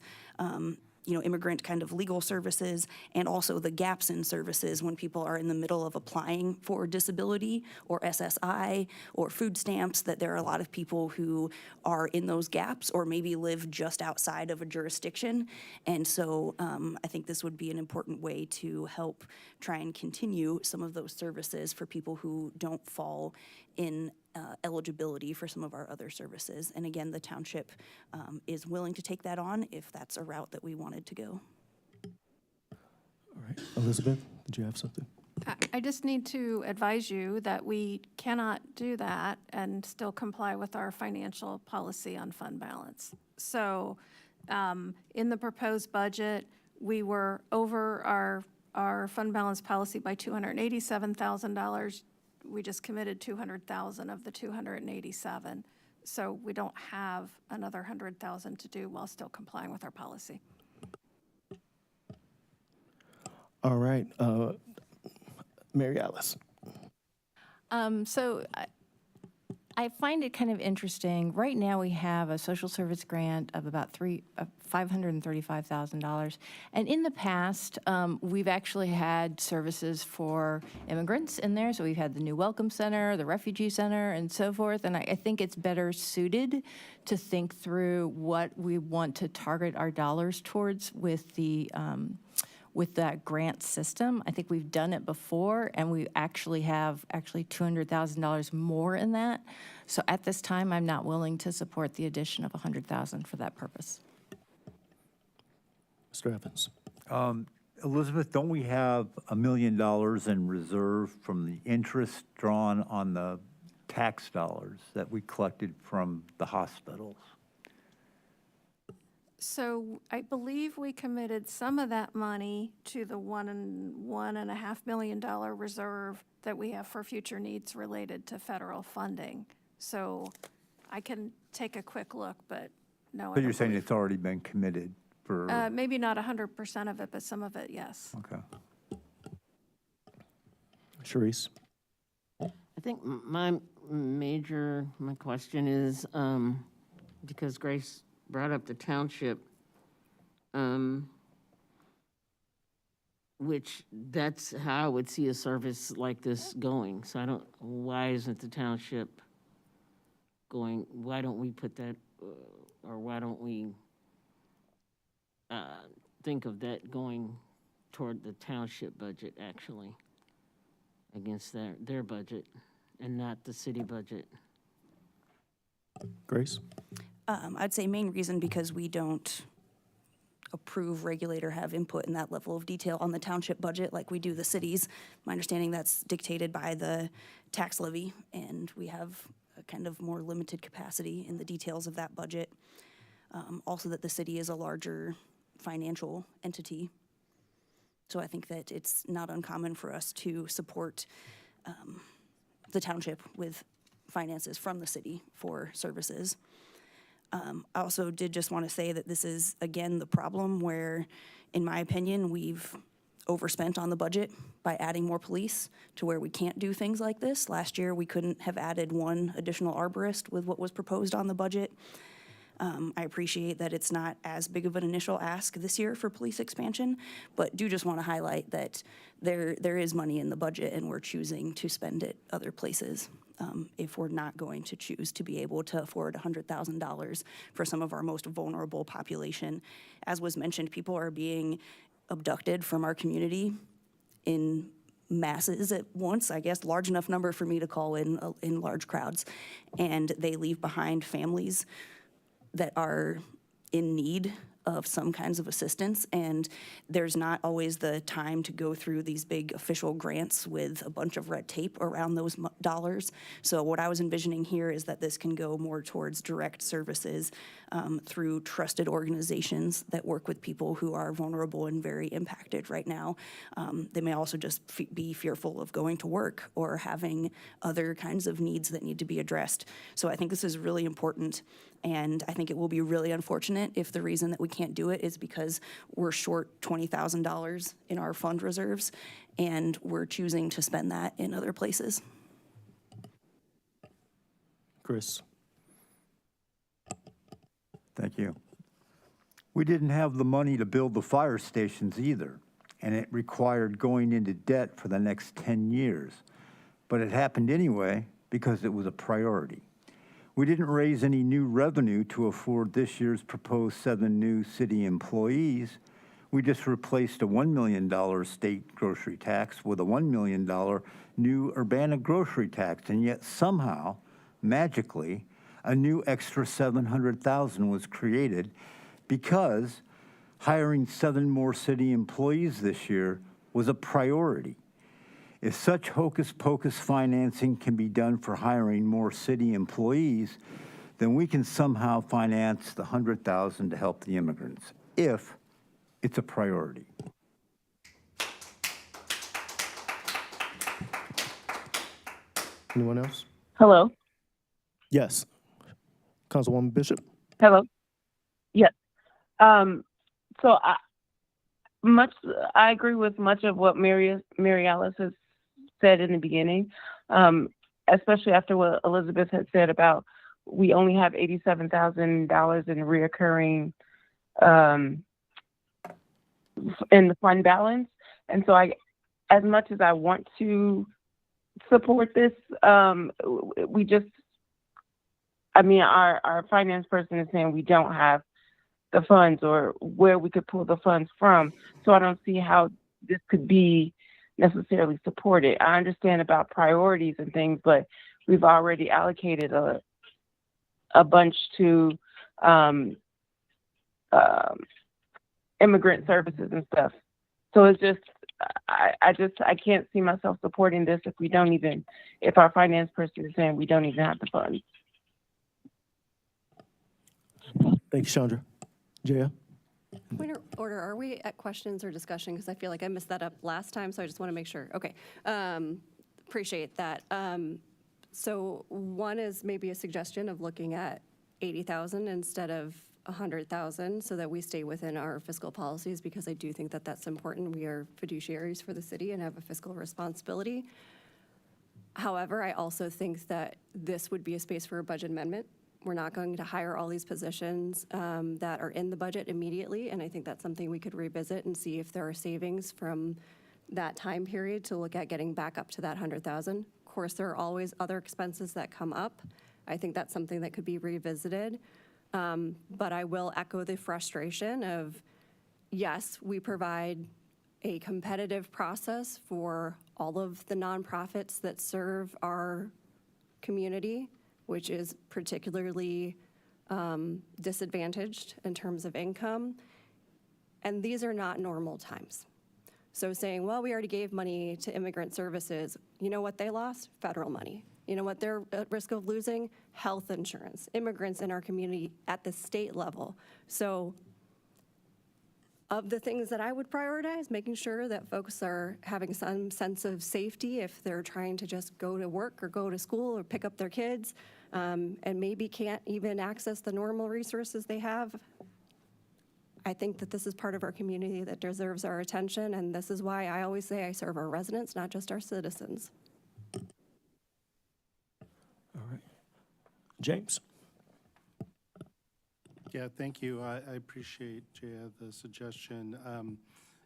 immigrant kind of legal services, and also the gaps in services when people are in the middle of applying for disability or SSI or food stamps, that there are a lot of people who are in those gaps or maybe live just outside of a jurisdiction. And so I think this would be an important way to help try and continue some of those services for people who don't fall in eligibility for some of our other services. And again, the township is willing to take that on if that's a route that we wanted to go. All right. Elizabeth, did you have something? I just need to advise you that we cannot do that and still comply with our financial policy on fund balance. So in the proposed budget, we were over our fund balance policy by $287,000. We just committed $200,000 of the $287,000. So we don't have another $100,000 to do while still complying with our policy. All right. Mary Alice. So I find it kind of interesting. Right now, we have a social service grant of about $535,000. And in the past, we've actually had services for immigrants in there. So we've had the New Welcome Center, the Refugee Center, and so forth. And I think it's better suited to think through what we want to target our dollars towards with that grant system. I think we've done it before, and we actually have $200,000 more in that. So at this time, I'm not willing to support the addition of $100,000 for that purpose. Mr. Evans. Elizabeth, don't we have $1 million in reserve from the interest drawn on the tax dollars that we collected from the hospitals? So I believe we committed some of that money to the $1.5 million reserve that we have for future needs related to federal funding. So I can take a quick look, but no. But you're saying it's already been committed for? Maybe not 100% of it, but some of it, yes. Okay. Sharice. I think my question is, because Grace brought up the township, which that's how I would see a service like this going. So why isn't the township going, why don't we put that, or why don't we think of that going toward the township budget actually against their budget and not the city budget? Grace? I'd say main reason because we don't approve, regulate, or have input in that level of detail on the township budget like we do the cities. My understanding that's dictated by the tax levy, and we have a kind of more limited capacity in the details of that budget. Also that the city is a larger financial entity. So I think that it's not uncommon for us to support the township with finances from the city for services. I also did just want to say that this is, again, the problem where, in my opinion, we've overspent on the budget by adding more police to where we can't do things like this. Last year, we couldn't have added one additional arborist with what was proposed on the budget. I appreciate that it's not as big of an initial ask this year for police expansion, but do just want to highlight that there is money in the budget and we're choosing to spend it other places. If we're not going to choose to be able to afford $100,000 for some of our most vulnerable population. As was mentioned, people are being abducted from our community in masses at once, I guess, large enough number for me to call in large crowds, and they leave behind families that are in need of some kinds of assistance, and there's not always the time to go through these big official grants with a bunch of red tape around those dollars. So what I was envisioning here is that this can go more towards direct services through trusted organizations that work with people who are vulnerable and very impacted right now. They may also just be fearful of going to work or having other kinds of needs that need to be addressed. So I think this is really important, and I think it will be really unfortunate if the reason that we can't do it is because we're short $20,000 in our fund reserves, and we're choosing to spend that in other places. Chris? Thank you. We didn't have the money to build the fire stations either, and it required going into debt for the next 10 years. But it happened anyway because it was a priority. We didn't raise any new revenue to afford this year's proposed 7 new city employees. We just replaced a $1 million state grocery tax with a $1 million new Urbana grocery tax, and yet somehow, magically, a new extra $700,000 was created because hiring 7 more city employees this year was a priority. If such hocus-pocus financing can be done for hiring more city employees, then we can somehow finance the $100,000 to help the immigrants, if it's a priority. Anyone else? Hello? Yes. Councilwoman Bishop? Hello? Yes. So I agree with much of what Mary Alice has said in the beginning, especially after what Elizabeth had said about we only have $87,000 in reoccurring in the fund balance. And so as much as I want to support this, our finance person is saying we don't have the funds or where we could pull the funds from. So I don't see how this could be necessarily supported. I understand about priorities and things, but we've already allocated a bunch to immigrant services and stuff. So it's just, I can't see myself supporting this if our finance person is saying we don't even have the funds. Thank you, Chandra. Jaya? Point of order, are we at questions or discussion? Because I feel like I messed that up last time, so I just want to make sure. Okay, appreciate that. So one is maybe a suggestion of looking at 80,000 instead of 100,000 so that we stay within our fiscal policies, because I do think that that's important. We are fiduciaries for the city and have a fiscal responsibility. However, I also think that this would be a space for a budget amendment. We're not going to hire all these positions that are in the budget immediately, and I think that's something we could revisit and see if there are savings from that time period to look at getting back up to that 100,000. Of course, there are always other expenses that come up. I think that's something that could be revisited. But I will echo the frustration of, yes, we provide a competitive process for all of the nonprofits that serve our community, which is particularly disadvantaged in terms of income. And these are not normal times. So saying, well, we already gave money to immigrant services, you know what they lost? Federal money. You know what they're at risk of losing? Health insurance. Immigrants in our community at the state level. So of the things that I would prioritize, making sure that folks are having some sense of safety if they're trying to just go to work or go to school or pick up their kids, and maybe can't even access the normal resources they have. I think that this is part of our community that deserves our attention, and this is why I always say I serve our residents, not just our citizens. All right. James? Yeah, thank you. I appreciate, Jaya, the suggestion.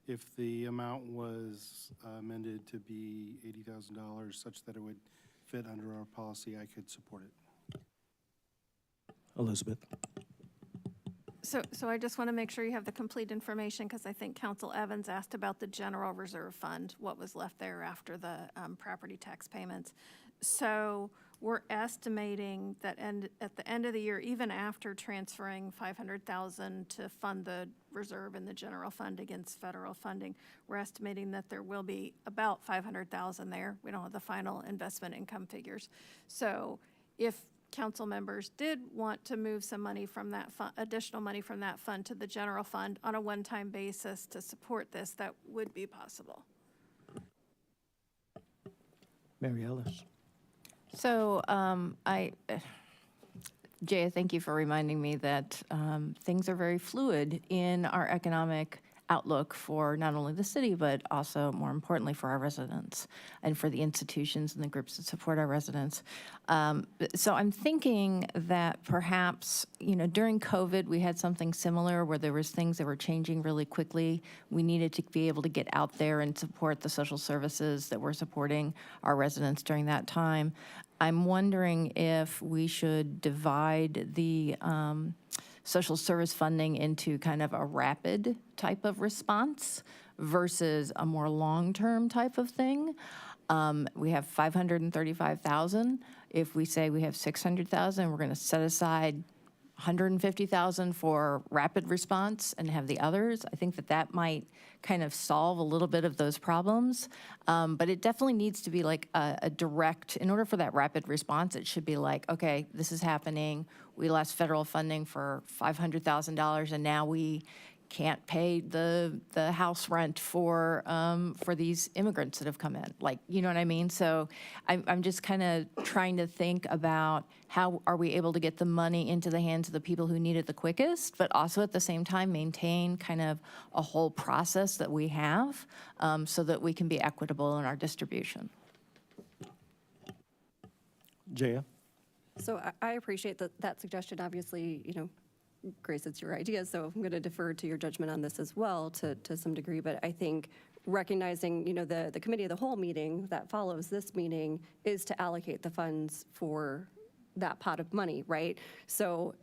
If the amount was amended to be $80,000 such that it would fit under our policy, I could support it. Elizabeth? So I just want to make sure you have the complete information, because I think Council Evans asked about the general reserve fund, what was left there after the property tax payments. So we're estimating that at the end of the year, even after transferring 500,000 to fund the reserve in the general fund against federal funding, we're estimating that there will be about 500,000 there. We don't have the final investment income figures. So if council members did want to move some money from that additional money from that fund to the general fund on a one-time basis to support this, that would be possible. Mary Ellis. So Jaya, thank you for reminding me that things are very fluid in our economic outlook for not only the city, but also, more importantly, for our residents and for the institutions and the groups that support our residents. So I'm thinking that perhaps, during COVID, we had something similar where there was things that were changing really quickly. We needed to be able to get out there and support the social services that were supporting our residents during that time. I'm wondering if we should divide the social service funding into kind of a rapid type of response versus a more long-term type of thing. We have 535,000. If we say we have 600,000, we're going to set aside 150,000 for rapid response and have the others. I think that might kind of solve a little bit of those problems. But it definitely needs to be like a direct, in order for that rapid response, it should be like, okay, this is happening. We lost federal funding for $500,000 and now we can't pay the house rent for these immigrants that have come in. Like, you know what I mean? So I'm just kind of trying to think about how are we able to get the money into the hands of the people who need it the quickest, but also at the same time maintain kind of a whole process that we have so that we can be equitable in our distribution. Jaya? So I appreciate that suggestion. Obviously, Grace, it's your idea, so I'm going to defer to your judgment on this as well to some degree. But I think recognizing, the committee of the whole meeting that follows this meeting is to allocate the funds for that pot of money, right? So,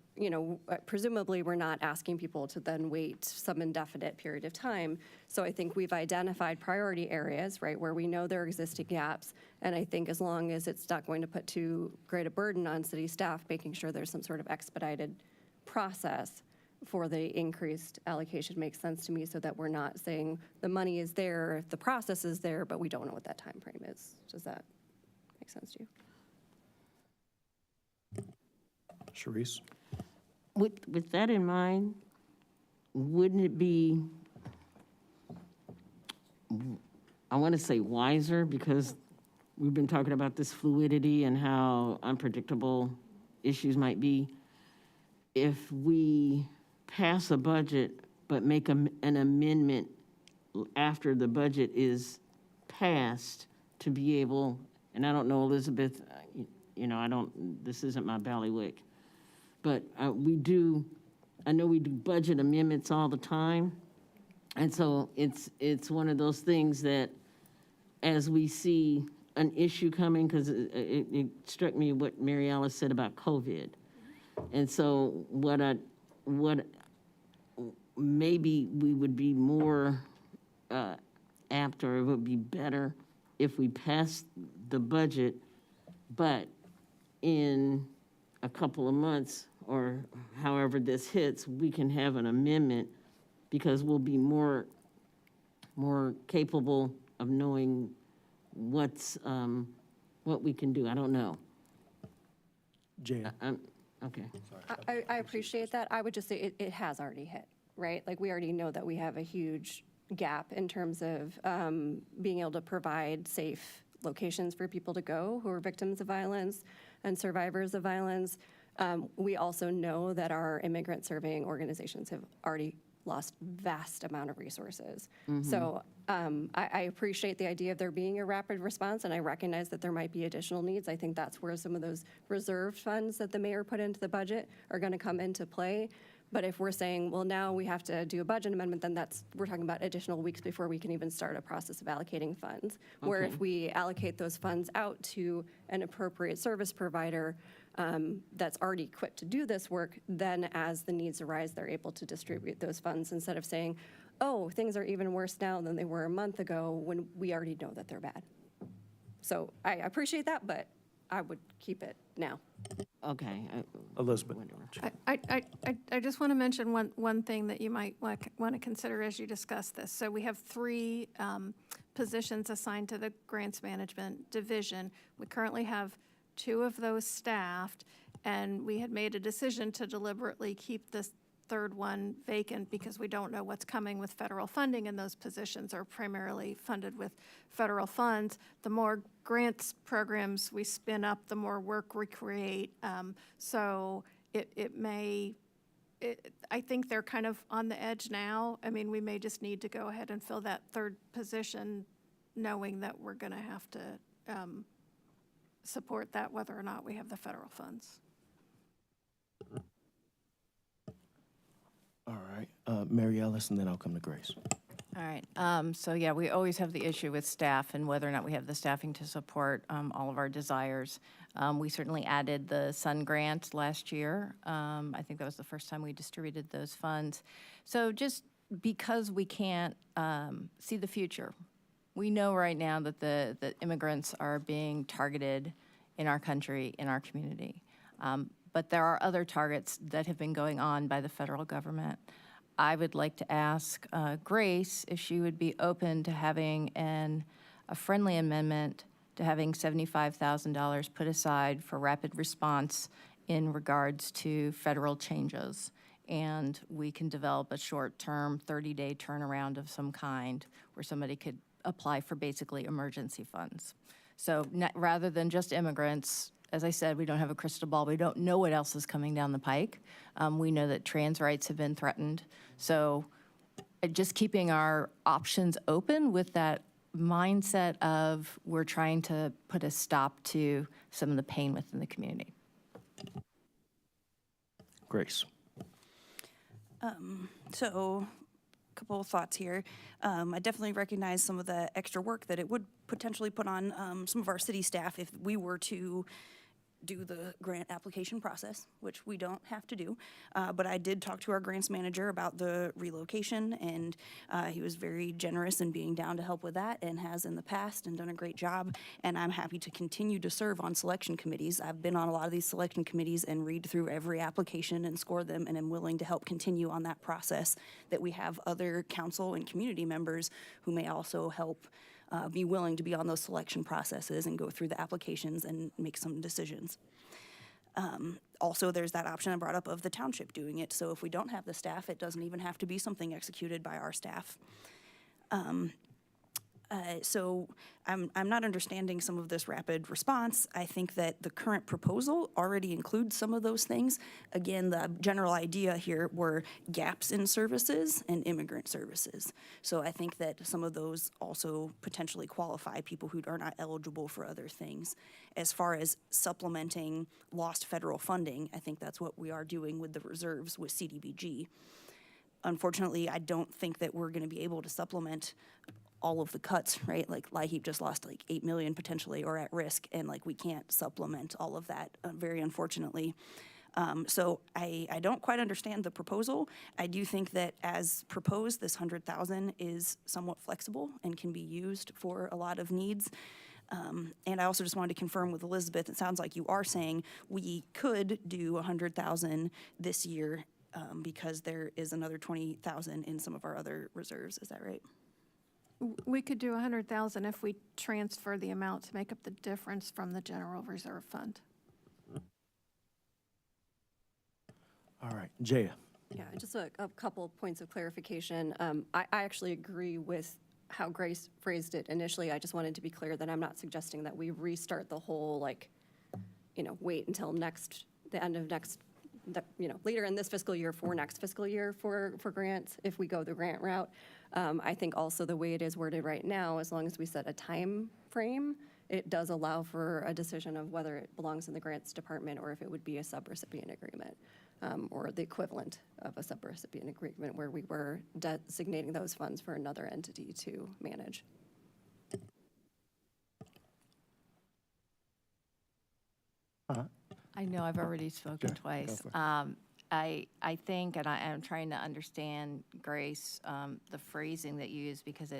presumably we're not asking people to then wait some indefinite period of time. So I think we've identified priority areas, right, where we know there are existing gaps. And I think as long as it's not going to put too great a burden on city staff, making sure there's some sort of expedited process for the increased allocation makes sense to me, so that we're not saying the money is there, the process is there, but we don't know what that time frame is. Does that make sense to you? Sharice? With that in mind, wouldn't it be, I want to say wiser, because we've been talking about this fluidity and how unpredictable issues might be, if we pass a budget but make an amendment after the budget is passed to be able, and I don't know, Elizabeth, this isn't my ballywick, but I know we do budget amendments all the time. And so it's one of those things that as we see an issue coming, because it struck me what Mary Alice said about COVID. And so what maybe we would be more apt, or it would be better if we passed the budget, but in a couple of months or however this hits, we can have an amendment, because we'll be more capable of knowing what we can do. I don't know. Jaya? Okay. I appreciate that. I would just say it has already hit, right? Like, we already know that we have a huge gap in terms of being able to provide safe locations for people to go who are victims of violence and survivors of violence. We also know that our immigrant surveying organizations have already lost vast amount of resources. So I appreciate the idea of there being a rapid response, and I recognize that there might be additional needs. I think that's where some of those reserved funds that the mayor put into the budget are going to come into play. But if we're saying, well, now we have to do a budget amendment, then we're talking about additional weeks before we can even start a process of allocating funds. Where if we allocate those funds out to an appropriate service provider that's already equipped to do this work, then as the needs arise, they're able to distribute those funds instead of saying, oh, things are even worse now than they were a month ago, when we already know that they're bad. So I appreciate that, but I would keep it now. Okay. Elizabeth. I just want to mention one thing that you might want to consider as you discuss this. So we have 3 positions assigned to the Grants Management Division. We currently have 2 of those staffed, and we had made a decision to deliberately keep this 3rd one vacant because we don't know what's coming with federal funding, and those positions are primarily funded with federal funds. The more grants programs we spin up, the more work we create. So I think they're kind of on the edge now. I mean, we may just need to go ahead and fill that 3rd position, knowing that we're going to have to support that whether or not we have the federal funds. All right, Mary Ellis, and then I'll come to Grace. All right, so yeah, we always have the issue with staff and whether or not we have the staffing to support all of our desires. We certainly added the Sun Grant last year. I think that was the first time we distributed those funds. So just because we can't see the future, we know right now that the immigrants are being targeted in our country, in our community. But there are other targets that have been going on by the federal government. I would like to ask Grace if she would be open to having a friendly amendment to having $75,000 put aside for rapid response in regards to federal changes. And we can develop a short-term 30-day turnaround of some kind where somebody could apply for basically emergency funds. So rather than just immigrants, as I said, we don't have a crystal ball. We don't know what else is coming down the pike. We know that trans rights have been threatened. So just keeping our options open with that mindset of we're trying to put a stop to some of the pain within the community. Grace. So a couple of thoughts here. I definitely recognize some of the extra work that it would potentially put on some of our city staff if we were to do the grant application process, which we don't have to do. But I did talk to our grants manager about the relocation, and he was very generous in being down to help with that and has in the past and done a great job. And I'm happy to continue to serve on selection committees. I've been on a lot of these selection committees and read through every application and score them, and am willing to help continue on that process, that we have other council and community members who may also help be willing to be on those selection processes and go through the applications and make some decisions. Also, there's that option I brought up of the township doing it. So if we don't have the staff, it doesn't even have to be something executed by our staff. So I'm not understanding some of this rapid response. I think that the current proposal already includes some of those things. Again, the general idea here were gaps in services and immigrant services. So I think that some of those also potentially qualify people who are not eligible for other things. As far as supplementing lost federal funding, I think that's what we are doing with the reserves with CDBG. Unfortunately, I don't think that we're going to be able to supplement all of the cuts, right? Like LIHEAP just lost like 8 million potentially or at risk, and like we can't supplement all of that, very unfortunately. So I don't quite understand the proposal. I do think that as proposed, this 100,000 is somewhat flexible and can be used for a lot of needs. And I also just wanted to confirm with Elizabeth, it sounds like you are saying we could do 100,000 this year because there is another 20,000 in some of our other reserves. Is that right? We could do 100,000 if we transfer the amount to make up the difference from the general reserve fund. All right, Jaya. Yeah, just a couple points of clarification. I actually agree with how Grace phrased it initially. I just wanted to be clear that I'm not suggesting that we restart the whole, like, wait until the end of later in this fiscal year for next fiscal year for grants if we go the grant route. I think also the way it is worded right now, as long as we set a time frame, it does allow for a decision of whether it belongs in the grants department or if it would be a subrecipient agreement, or the equivalent of a subrecipient agreement where we were designating those funds for another entity to manage. I know I've already spoken twice. I think, and I am trying to understand, Grace, the phrasing that you use, because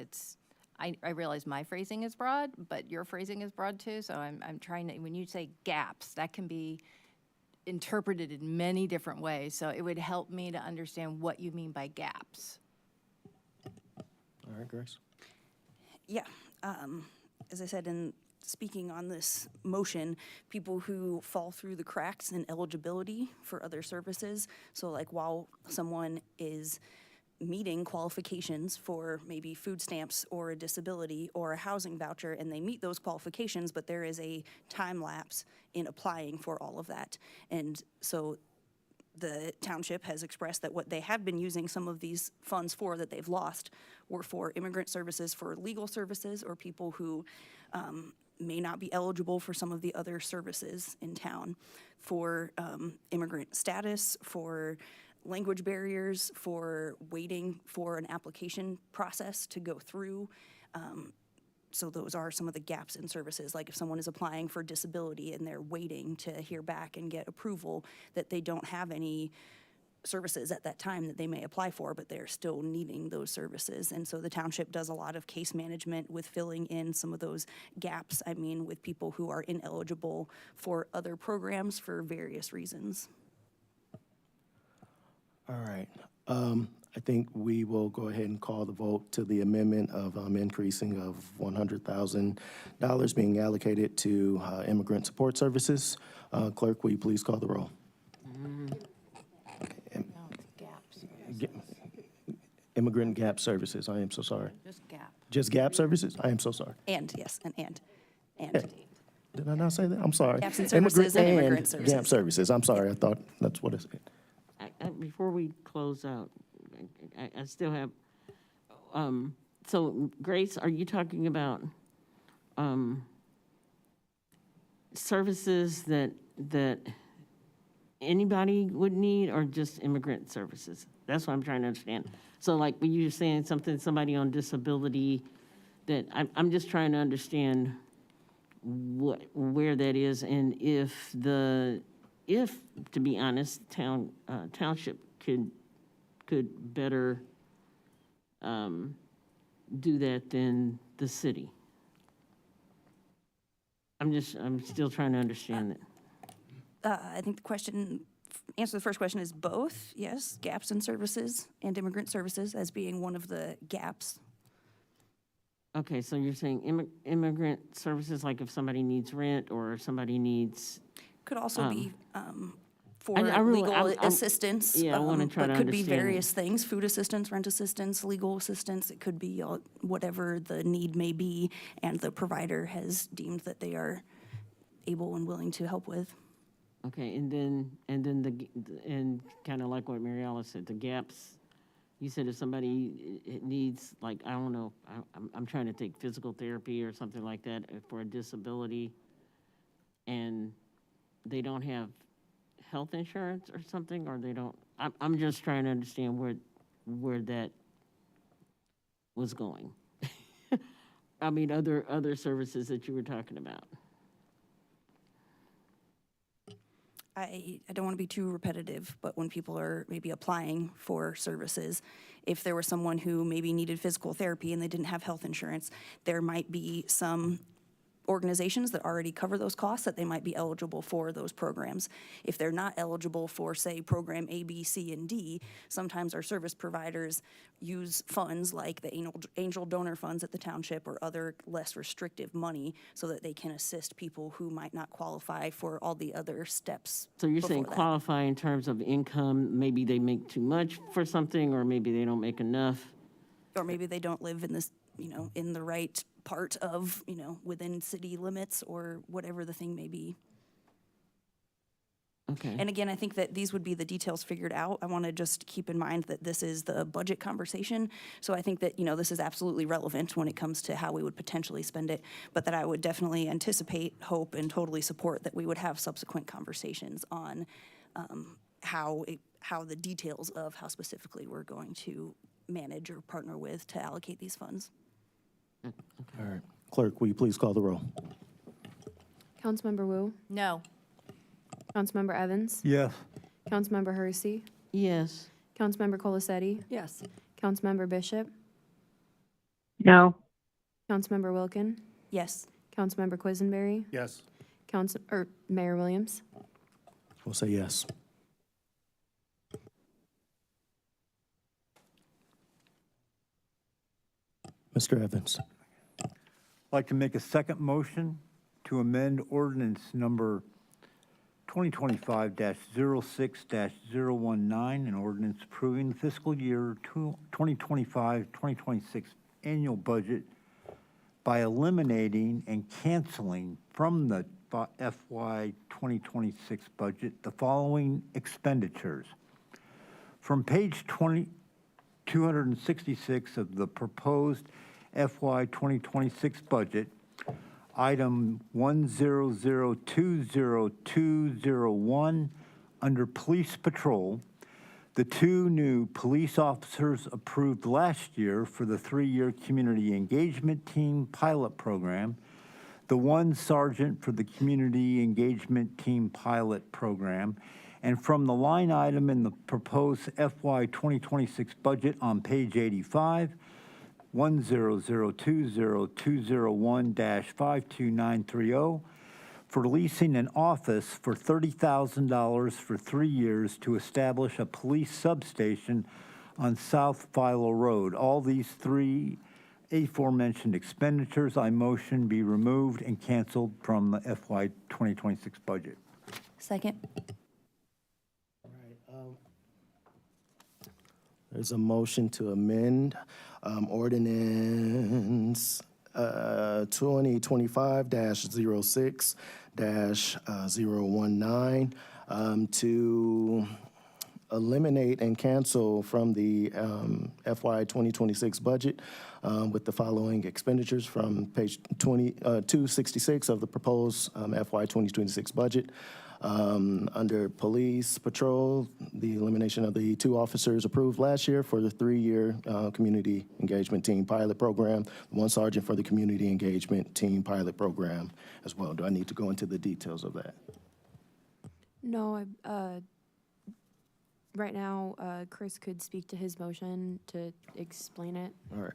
I realize my phrasing is broad, but your phrasing is broad too, so I'm trying to, when you say gaps, that can be interpreted in many different ways, so it would help me to understand what you mean by gaps. All right, Grace. Yeah, as I said in speaking on this motion, people who fall through the cracks in eligibility for other services. So like while someone is meeting qualifications for maybe food stamps or a disability or a housing voucher, and they meet those qualifications, but there is a time lapse in applying for all of that. And so the township has expressed that what they have been using some of these funds for that they've lost were for immigrant services, for legal services, or people who may not be eligible for some of the other services in town, for immigrant status, for language barriers, for waiting for an application process to go through. So those are some of the gaps in services, like if someone is applying for disability and they're waiting to hear back and get approval, that they don't have any services at that time that they may apply for, but they're still needing those services. And so the township does a lot of case management with filling in some of those gaps, I mean, with people who are ineligible for other programs for various reasons. All right. I think we will go ahead and call the vote to the amendment of increasing of $100,000 being allocated to immigrant support services. Clerk, will you please call the roll? Immigrant gap services. I am so sorry. Just gap. Just gap services? I am so sorry. And, yes, and. Yeah. Did I not say that? I'm sorry. Gaps in services and immigrant services. Gap services. I'm sorry. I thought that's what it said. Before we close out, I still have, so Grace, are you talking about services that anybody would need, or just immigrant services? That's what I'm trying to understand. So like when you were saying somebody on disability, that I'm just trying to understand where that is, and if, to be honest, township could better do that than the city. I'm still trying to understand it. I think answer to the first question is both, yes, gaps in services and immigrant services as being one of the gaps. Okay, so you're saying immigrant services, like if somebody needs rent or somebody needs. Could also be for really- legal assistance. Yeah, I want to try to It could understand. be various things, food assistance, rent assistance, legal assistance. It could be whatever the need may be, and the provider has deemed that they are able and willing to help with. Okay, and then kind of like what Mary Alice said, the gaps. You said if somebody needs, like, I don't know, I'm trying to take physical therapy or something like that for a disability, and they don't have health insurance or something, or they don't, I'm just trying to understand where that was going. I mean, other services that you were talking about. I don't want to be too repetitive, but when people are maybe applying for services, if there was someone who maybe needed physical therapy and they didn't have health insurance, there might be some organizations that already cover those costs that they might be eligible for those programs. If they're not eligible for, say, program A, B, C, and D, sometimes our service providers use funds like the angel donor funds at the township or other less restrictive money so that they can assist people who might not qualify for all the other steps. So you're saying before that. qualify in terms of income, maybe they make too much for something, or maybe they don't make enough? Or maybe they don't live in this, in the right part of, within city limits or whatever the thing may be. Okay. And again, I think that these would be the details figured out. I want to just keep in mind that this is the budget conversation. So I think that, this is absolutely relevant when it comes to how we would potentially spend it, but that I would definitely anticipate, hope, and totally support that we would have subsequent conversations on how the details of how specifically we're going to manage or partner with to allocate these funds. All right. Clerk, will you please call the roll? Councilmember Wu, No. Councilmember Evans, Yes. Councilmember Hersey, Yes. Councilmember Colasetti, Yes. Councilmember Bishop, No. Councilmember Wilkin, Yes. Councilmember Quisenberry, Yes. Mayor Williams. We'll say yes. Mr. Evans. I'd like to make a second motion to amend ordinance number 2025-06-019, an ordinance approving the fiscal year 2025-2026 annual budget by eliminating and canceling from the FY 2026 budget the following expenditures. From page 266 of the proposed FY 2026 budget, item 100200201, under Police Patrol, the 2 new police officers approved last year for the 3-year Community Engagement Team Pilot Program, the 1 sergeant for the Community Engagement Team Pilot Program, and from the line item in the proposed FY 2026 budget on page 85, 100200201-52930, for leasing an office for $30,000 for 3 years to establish a police substation on South Philo Road. All these 3 aforementioned expenditures, I motion be removed and canceled from the FY 2026 budget. Second. There's a motion to amend ordinance 2025-06-019 to eliminate and cancel from the FY 2026 budget with the following expenditures from page 266 of the proposed FY 2026 budget. Under Police Patrol, the elimination of the 2 officers approved last year for the 3-year Community Engagement Team Pilot Program, 1 sergeant for the Community Engagement Team Pilot Program as well. Do I need to go into the details of that? No, right now, Chris could speak to his motion to explain it. All right.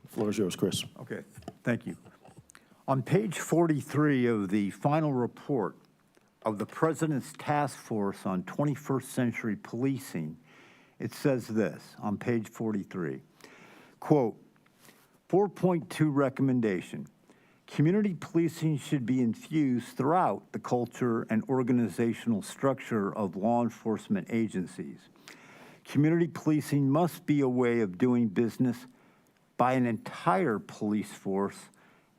The floor is yours, Chris. Okay, thank you. On page 43 of the final report of the President's Task Force on 21st Century Policing, it says this on page 43, quote, 4.2 recommendation, community policing should be infused throughout the culture and organizational structure of law enforcement agencies. Community policing must be a way of doing business by an entire police force,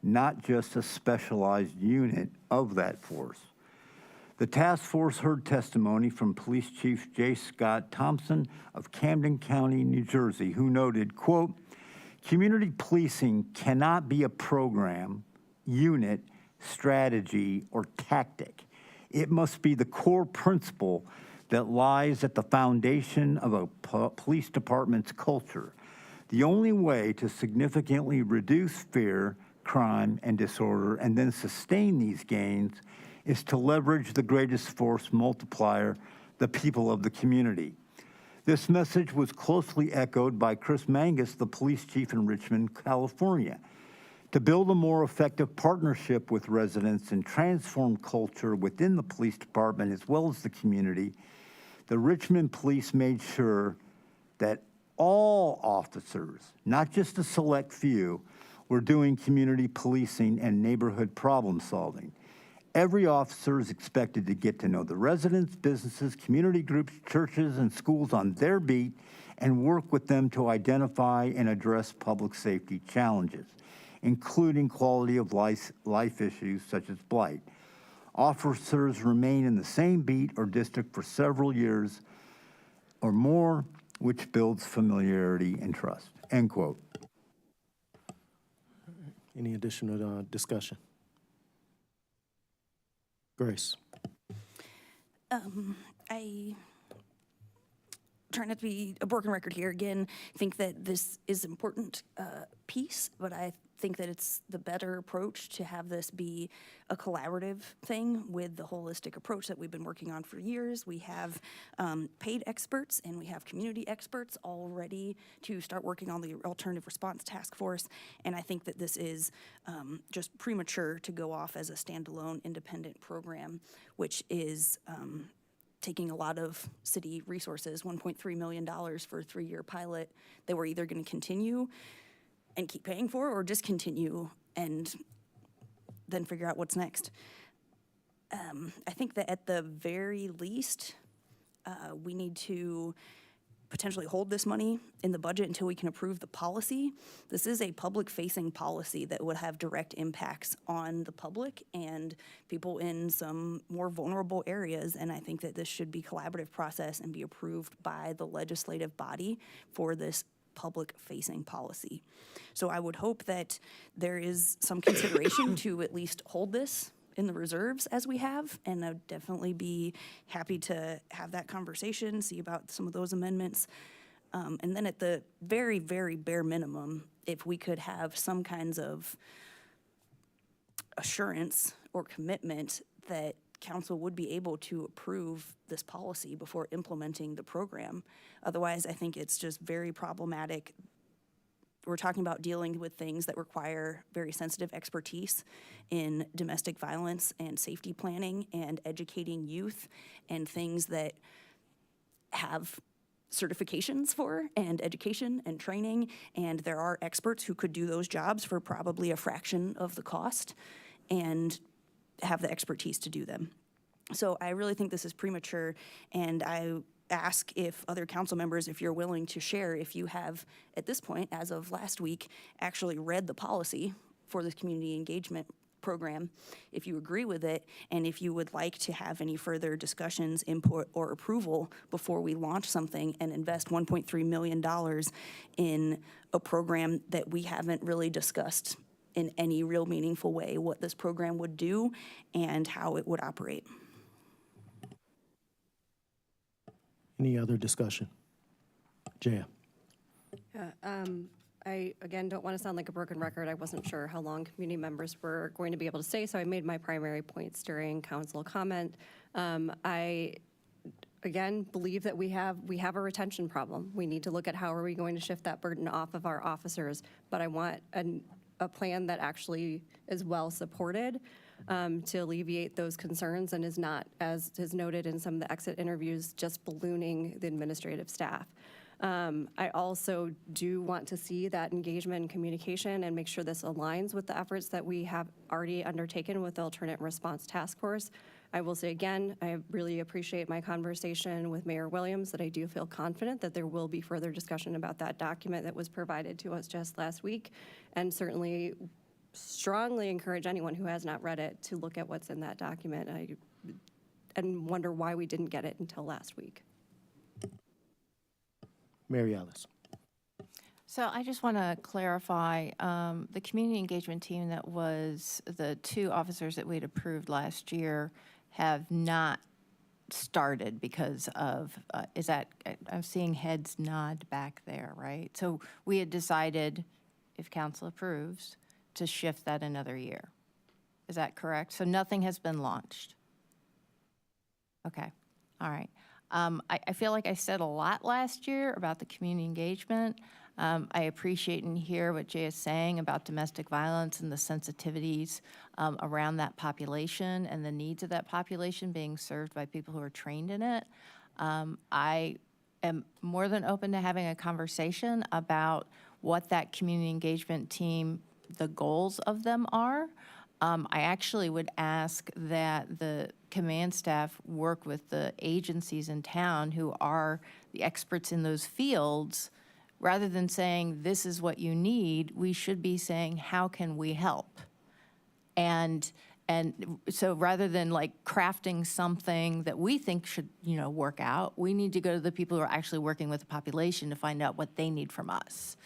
not just a specialized unit of that force. The task force heard testimony from Police Chief J. Scott Thompson of Camden County, New Jersey, who noted, quote, community policing cannot be a program, unit, strategy, or tactic. It must be the core principle that lies at the foundation of a police department's culture. The only way to significantly reduce fear, crime, and disorder, and then sustain these gains is to leverage the greatest force multiplier, the people of the community. This message was closely echoed by Chris Mangus, the police chief in Richmond, California. To build a more effective partnership with residents and transform culture within the police department as well as the community, the Richmond police made sure that all officers, not just a select few, were doing community policing and neighborhood problem solving. Every officer is expected to get to know the residents, businesses, community groups, churches, and schools on their beat and work with them to identify and address public safety challenges, including quality of life issues such as blight. Officers remain in the same beat or district for several years or more, which builds familiarity and trust, end quote. Any additional discussion? trying not to be a broken record here again, think that this is an important piece, but I think that it's the better approach to have this be a collaborative thing with the holistic approach that we've been working on for years. We have paid experts and we have community experts all ready to start working on the alternative response task force. And I think that this is just premature to go off as a standalone independent program, which is taking a lot of city resources, $1.3 million for a 3-year pilot that we're either going to continue and keep paying for or discontinue and then figure out what's next. I think that at the very least, we need to potentially hold this money in the budget until we can approve the policy. This is a public-facing policy that would have direct impacts on the public and people in some more vulnerable areas, and I think that this should be a collaborative process and be approved by the legislative body for this public-facing policy. So I would hope that there is some consideration to at least hold this in the reserves as we have, and I'd definitely be happy to have that conversation, see about some of those amendments. And then at the very, very bare minimum, if we could have some kinds of assurance or commitment that council would be able to approve this policy before implementing the program. Otherwise, I think it's just very problematic. We're talking about dealing with things that require very sensitive expertise in domestic violence and safety planning and educating youth and things that have certifications for and education and training, and there are experts who could do those jobs for probably a fraction of the cost and have the expertise to do them. So I really think this is premature, and I ask if other council members, if you're willing to share, if you have, at this point, as of last week, actually read the policy for this community engagement program, if you agree with it, and if you would like to have any further discussions, input, or approval before we launch something and invest $1.3 million in a program that we haven't really discussed in any real meaningful way, what this program would do and how it would operate. Any other discussion? Jaya? I, again, don't want to sound like a broken record. I wasn't sure how long community members were going to be able to stay, so I made my primary points during council comment. I, again, believe that we have a retention problem. We need to look at how are we going to shift that burden off of our officers, but I want a plan that actually is well supported to alleviate those concerns and is not, as is noted in some of the exit interviews, just ballooning the administrative staff. I also do want to see that engagement and communication and make sure this aligns with the efforts that we have already undertaken with the Alternate Response Task Force. I will say again, I really appreciate my conversation with Mayor Williams, that I do feel confident that there will be further discussion about that document that was provided to us just last week, and certainly strongly encourage anyone who has not read it to look at what's in that document and wonder why we didn't get it until last week. Mary Alice. So I just want to clarify, the community engagement team that was the 2 officers that we had approved last year have not started because of, is that, I'm seeing heads nod back there, right? So we had decided, if council approves, to shift that another year. Is that correct? So nothing has been launched? Okay, all right. I feel like I said a lot last year about the community engagement. I appreciate and hear what Jay is saying about domestic violence and the sensitivities around that population and the needs of that population being served by people who are trained in it. I am more than open to having a conversation about what that community engagement team, the goals of them are. I actually would ask that the command staff work with the agencies in town who are the experts in those fields. Rather than saying, this is what you need, we should be saying, how can we help? And so rather than like crafting something that we think should, work out, we need to go to the people who are actually working with the population to find out what they need from us.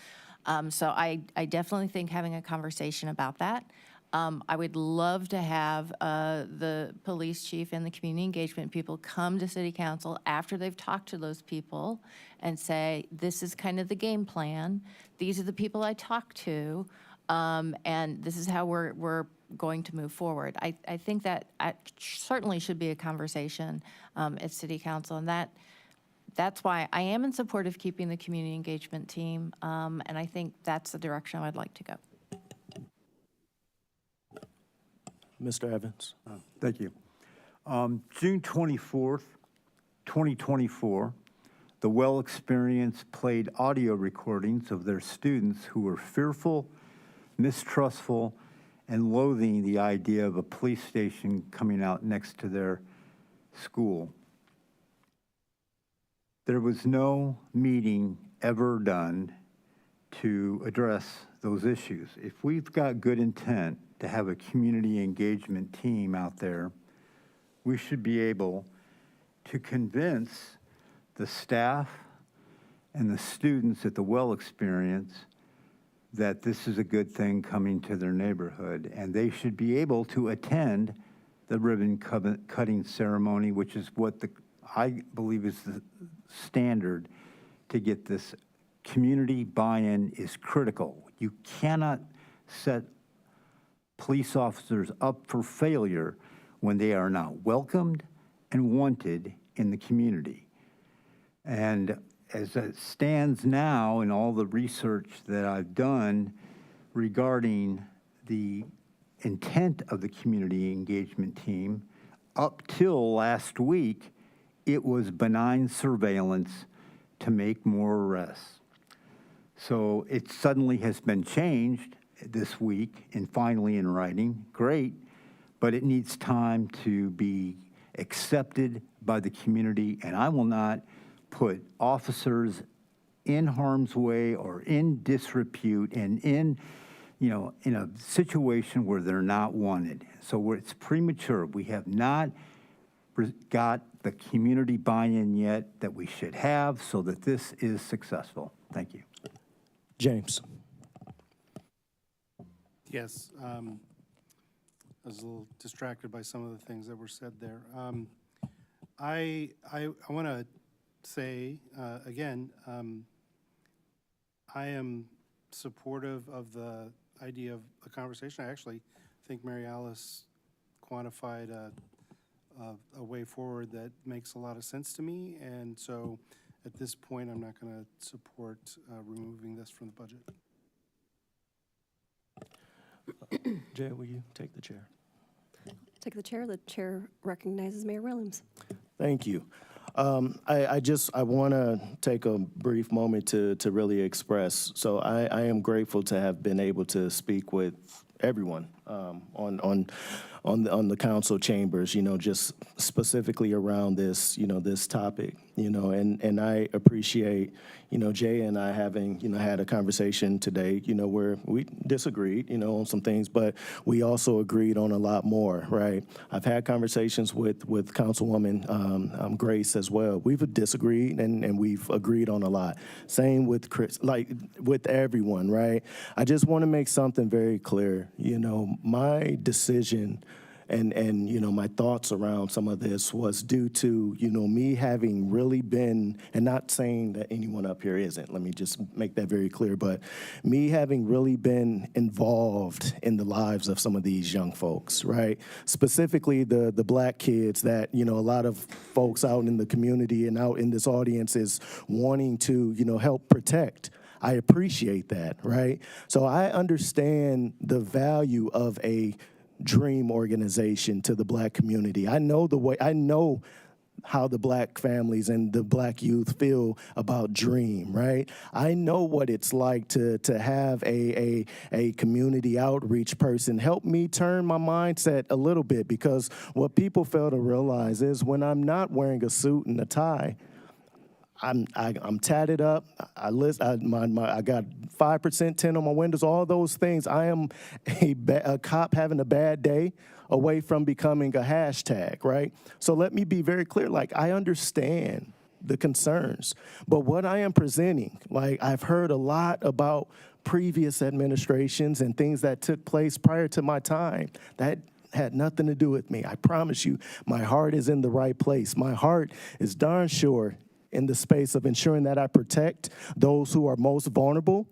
So I definitely think having a conversation about that. I would love to have the police chief and the community engagement people come to city council after they've talked to those people and say, this is kind of the game plan. These are the people I talked to, and this is how we're going to move forward. I think that certainly should be a conversation at city council, and that's why I am in support of keeping the community engagement team, and I think that's the direction I'd like to go. Mr. Evans? Thank you. June 24th, 2024, the Well Experience played audio recordings of their students who were fearful, mistrustful, and loathing the idea of a police station coming out next to their school. There was no meeting ever done to address those issues. If we've got good intent to have a community engagement team out there, we should be able to convince the staff and the students at the Well Experience that this is a good thing coming to their neighborhood, and they should be able to attend the ribbon cutting ceremony, which is what I believe is the standard to get this. Community buy-in is critical. You cannot set police officers up for failure when they are not welcomed and wanted in the community. And as it stands now, in all the research that I've done regarding the intent of the community engagement team, up till last week, it was benign surveillance to make more arrests. So it suddenly has been changed this week and finally in writing. Great, but it needs time to be accepted by the community, and I will not put officers in harm's way or in disrepute and in a situation where they're not wanted. So it's premature. We have not got the community buy-in yet that we should have so that this is successful. Thank you. James? Yes, I was a little distracted by some of the things that were said there. I want to say, again, I am supportive of the idea of a conversation. I actually think Mary Alice quantified a way forward that makes a lot of sense to me, and so at this point, I'm not going to support removing this from the budget. Jay, will you take the chair? Take the chair. The chair recognizes Mayor Williams. Thank you. I want to take a brief moment to really express. So I am grateful to have been able to speak with everyone on the council chambers, just specifically around this, this topic, and I appreciate, Jay and I having, had a conversation today, where we disagreed, on some things, but we also agreed on a lot more, right? I've had conversations with Councilwoman Grace as well. We've disagreed and we've agreed on a lot. Same with Chris, like with everyone, right? I just want to make something very clear, my decision and my thoughts around some of this was due to, me having really been, and not saying that anyone up here isn't, let me just make that very clear, but me having really been involved in the lives of some of these young folks, right? Specifically the black kids that, a lot of folks out in the community and out in this audience is wanting to, help protect. I appreciate that, right? So I understand the value of a dream organization to the black community. I know how the black families and the black youth feel about Dream, right? I know what it's like to have a community outreach person help me turn my mindset a little bit, because what people fail to realize is when I'm not wearing a suit and a tie, I'm tatted up. I got 5% tint on my windows. All those things. I am a cop having a bad day away from becoming a hashtag, right? So let me be very clear. Like, I understand the concerns. But what I am presenting, like I've heard a lot about previous administrations and things that took place prior to my time, that had nothing to do with me. I promise you, my heart is in the right place. My heart is darn sure in the space of ensuring that I protect those who are most vulnerable,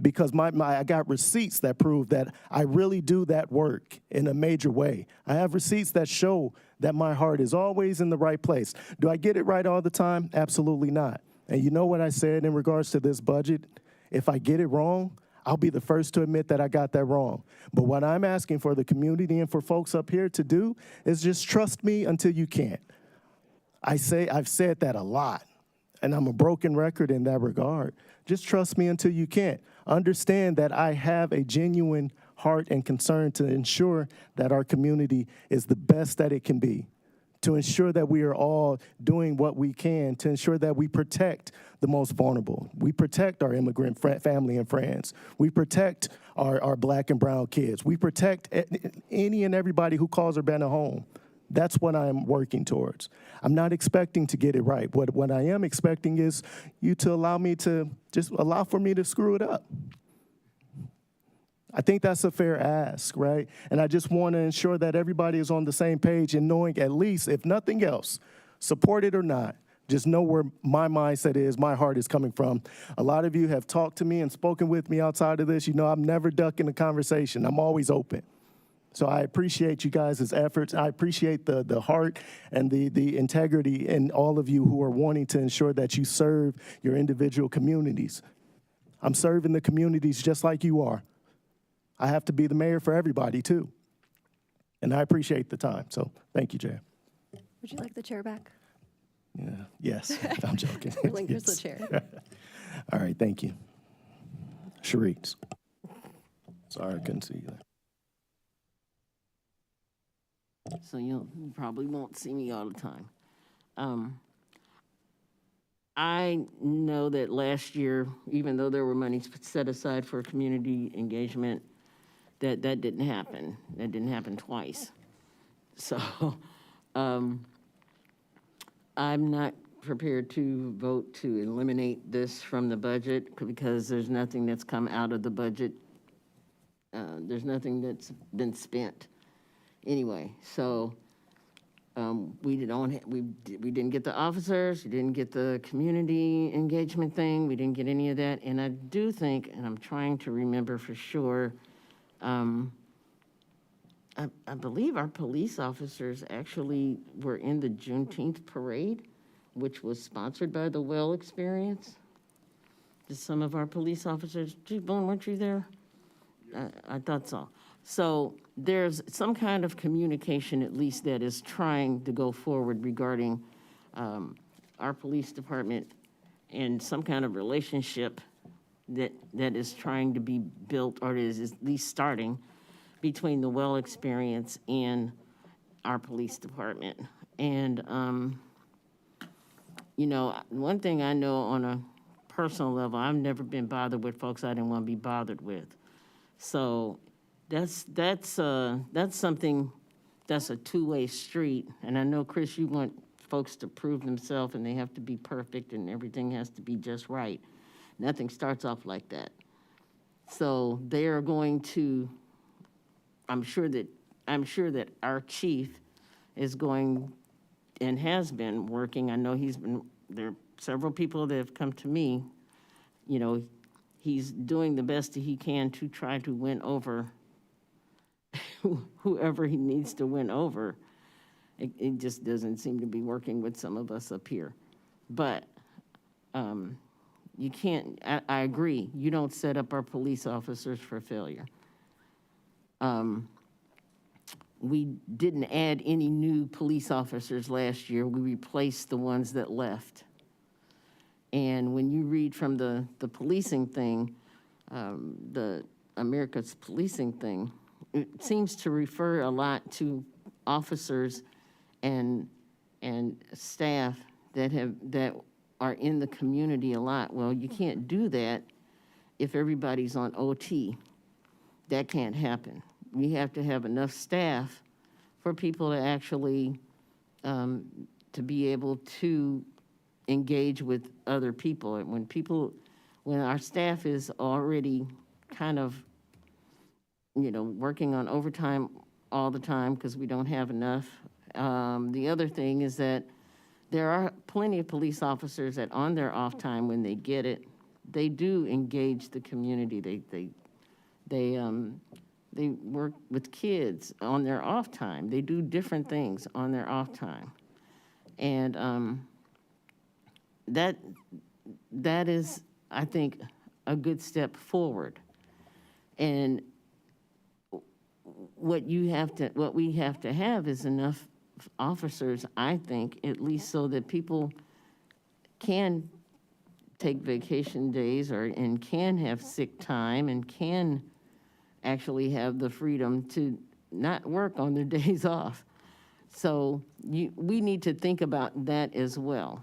because I got receipts that prove that I really do that work in a major way. I have receipts that show that my heart is always in the right place. Do I get it right all the time? Absolutely not. And you know what I said in regards to this budget? If I get it wrong, I'll be the first to admit that I got that wrong. But what I'm asking for the community and for folks up here to do is just trust me until you can't. I've said that a lot, and I'm a broken record in that regard. Just trust me until you can't. Understand that I have a genuine heart and concern to ensure that our community is the best that it can be, to ensure that we are all doing what we can, to ensure that we protect the most vulnerable. We protect our immigrant family and friends. We protect our black and brown kids. We protect any and everybody who calls Urbana home. That's what I'm working towards. I'm not expecting to get it right. What I am expecting is you to allow for me to screw it up. I think that's a fair ask, right? And I just want to ensure that everybody is on the same page and knowing at least, if nothing else, support it or not, just know where my mindset is, my heart is coming from. A lot of you have talked to me and spoken with me outside of this. You know, I'm never ducking a conversation. I'm always open. So I appreciate you guys' efforts. I appreciate the heart and the integrity in all of you who are wanting to ensure that you serve your individual communities. I'm serving the communities just like you are. I have to be the mayor for everybody, too. And I appreciate the time. So thank you, Jay. Would you like the chair back? Yeah. Yes, I'm joking. Relinquish the Yes. chair. All right, thank you. Sharice. Sorry, I couldn't see you there. So you probably won't see me all the time. I know that last year, even though there were money set aside for community engagement, that didn't happen. That didn't happen twice. So I'm not prepared to vote to eliminate this from the budget because there's nothing that's come out of the budget. There's nothing that's been spent anyway. So we didn't get the officers, we didn't get the community engagement thing, we didn't get any of that. And I do think, and I'm trying to remember for sure, I believe our police officers actually were in the Juneteenth parade, which was sponsored by the Well Experience. Did some of our police officers, Boone, weren't you there? I thought so. So there's some kind of communication, at least, that is trying to go forward regarding our police department and some kind of relationship that is trying to be built, or is at least starting, between the Well Experience and our police department. And, you know, one thing I know on a personal level, I've never been bothered with folks I didn't want to be bothered with. So that's something that's a two-way street. And I know, Chris, you want folks to prove themselves and they have to be perfect and everything has to be just right. Nothing starts off like that. So they are going to, I'm sure that our chief is going and has been working. I know there are several people that have come to me, you know, he's doing the best that he can to try to win over whoever he needs to win over. It just doesn't seem to be working with some of us up here. But you can't, I agree, you don't set up our police officers for failure. We didn't add any new police officers last year. We replaced the ones that left. And when you read from the policing thing, the America's policing thing, it seems to refer a lot to officers and staff that are in the community a lot. Well, you can't do that if everybody's on OT. That can't happen. We have to have enough staff for people to actually to be able to engage with other people. And when our staff is already kind of, working on overtime all the time because we don't have enough. The other thing is that there are plenty of police officers that on their off time, when they get it, they do engage the community. They work with kids on their off time. They do different things on their off time. And that is, I think, a good step forward. And what we have to have is enough officers, I think, at least so that people can take vacation days and can have sick time and can actually have the freedom to not work on their days off. So we need to think about that as well.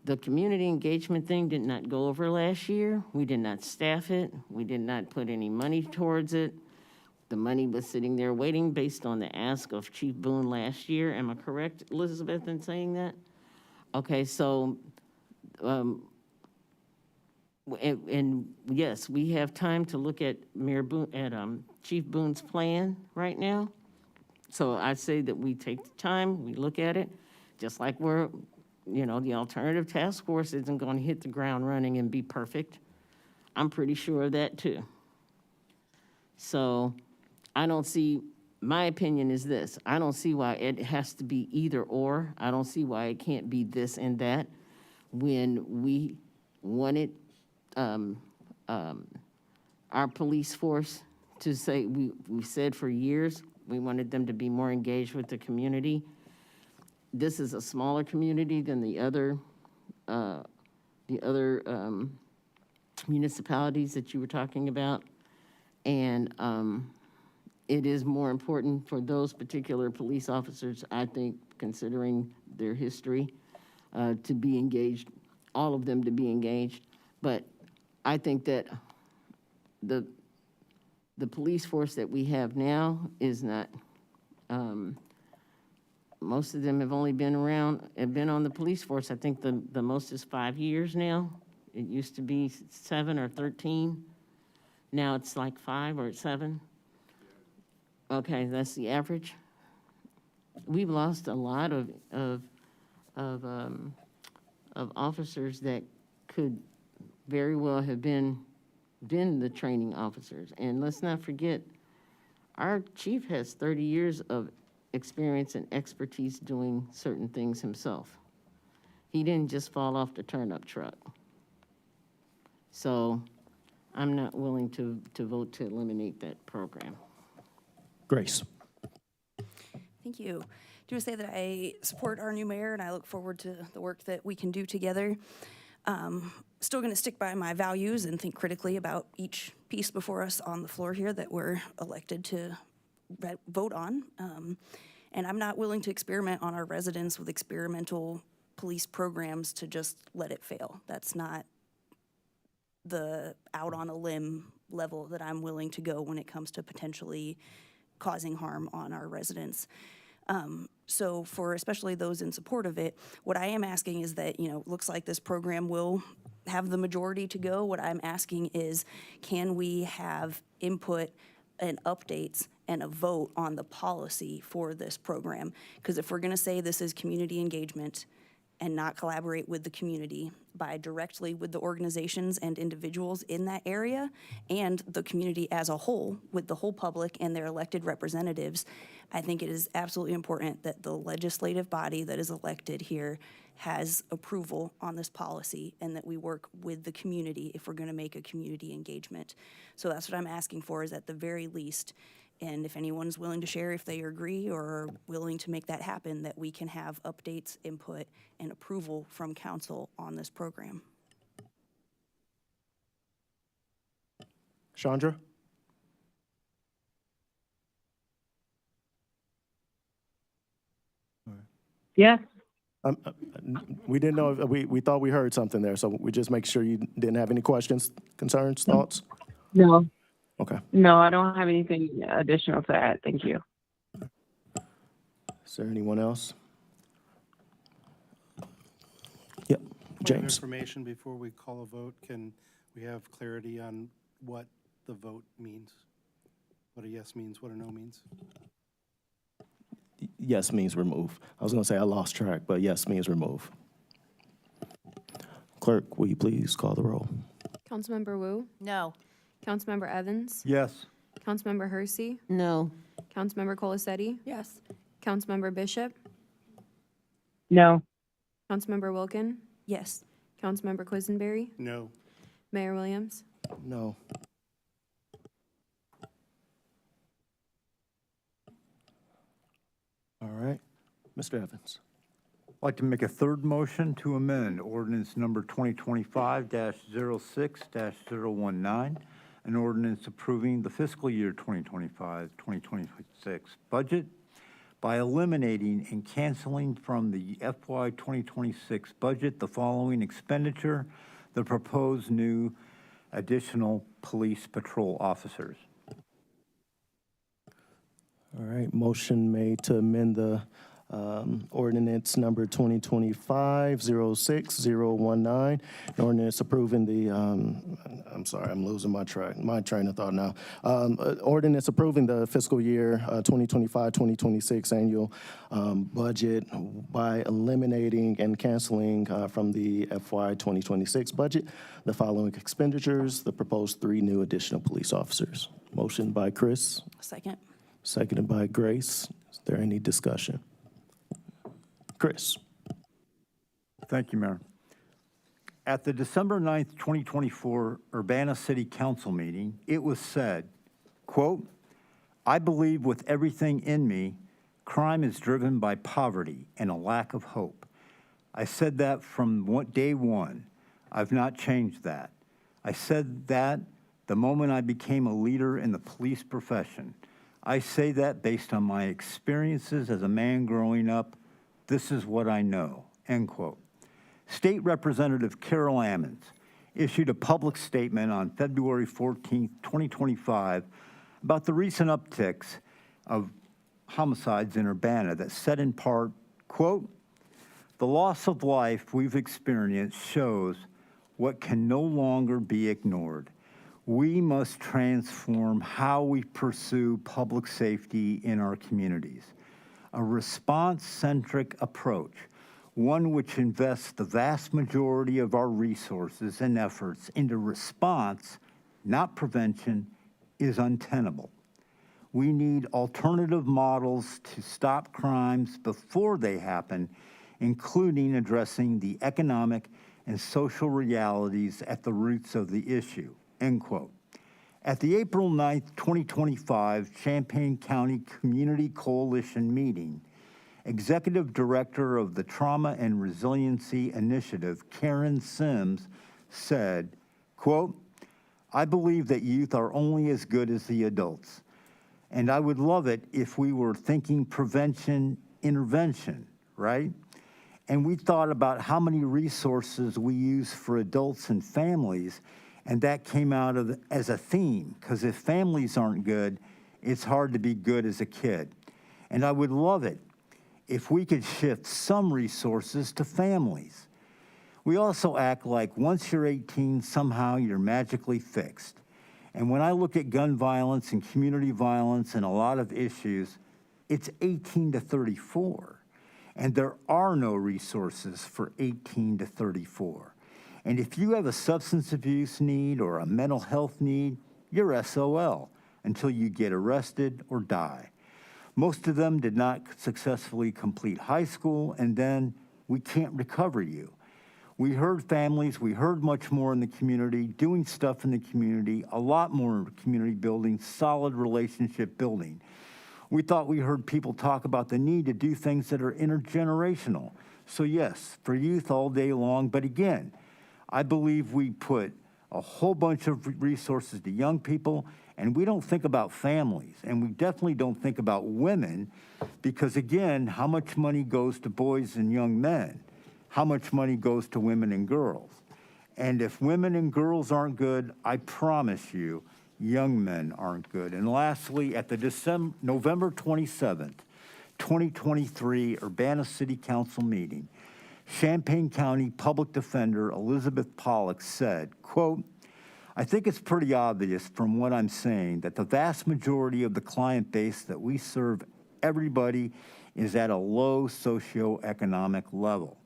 The community engagement thing did not go over last year. We did not staff it. We did not put any money towards it. The money was sitting there waiting based on the ask of Chief Boone last year. Am I correct, Elizabeth, in saying that? Okay, so, and yes, we have time to look at Chief Boone's plan right now. So I say that we take the time, we look at it, just like the alternative task force isn't going to hit the ground running and be perfect. I'm pretty sure of that too. So I don't see, my opinion is this, I don't see why it has to be either or. I don't see why it can't be this and that. When we wanted our police force to say, we said for years, we wanted them to be more engaged with the community. This is a smaller community than the other municipalities that you were talking about. And it is more important for those particular police officers, I think, considering their history, to be engaged, all of them to be engaged. But I think that the police force that we have now is not, most of them have only been on the police force. I think the most is 5 years now. It used to be 7 or 13. Now it's like 5 or 7. Okay, that's the average. We've lost a lot of officers that could very well have been the training officers. And let's not forget, our chief has 30 years of experience and expertise doing certain things himself. He didn't just fall off the turnip truck. So I'm not willing to vote to eliminate that program. Grace. Thank you. I do want to say that I support our new mayor and I look forward to the work that we can do together. Still going to stick by my values and think critically about each piece before us on the floor here that we're elected to vote on. And I'm not willing to experiment on our residents with experimental police programs to just let it fail. That's not the out on a limb level that I'm willing to go when it comes to potentially causing harm on our residents. So for especially those in support of it, what I am asking is that, looks like this program will have the majority to go. What I'm asking is, can we have input and updates and a vote on the policy for this program? Because if we're gonna say this is community engagement and not collaborate with the community by directly with the organizations and individuals in that area and the community as a whole, with the whole public and their elected representatives, I think it is absolutely important that the legislative body that is elected here has approval on this policy and that we work with the community if we're gonna make a community engagement. So that's what I'm asking for, is at the very least, and if anyone's willing to share if they agree or are willing to make that happen, that we can have updates, input, and approval from council on this program. Chandra? Yes. We didn't know, we thought we heard something there, so we just make sure you didn't have any questions, concerns, thoughts? No. Okay. No, I don't have anything additional to add. Thank you. Is there anyone else? Yep. Point of James. information before we call a vote, can we have clarity on what the vote means? What a yes means, what a no means? Yes means remove. I was going to say I lost track, but yes means remove. Clerk, will you please call the roll? Councilmember Wu, No. Councilmember Evans, Yes. Councilmember Hersey, No. Councilmember Colacetti, Yes. Councilmember Bishop, No. Councilmember Wilkin, Yes. Councilmember Quisenberry, No. Mayor Williams. No. All right. Mr. Evans. I'd like to make a third motion to amend ordinance number 2025-06-019, an ordinance approving the fiscal year 2025-2026 budget by eliminating and canceling from the FY 2026 budget the following expenditure, the proposed new additional police patrol officers. All right, motion made to amend the ordinance number 2025-06-019, an ordinance approving the, I'm sorry, I'm losing my train of thought now. Ordinance approving the fiscal year 2025-2026 annual budget by eliminating and canceling from the FY 2026 budget the following expenditures, the proposed 3 new additional police officers. Motion by Chris. Second. Seconded by Grace. Is there any discussion? Chris. Thank you, Mayor. At the December 9th, 2024 Urbana City Council meeting, it was said, quote, "I believe with everything in me, crime is driven by poverty and a lack of hope. I said that from day one. I've not changed that. I said that the moment I became a leader in the police profession. I say that based on my experiences as a man growing up. This is what I know," end quote. State Representative Carol Ammons issued a public statement on February 14th, 2025 about the recent upticks of homicides in Urbana that said in part, quote, "The loss of life we've experienced shows what can no longer be ignored. We must transform how we pursue public safety in our communities. A response-centric approach, one which invests the vast majority of our resources and efforts into response, not prevention, is untenable. We need alternative models to stop crimes before they happen, including addressing the economic and social realities at the roots of the issue," end quote. At the April 9th, 2025 Champaign County Community Coalition meeting, Executive Director of the Trauma and Resiliency Initiative, Karen Sims, said, quote, "I believe that youth are only as good as the adults, and I would love it if we were thinking prevention, intervention, right? And we thought about how many resources we use for adults and families, and that came out as a theme, because if families aren't good, it's hard to be good as a kid. And I would love it if we could shift some resources to families. We also act like once you're 18, somehow you're magically fixed. And when I look at gun violence and community violence and a lot of issues, it's 18 to 34. And there are no resources for 18 to 34. And if you have a substance abuse need or a mental health need, you're SOL until you get arrested or die. Most of them did not successfully complete high school, and then we can't recover you. We heard families, we heard much more in the community, doing stuff in the community, a lot more community building, solid relationship building. We thought we heard people talk about the need to do things that are intergenerational. So yes, for youth all day long, but again, I believe we put a whole bunch of resources to young people, and we don't think about families, and we definitely don't think about women, because again, how much money goes to boys and young men? How much money goes to women and girls? And if women and girls aren't good, I promise you, young men aren't good. And lastly, at the November 27th, 2023 Urbana City Council meeting, Champaign County Public Defender Elizabeth Pollock said, quote, "I think it's pretty obvious from what I'm saying that the vast majority of the client base that we serve, everybody is at a low socioeconomic level.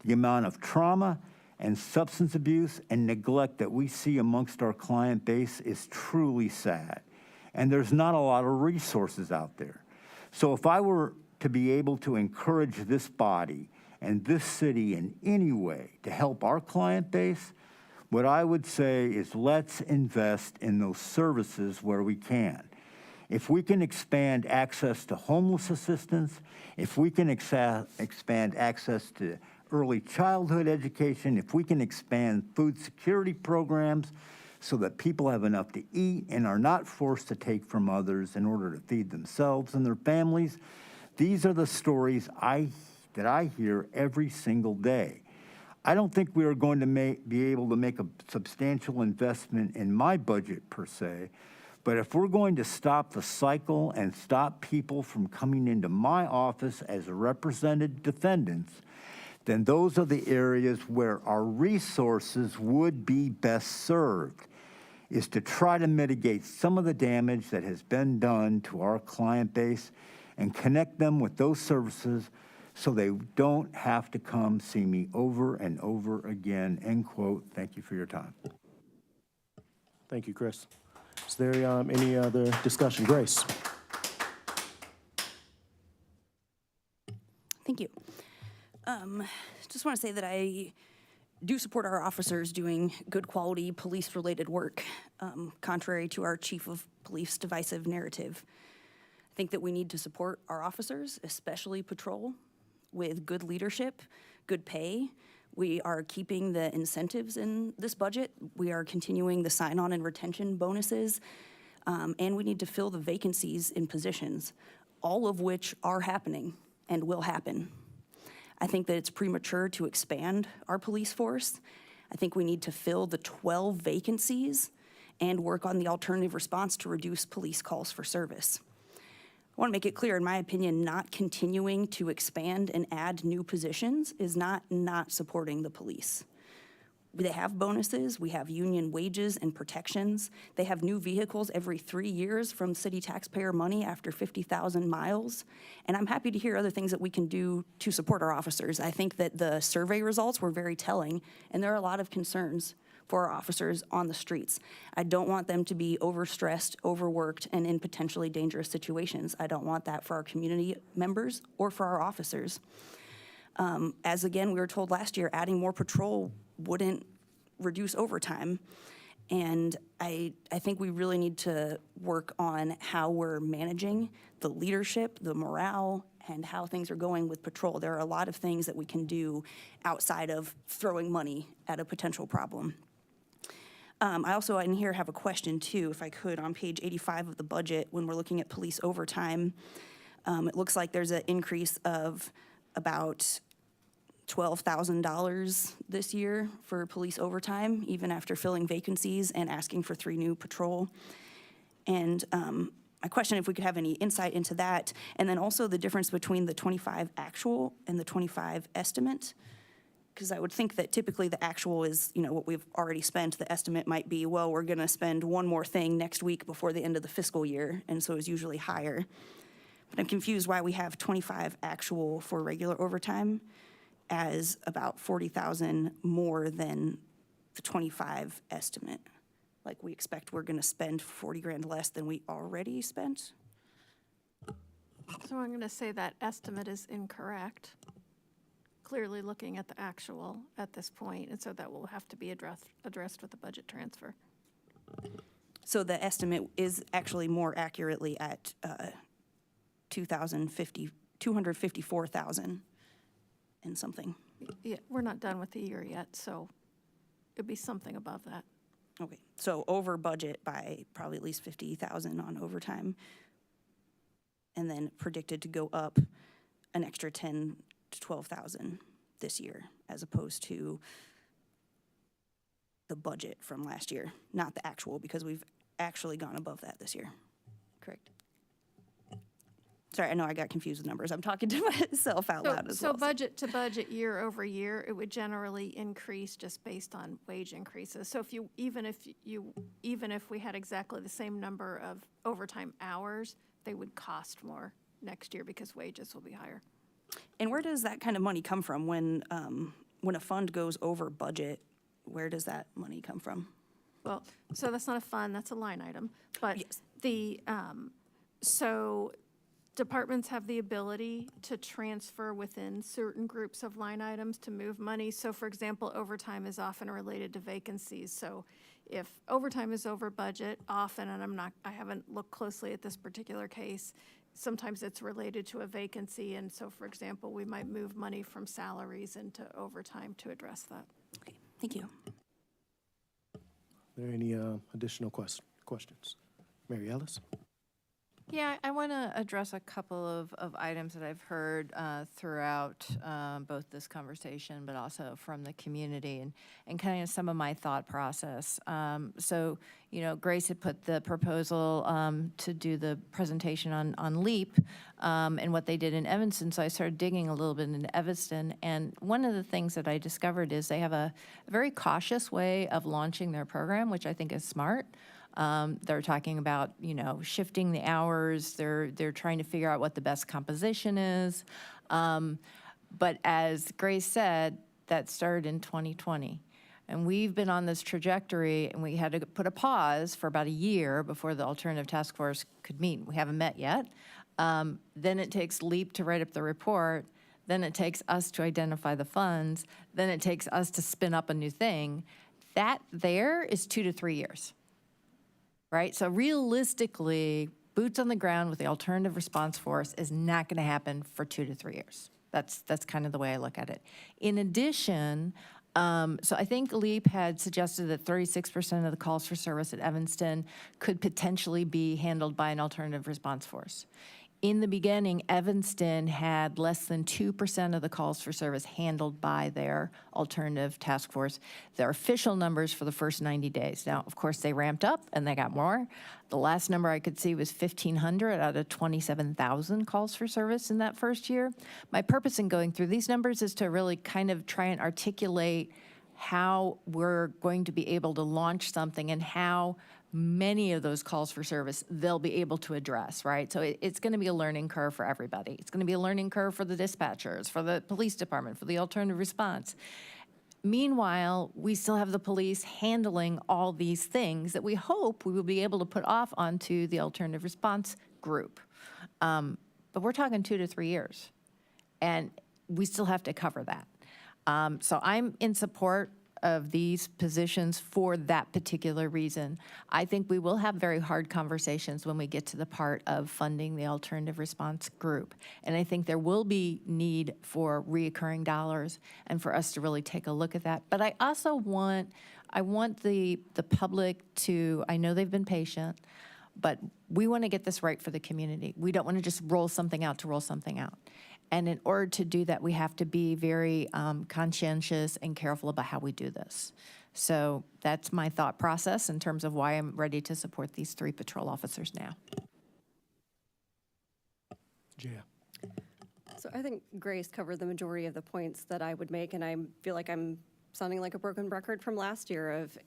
The amount of trauma and substance abuse and neglect that we see amongst our client base is truly sad. And there's not a lot of resources out there. So if I were to be able to encourage this body and this city in any way to help our client base, what I would say is let's invest in those services where we can. If we can expand access to homeless assistance, if we can expand access to early childhood education, if we can expand food security programs so that people have enough to eat and are not forced to take from others in order to feed themselves and their families, these are the stories that I hear every single day. I don't think we are going to be able to make a substantial investment in my budget per se, but if we're going to stop the cycle and stop people from coming into my office as represented defendants, then those are the areas where our resources would be best served, is to try to mitigate some of the damage that has been done to our client base and connect them with those services so they don't have to come see me over and over again, end quote. Thank you for your time. Thank you, Chris. Is there any other discussion? Grace? Thank you. Just want to say that I do support our officers doing good quality police-related work, contrary to our chief of police divisive narrative. I think that we need to support our officers, especially patrol, with good leadership, good pay. We are keeping the incentives in this budget. We are continuing the sign-on and retention bonuses, and we need to fill the vacancies in positions, all of which are happening and will happen. I think that it's premature to expand our police force. I think we need to fill the 12 vacancies and work on the alternative response to reduce police calls for service. I want to make it clear, in my opinion, not continuing to expand and add new positions is not supporting the police. They have bonuses, we have union wages and protections. They have new vehicles every 3 years from city taxpayer money after 50,000 miles. And I'm happy to hear other things that we can do to support our officers. I think that the survey results were very telling, and there are a lot of concerns for our officers on the streets. I don't want them to be overstressed, overworked, and in potentially dangerous situations. I don't want that for our community members or for our officers. As again, we were told last year, adding more patrol wouldn't reduce overtime. And I think we really need to work on how we're managing the leadership, the morale, and how things are going with patrol. There are a lot of things that we can do outside of throwing money at a potential problem. I also in here have a question too, if I could, on page 85 of the budget, when we're looking at police overtime. It looks like there's an increase of about $12,000 this year for police overtime, even after filling vacancies and asking for 3 new patrol. And I question if we could have any insight into that, and then also the difference between the 25 actual and the 25 estimate. Because I would think that typically the actual is, what we've already spent. The estimate might be, well, we're going to spend one more thing next week before the end of the fiscal year, and so it's usually higher. But I'm confused why we have 25 actual for regular overtime as about 40,000 more than the 25 estimate. Like we expect we're going to spend 40 grand less than we already spent. So I'm going to say that estimate is incorrect. Clearly looking at the actual at this point, and so that will have to be addressed with the budget transfer. So the estimate is actually more accurately at 254,000 and something. Yeah, we're not done with the year yet, so it'd be something above that. Okay, so over budget by probably at least 50,000 on overtime, and then predicted to go up an extra 10 to 12,000 this year, as opposed to the budget from last year, not the actual, because we've actually gone above that this year. Correct. Sorry, I know I got confused with numbers. I'm talking to myself out loud as So well. budget to budget, year over year, it would generally increase just based on wage increases. So even if we had exactly the same number of overtime hours, they would cost more next year because wages will be higher. And where does that kind of money come from when a fund goes over budget? Where does that money come from? Well, so that's not a fund, that's a line item. But Yes. so departments have the ability to transfer within certain groups of line items to move money. So for example, overtime is often related to vacancies. So if overtime is over budget, often, and I haven't looked closely at this particular case, sometimes it's related to a vacancy. And so for example, we might move money from salaries into overtime to address that. Okay, thank you. Are there any additional questions? Mary Ellis? Yeah, I want to address a couple of items that I've heard throughout both this conversation, but also from the community, and kind of some of my thought process. So, Grace had put the proposal to do the presentation on LEAP and what they did in Evanston, so I started digging a little bit into Evanston, and one of the things that I discovered is they have a very cautious way of launching their program, which I think is smart. They're talking about, shifting the hours. They're trying to figure out what the best composition is. But as Grace said, that started in 2020. And we've been on this trajectory, and we had to put a pause for about a year before the Alternative Task Force could meet. We haven't met yet. Then it takes LEAP to write up the report. Then it takes us to identify the funds. Then it takes us to spin up a new thing. That there is 2 to 3 years. Right? So realistically, boots on the ground with the Alternative Response Force is not going to happen for 2 to 3 years. That's kind of the way I look at it. In addition, so I think LEAP had suggested that 36% of the calls for service at Evanston could potentially be handled by an Alternative Response Force. In the beginning, Evanston had less than 2% of the calls for service handled by their alternative task force. Their official numbers for the first 90 days. Now, of course, they ramped up and they got more. The last number I could see was 1,500 out of 27,000 calls for service in that first year. My purpose in going through these numbers is to really kind of try and articulate how we're going to be able to launch something and how many of those calls for service they'll be able to address, right? So it's going to be a learning curve for everybody. It's going to be a learning curve for the dispatchers, for the police department, for the alternative response. Meanwhile, we still have the police handling all these things that we hope we will be able to put off onto the alternative response group. But we're talking 2 to 3 years, and we still have to cover that. So I'm in support of these positions for that particular reason. I think we will have very hard conversations when we get to the part of funding the alternative response group. And I think there will be need for reoccurring dollars and for us to really take a look at that. But I also want the public to, I know they've been patient, but we want to get this right for the community. We don't want to just roll something out to roll something out. And in order to do that, we have to be very conscientious and careful about how we do this. So that's my thought process in terms of why I'm ready to support these 3 patrol officers now. Jaya. So I think Grace covered the majority of the points that I would make, and I feel like I'm sounding like a broken record from last year of,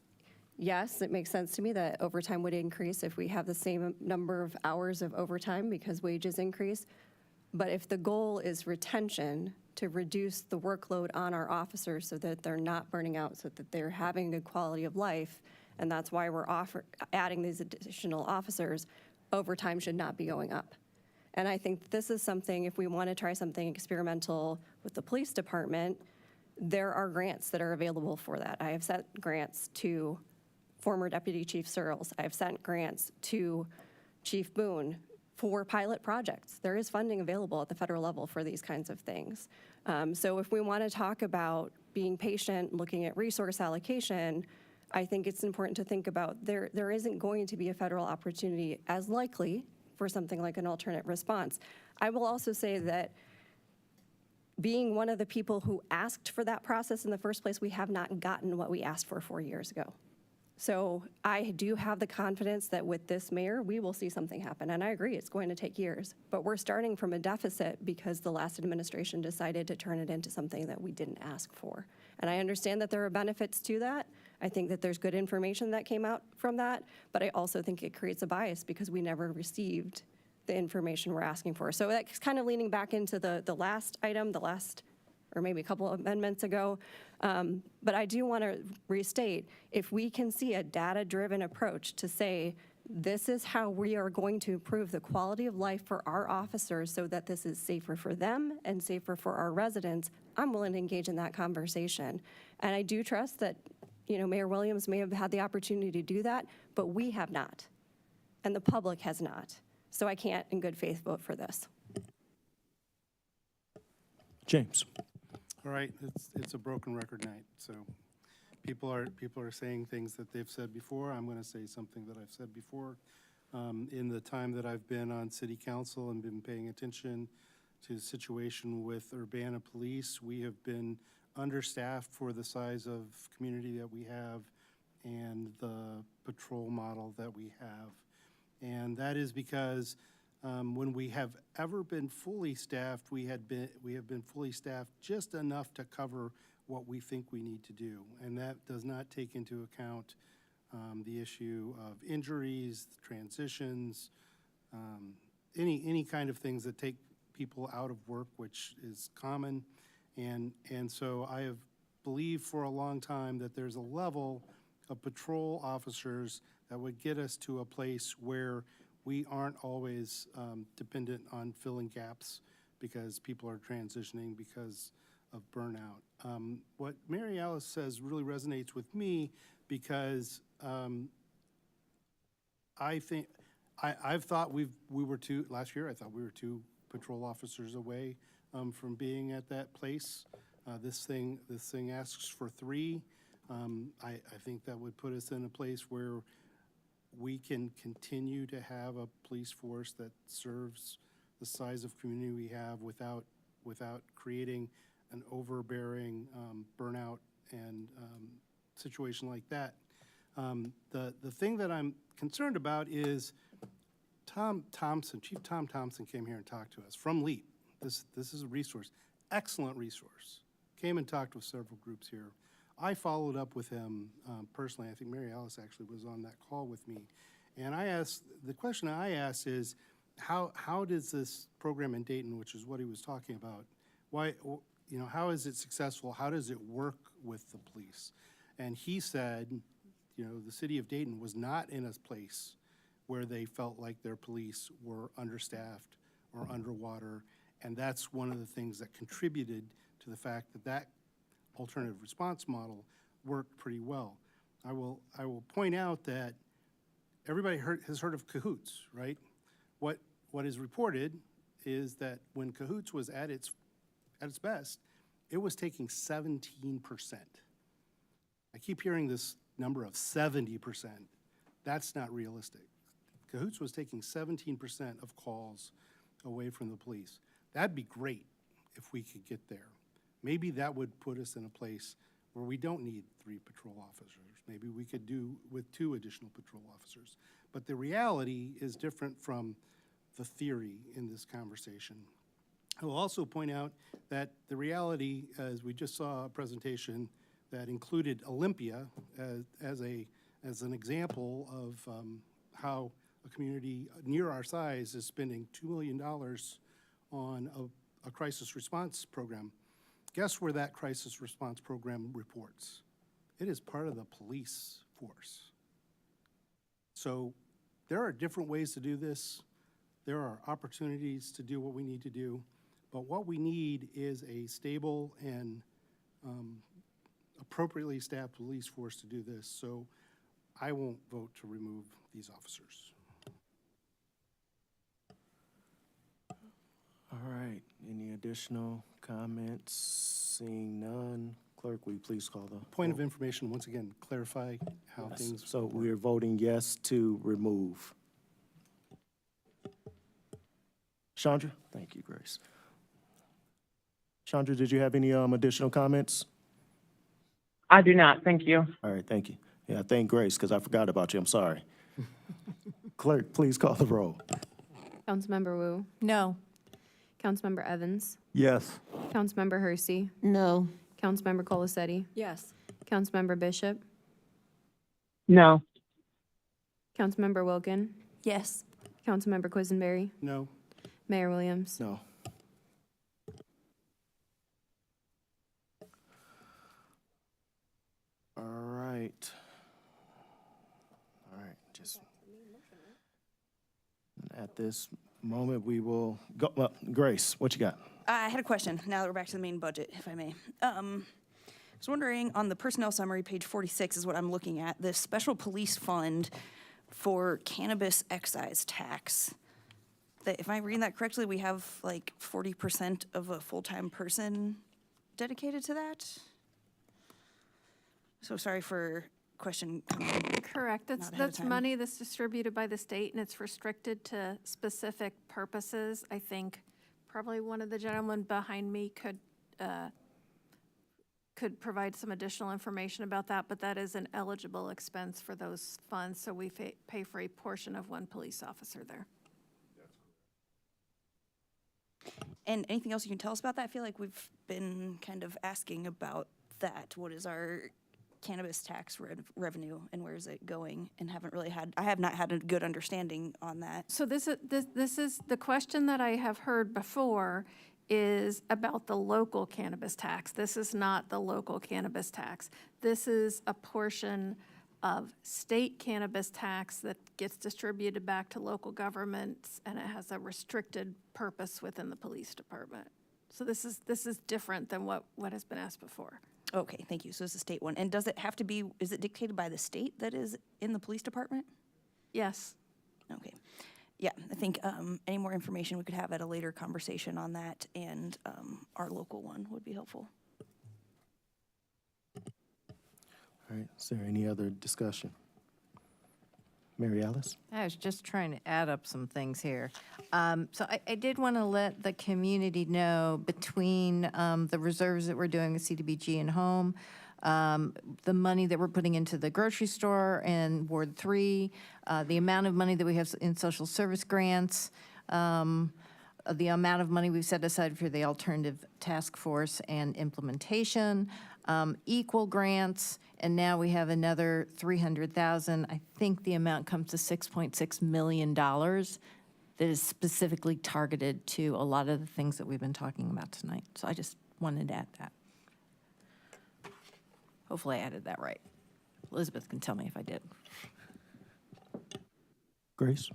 yes, it makes sense to me that overtime would increase if we have the same number of hours of overtime because wages increase. But if the goal is retention, to reduce the workload on our officers so that they're not burning out, so that they're having a good quality of life, and that's why we're adding these additional officers, overtime should not be going up. And I think this is something, if we want to try something experimental with the police department, there are grants that are available for that. I have sent grants to former Deputy Chief Searles. I have sent grants to Chief Boone for pilot projects. There is funding available at the federal level for these kinds of things. So if we want to talk about being patient, looking at resource allocation, I think it's important to think about there isn't going to be a federal opportunity as likely for something like an alternate response. I will also say that being one of the people who asked for that process in the first place, we have not gotten what we asked for 4 years ago. So I do have the confidence that with this mayor, we will see something happen. And I agree, it's going to take years. But we're starting from a deficit because the last administration decided to turn it into something that we didn't ask for. And I understand that there are benefits to that. I think that there's good information that came out from that. But I also think it creates a bias because we never received the information we're asking for. So that's kind of leaning back into the last item, or maybe a couple of amendments ago. But I do want to restate, if we can see a data-driven approach to say, this is how we are going to improve the quality of life for our officers so that this is safer for them and safer for our residents, I'm willing to engage in that conversation. And I do trust that, Mayor Williams may have had the opportunity to do that, but we have not. And the public has not. So I can't, in good faith, vote for this. James. All right, it's a broken record night, so people are saying things that they've said before. I'm going to say something that I've said before. In the time that I've been on city council and been paying attention to the situation with Urbana Police, we have been understaffed for the size of community that we have and the patrol model that we have. And that is because when we have ever been fully staffed, we have been fully staffed just enough to cover what we think we need to do. And that does not take into account the issue of injuries, transitions, any kind of things that take people out of work, which is common. And so I have believed for a long time that there's a level of patrol officers that would get us to a place where we aren't always dependent on filling gaps because people are transitioning because of burnout. What Mary Alice says really resonates with me because I've thought last year I thought we were two patrol officers away from being at that place. This thing asks for 3. I think that would put us in a place where we can continue to have a police force that serves the size of community we have without creating an overbearing burnout and situation like that. The thing that I'm concerned about is Chief Tom Thompson came here and talked to us from LEAP. This is a resource, excellent resource. Came and talked with several groups here. I followed up with him personally. I think Mary Alice actually was on that call with me. And the question I asked is, how does this program in Dayton, which is what he was talking about, how is it successful? How does it work with the police? And he said, the city of Dayton was not in a place where they felt like their police were understaffed or underwater. And that's one of the things that contributed to the fact that alternative response model worked pretty well. I will point out that everybody has heard of Cahoots, right? What is reported is that when Cahoots was at its best, it was taking 17%. I keep hearing this number of 70%. That's not realistic. Cahoots was taking 17% of calls away from the police. That'd be great if we could get there. Maybe that would put us in a place where we don't need 3 patrol officers. Maybe we could do with 2 additional patrol officers. But the reality is different from the theory in this conversation. I will also point out that the reality, as we just saw a presentation that included Olympia as an example of how a community near our size is spending $2 million on a crisis response program. Guess where that crisis response program reports? It is part of the police force. So there are different ways to do this. There are opportunities to do what we need to do. But what we need is a stable and appropriately staffed police force to do this. So I won't vote to remove these officers. All right, any additional comments? Seeing none, clerk, will you please call the Point of information, once again, clarify how things So work. we're voting yes to remove. Chandra? Thank you, Grace. Chandra, did you have any additional comments? I do not, thank you. All right, thank you. Yeah, thank Grace, because I forgot about you. I'm sorry. Clerk, please call the roll. Councilmember Wu, No. Councilmember Evans, Yes. Councilmember Hersey, No. Councilmember Colacetti, Yes. Councilmember Bishop, No. Councilmember Wilkin, Yes. Councilmember Quisenberry, No. Mayor Williams. No. All right. All right, just at this moment, we will go, well, Grace, what you got? I had a question, now that we're back to the main budget, if I may. I was wondering, on the personnel summary, page 46 is what I'm looking at, the special police fund for cannabis excise tax. That, if I'm reading that correctly, we have like 40% of a full-time person dedicated to that? So sorry for question. Correct. Not ahead of That's time. money that's distributed by the state, and it's restricted to specific purposes. I think probably one of the gentlemen behind me could provide some additional information about that, but that is an eligible expense for those funds, so we pay for a portion of one police officer there. And anything else you can tell us about that? I feel like we've been kind of asking about that. What is our cannabis tax revenue and where is it going? And I have not had a good understanding on that. So this is the question that I have heard before is about the local cannabis tax. This is not the local cannabis tax. This is a portion of state cannabis tax that gets distributed back to local governments, and it has a restricted purpose within the police department. So this is different than what has been asked before. Okay, thank you. So it's a state one. And does it have to be, is it dictated by the state that is in the police department? Yes. Okay. Yeah, I think any more information we could have at a later conversation on that and our local one would be helpful. All right, is there any other discussion? Mary Alice? I was just trying to add up some things here. So I did want to let the community know between the reserves that we're doing with CDBG and Home, the money that we're putting into the grocery store and Ward 3, the amount of money that we have in social service grants, the amount of money we've set aside for the alternative task force and implementation, equal grants, and now we have another 300,000. I think the amount comes to $6.6 million that is specifically targeted to a lot of the things that we've been talking about tonight. So I just wanted to add that. Hopefully I added that right. Elizabeth can tell me if I did. Grace?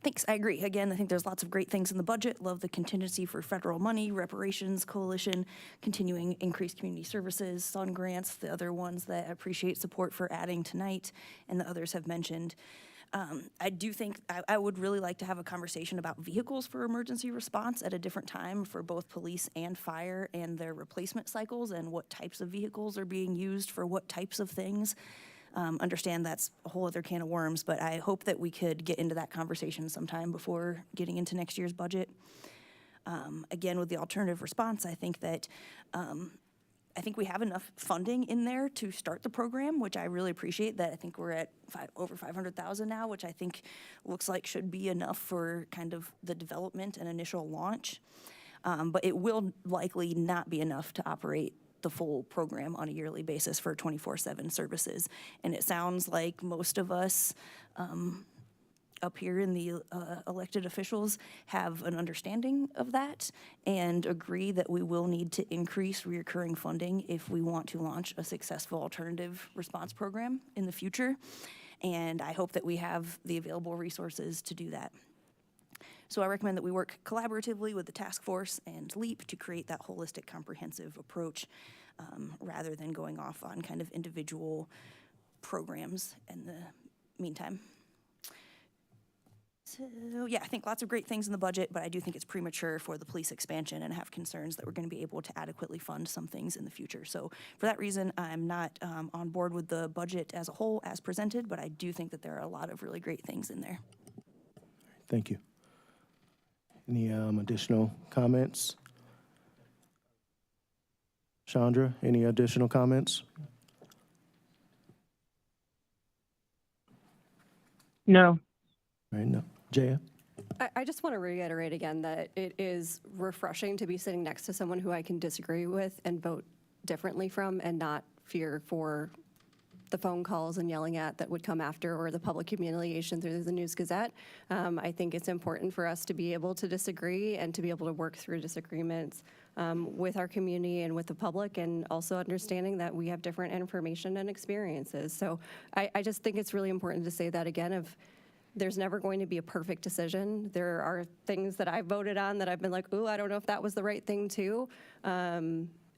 Thanks, I agree. Again, I think there's lots of great things in the budget. Love the contingency for federal money, reparations, coalition, continuing increased community services, SUN grants, the other ones that I appreciate support for adding tonight, and the others have mentioned. I do think I would really like to have a conversation about vehicles for emergency response at a different time for both police and fire and their replacement cycles and what types of vehicles are being used for what types of things. Understand that's a whole other can of worms, but I hope that we could get into that conversation sometime before getting into next year's budget. Again, with the alternative response, I think that I think we have enough funding in there to start the program, which I really appreciate. That I think we're at over 500,000 now, which I think looks like should be enough for kind of the development and initial launch. But it will likely not be enough to operate the full program on a yearly basis for 24/7 services. And it sounds like most of us up here in the elected officials have an understanding of that and agree that we will need to increase reoccurring funding if we want to launch a successful alternative response program in the future. And I hope that we have the available resources to do that. So I recommend that we work collaboratively with the task force and LEAP to create that holistic, comprehensive approach rather than going off on kind of individual programs in the meantime. So yeah, I think lots of great things in the budget, but I do think it's premature for the police expansion and have concerns that we're going to be able to adequately fund some things in the future. So for that reason, I'm not on board with the budget as a whole as presented, but I do think that there are a lot of really great things in there. Thank you. Any additional comments? Chandra, any additional comments? No. All right, Chandra, any additional comments? No. All right, no. Jaya? I just want to reiterate again that it is refreshing to be sitting next to someone who I can disagree with and vote differently from and not fear for the phone calls and yelling at that would come after or the public humiliation through the News Gazette. I think it's important for us to be able to disagree and to be able to work through disagreements with our community and with the public, and also understanding that we have different information and experiences. So I just think it's really important to say that again. There's never going to be a perfect decision. There are things that I voted on that I've been like, ooh, I don't know if that was the right thing too.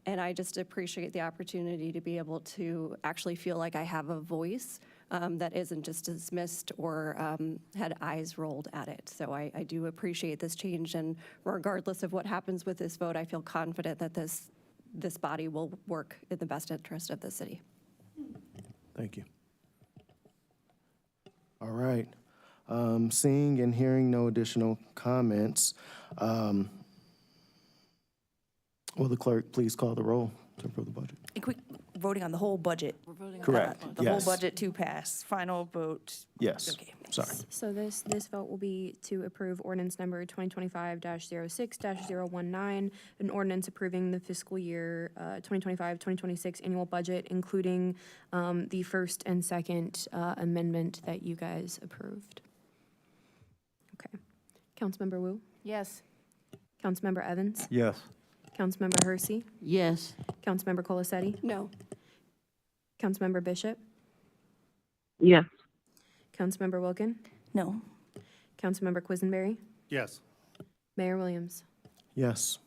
And I just appreciate the opportunity to be able to actually feel like I have a voice that isn't just dismissed or had eyes rolled at it. So I do appreciate this change, and regardless of what happens with this vote, I feel confident that this body will work in the best interest of the city. Thank you. All right. Seeing and hearing no additional comments, will the clerk please call the roll to approve the budget? A quick voting on the whole budget. We're voting on Correct. that. The Yes. whole budget to pass. Final vote. Yes. Okay. Sorry. So this vote will be to approve ordinance number 2025-06-019, an ordinance approving the fiscal year 2025-2026 annual budget, including the first and second amendment that you guys approved. Okay. Councilmember Wu? Yes. Councilmember Evans? Yes. Councilmember Hersey? Yes. Councilmember Colasetti? No. Councilmember Bishop? Yes. Councilmember Wilkin? No. Councilmember Quisenberry? Yes. Mayor Williams? Yes.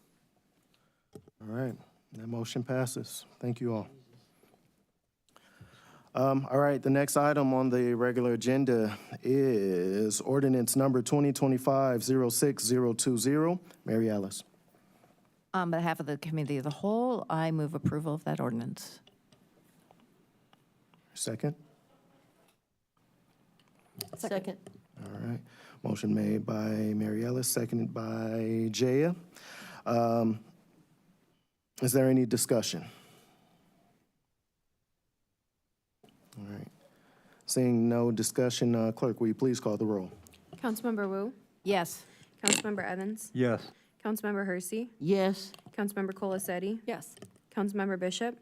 All right. That motion passes. Thank you all. All right, the next item on the regular agenda is ordinance number 2025-06020. Mary Alice. On behalf of the Committee of the Whole, I move approval of that ordinance. Second. Second. All right. Motion made by Mary Ellis, seconded by Jaya. Is there any discussion? All right. Seeing no discussion, clerk, will you please call the roll? Councilmember Wu? Yes. Councilmember Evans? Yes. Councilmember Hersey? Yes. Councilmember Colasetti? Yes. Councilmember Bishop?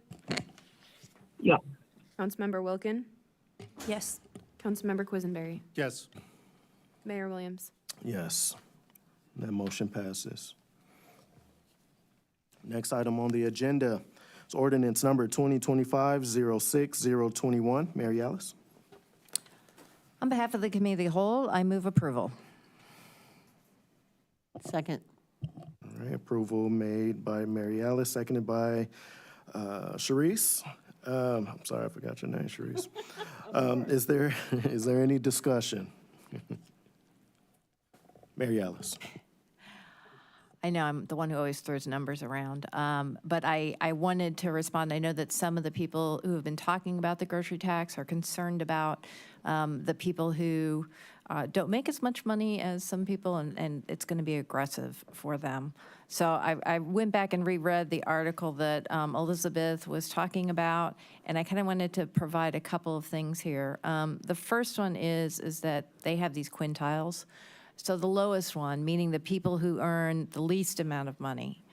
Yeah. Councilmember Wilkin? Yes. Councilmember Quisenberry? Yes. Mayor Williams? Yes. That motion passes. Next item on the agenda is ordinance number 2025-06021. Mary Alice. On behalf of the Committee of the Whole, I move approval. Second. All right, approval made by Mary Alice, seconded by Sharice. I'm sorry, I forgot your name, Sharice. Is there any discussion? Mary Alice. I know I'm the one who always throws numbers around, but I wanted to respond. I know that some of the people who have been talking about the grocery tax are concerned about the people who don't make as much money as some people, and it's going to be aggressive for them. So I went back and reread the article that Elizabeth was talking about, and I kind of wanted to provide a couple of things here. The first one is that they have these quintiles. So the lowest one, meaning the people who earn the least amount of money,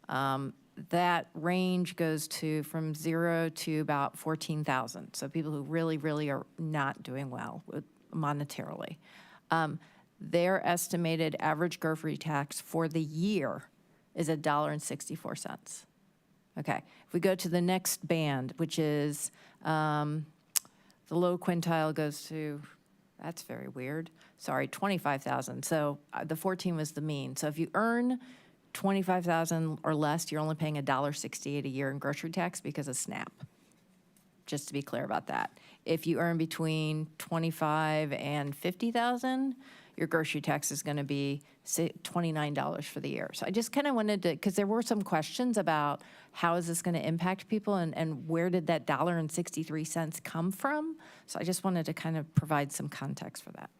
that range goes from 0 to about 14,000. So people who really, really are not doing well monetarily. Their estimated average grocery tax for the year is $1.64. Okay, if we go to the next band, which is the low quintile goes to, that's very weird. Sorry, 25,000. So the 14 was the mean. So if you earn 25,000 or less, you're only paying $1.68 a year in grocery tax because of SNAP. Just to be clear about that. If you earn between 25 and 50,000, your grocery tax is going to be $29 for the year. So I just kind of wanted to, because there were some questions about how is this going to impact people and where did that $1.63 come from? So I just wanted to kind of provide some context for that.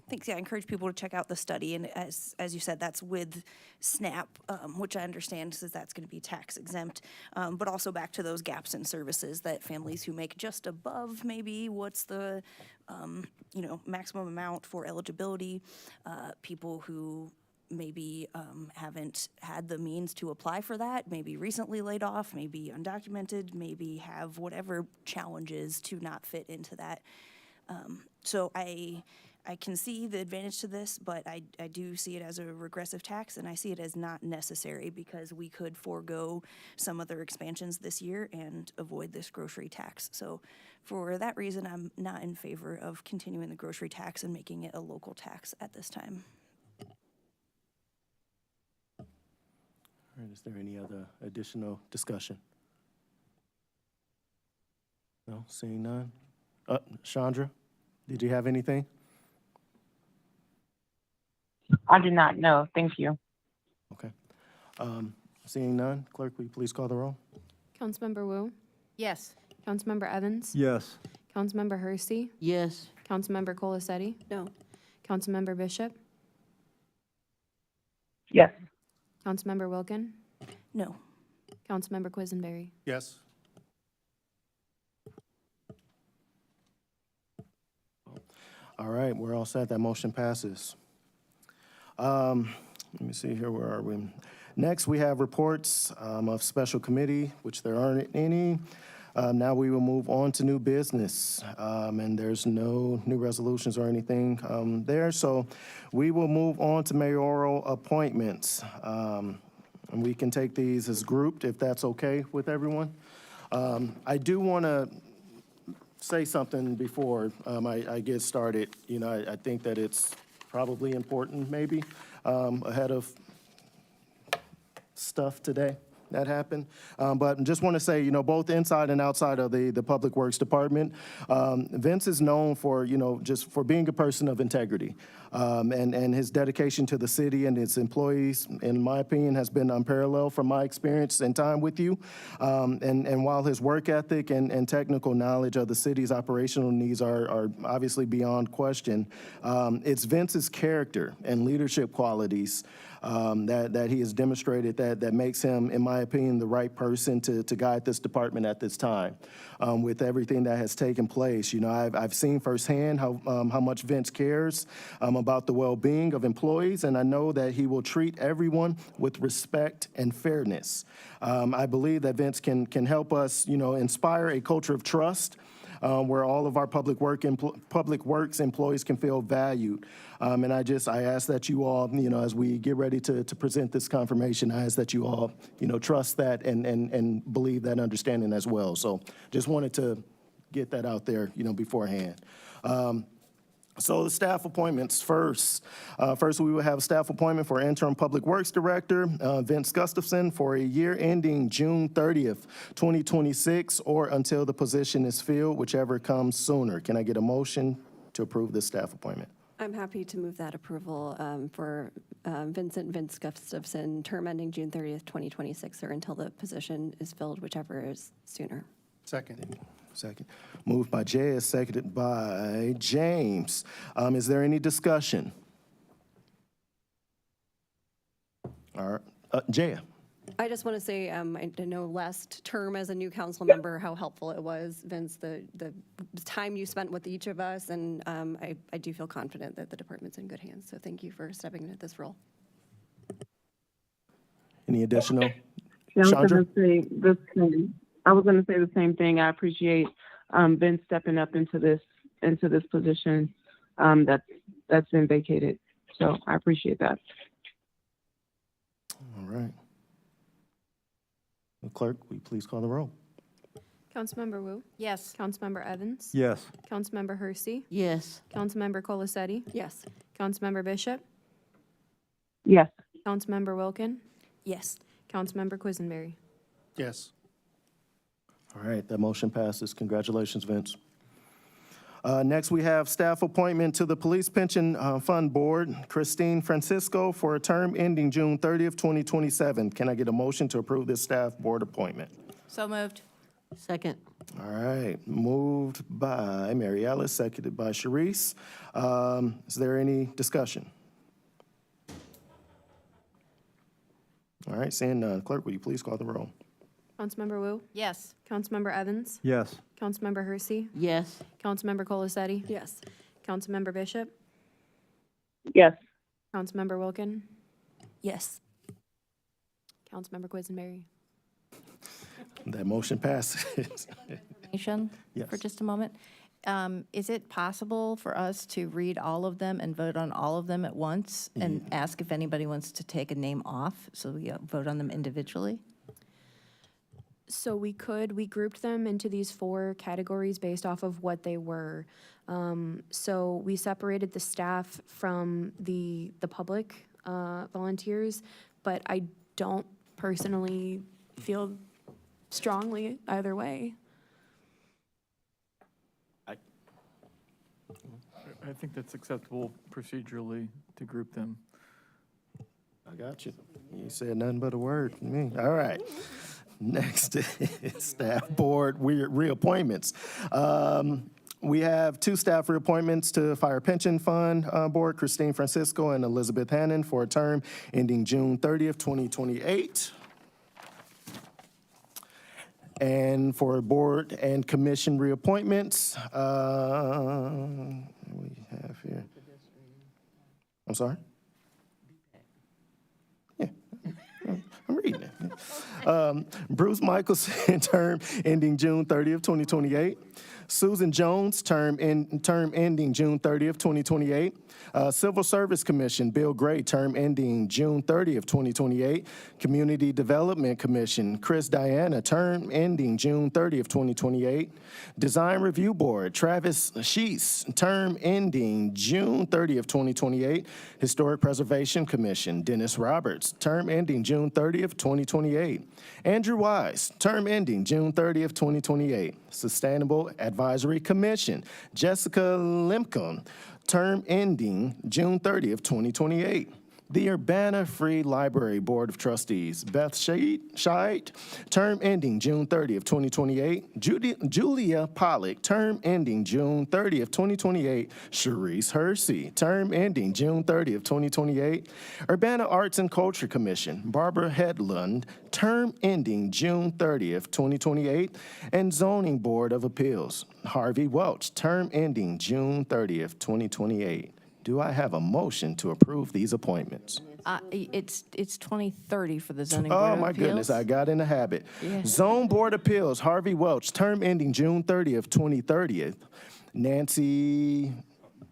Thanks. Yeah, I encourage people to check out the study, and as you said, that's with SNAP, which I understand says that's going to be tax exempt, but also back to those gaps in services that families who make just above maybe what's the maximum amount for eligibility, people who maybe haven't had the means to apply for that, maybe recently laid off, maybe undocumented, maybe have whatever challenges to not fit into that. So I can see the advantage to this, but I do see it as a regressive tax, and I see it as not necessary because we could forego some other expansions this year and avoid this grocery tax. So for that reason, I'm not in favor of continuing the grocery tax and making it a local tax at this time. All right, is there any other additional discussion? No, seeing none. Chandra, did you have anything? I do not know. Thank you. Okay. Seeing none, clerk, will you please call the roll? Councilmember Wu, Yes. Councilmember Evans, Yes. Councilmember Hersey, Yes. Councilmember Colasetti, No. Councilmember Bishop, Yes. Councilmember Wilkin, No. Councilmember Quisenberry. Yes. All right, we're all set. That motion passes. Let me see here, where are we? Next, we have reports of special committee, which there aren't any. Now we will move on to new business, and there's no new resolutions or anything there. So we will move on to mayoral appointments. And we can take these as grouped if that's okay with everyone. I do want to say something before I get started. You know, I think that it's probably important maybe ahead of stuff today that happened. But just want to say, you know, both inside and outside of the Public Works Department, Vince is known for, you know, just for being a person of integrity. And his dedication to the city and its employees, in my opinion, has been unparalleled from my experience and time with you. And while his work ethic and technical knowledge of the city's operational needs are obviously beyond question, it's Vince's character and leadership qualities that he has demonstrated that makes him, in my opinion, the right person to guide this department at this time. With everything that has taken place, you know, I've seen firsthand how much Vince cares about the well-being of employees, and I know that he will treat everyone with respect and fairness. I believe that Vince can help us, you know, inspire a culture of trust, where all of our public works employees can feel valued. And I ask that you all, you know, as we get ready to present this confirmation, I ask that you all, you know, trust that and believe that understanding as well. So just wanted to get that out there, you know, beforehand. So the staff appointments first. First, we will have a staff appointment for interim public works director, Vince Gustafson, for a year ending June 30th, 2026, or until the position is filled, whichever comes sooner. Can I get a motion to approve this staff appointment? I'm happy to move that approval for Vince Gustafson, term ending June 30th, 2026, or until the position is filled, whichever is sooner. Second. Moved by Jay, seconded by James. Is there any discussion? All right, Jaya. I just want to say, I know last term as a new council member, how helpful it was, Vince, the time you spent with each of us, and I do feel confident that the department's in good hands. So thank you for stepping into this role. Any additional? Yeah, I Chandra? was going to say the same thing. I appreciate Vince stepping up into this position that's been vacated. So I appreciate that. All right. Clerk, will you please call the roll? Councilmember Wu, Yes. Councilmember Evans, Yes. Councilmember Hersey, Yes. Councilmember Colasetti, Yes. Councilmember Bishop, Yes. Councilmember Wilkin, Yes. Councilmember Quisenberry. Yes. All right, that motion passes. Congratulations, Vince. Next, we have staff appointment to the Police Pension Fund Board, Christine Francisco, for a term ending June 30th, 2027. Can I get a motion to approve this staff board appointment? So moved. Second. All right, moved by Mary Alice, seconded by Sharice. Is there any discussion? All right, seeing none, clerk, will you please call the roll? Councilmember Wu? Yes. Councilmember Evans? Yes. Councilmember Hersey? Yes. Councilmember Colacetti? Yes. Councilmember Bishop? Yes. Councilmember Wilkin? Yes. Councilmember Quisenberry? That motion passes. Information Yes. for just a moment. Is it possible for us to read all of them and vote on all of them at once and ask if anybody wants to take a name off so we vote on them individually? So we grouped them into these 4 categories based off of what they were. So we separated the staff from the public volunteers, but I don't personally feel strongly either way. I think that's acceptable procedurally to group them. I got you. You said nothing but a word to me. All right. Next is staff board reappointments. We have 2 staff reappointments to Fire Pension Fund Board, Christine Francisco and Elizabeth Hannon, for a term ending June 30th, 2028. And for board and commission reappointments, we have here. I'm sorry? Yeah, I'm reading it. Bruce Michelson, term ending June 30th, 2028. Susan Jones, term ending June 30th, 2028. Civil Service Commission, Bill Gray, term ending June 30th, 2028. Community Development Commission, Chris Diana, term ending June 30th, 2028. Design Review Board, Travis Sheets, term ending June 30th, 2028. Historic Preservation Commission, Dennis Roberts, term ending June 30th, 2028. Andrew Wise, term ending June 30th, 2028. Sustainable Advisory Commission, Jessica Lemkin, term ending June 30th, 2028. The Urbana Free Library Board of Trustees, Beth Scheid, term ending June 30th, 2028. Julia Pollock, term ending June 30th, 2028. Sharice Hersey, term ending June 30th, 2028. Urbana Arts and Culture Commission, Barbara Hedlund, term ending June 30th, 2028. And Zoning Board of Appeals, Harvey Welch, term ending June 30th, 2028. Do I have a motion to approve these appointments? It's 2030 for the zoning board Oh, of my appeals. goodness, I got in the habit. Yeah. Zone Board Appeals, Harvey Welch, term ending June 30th, 2030. Nancy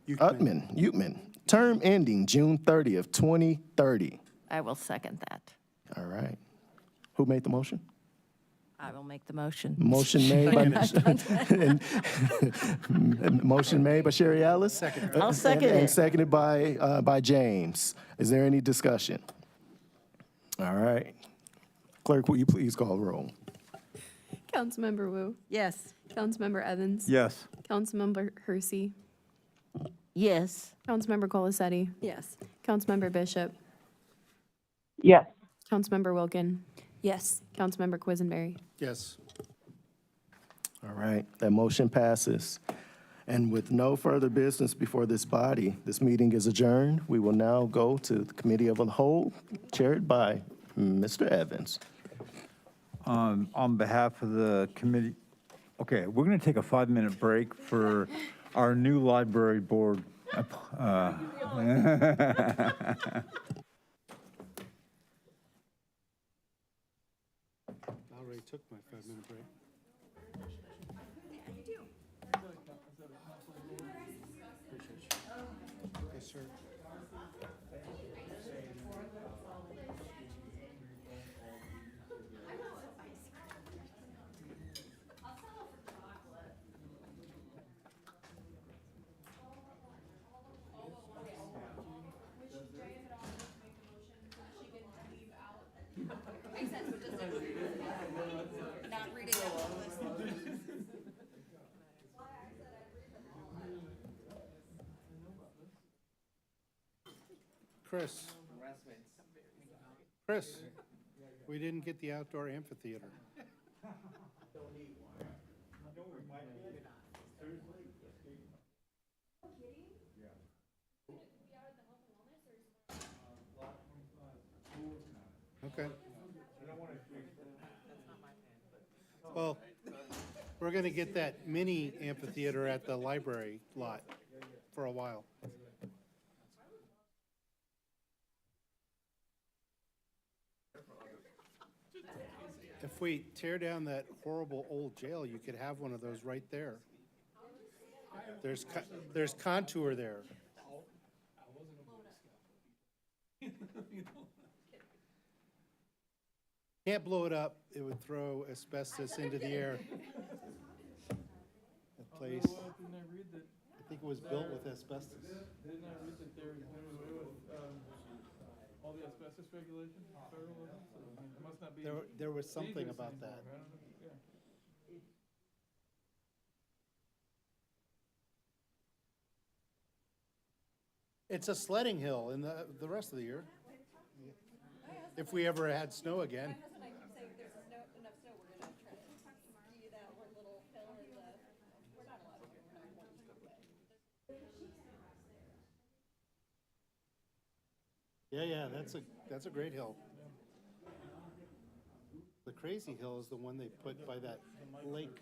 Utman, term ending June 30th, 2030. I will second that. All right. Who made the motion? I will make the motion. Motion made by motion made by Sherry Ellis. I'll second And it. seconded by James. Is there any discussion? All right. Clerk, will you please call the roll? Councilmember Wu? Yes. Councilmember Evans? Yes. Councilmember Hersey? Yes. Councilmember Colacetti? Yes. Councilmember Bishop? Yes. Councilmember Wilkin? Yes. Councilmember Quisenberry? Yes. All right, that motion passes. And with no further business before this body, this meeting is adjourned. We will now go to the Committee of the Whole, chaired by Mr. Evans. On behalf of the committee, okay, we're going to take a 5-minute break for our new library board. I already took my 5-minute break. Yes, sir. Chris, we didn't get the outdoor amphitheater. Okay. Well, we're gonna get that mini amphitheater at the library lot for a while. If we tear down that horrible old jail, you could have one of those right there. There's contour there. Can't blow it up, it would throw asbestos into the air. The place, Didn't I read that? I think it was built with asbestos. Didn't I read that they're doing away with, all the asbestos regulations, federal level? So, I mean, it must not be. There was something dangerous about anymore. that. I don't know, yeah. It's a sledding hill in the rest of the year. If we ever had snow again. Yeah, that's a great hill. The crazy hill is the one they put by that lake.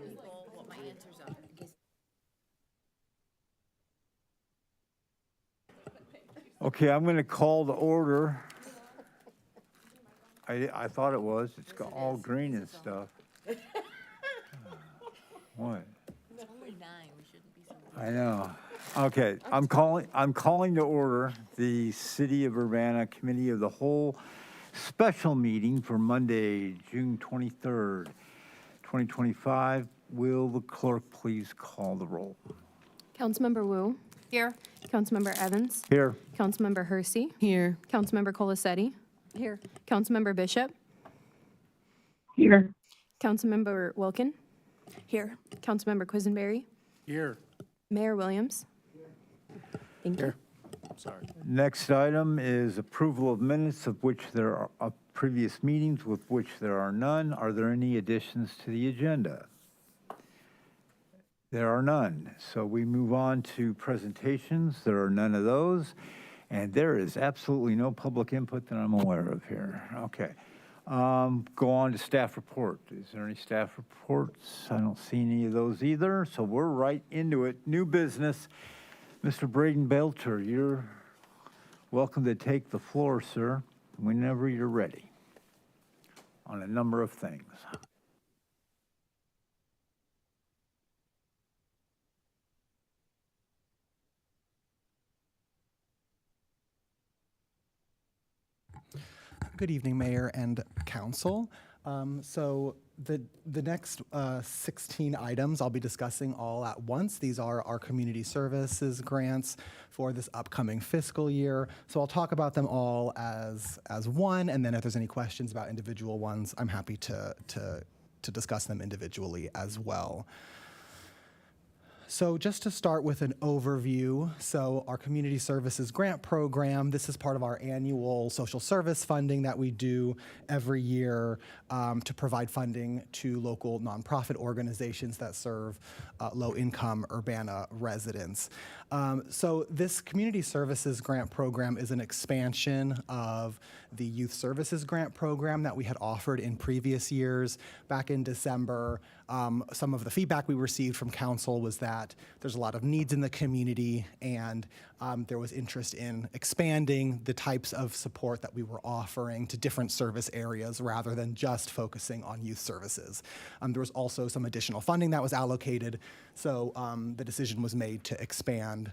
people what my answers are. Okay, I'm going to call to order. I thought it was. It's got all green and stuff. What? It's only 9, we shouldn't be so. I know. Okay, I'm calling to order the City of Urbana Committee of the Whole special meeting for Monday, June 23rd, 2025. Will the clerk please call the roll? Councilmember Wu. Here. Councilmember Evans. Here. Councilmember Hersey. Here. Councilmember Colasetti. Here. Councilmember Bishop. Here. Councilmember Wilkin. Here. Councilmember Quisenberry. Here. Mayor Williams. Thank you. Sorry. Next item is approval of minutes of which there are of previous meetings with which there are none. Are there any additions to the agenda? There are none. So we move on to presentations. There are none of those. And there is absolutely no public input that I'm aware of here. Okay. Go on to staff report. Is there any staff reports? I don't see any of those either. So we're right into it. New business. Mr. Braden Belcher, you're welcome to take the floor, sir, whenever you're ready on a number of things. Good evening, Mayor and Council. So the next 16 items I'll be discussing all at once. These are our community services grants for this upcoming fiscal year. So I'll talk about them all as one, and then if there's any questions about individual ones, I'm happy to discuss them individually as well. So just to start with an overview, so our Community Services Grant Program, this is part of our annual social service funding that we do every year to provide funding to local nonprofit organizations that serve low-income Urbana residents. So this Community Services Grant Program is an expansion of the Youth Services Grant Program that we had offered in previous years. Back in December, some of the feedback we received from council was that there's a lot of needs in the community, and there was interest in expanding the types of support that we were offering to different service areas rather than just focusing on youth services. There was also some additional funding that was allocated, so the decision was made to expand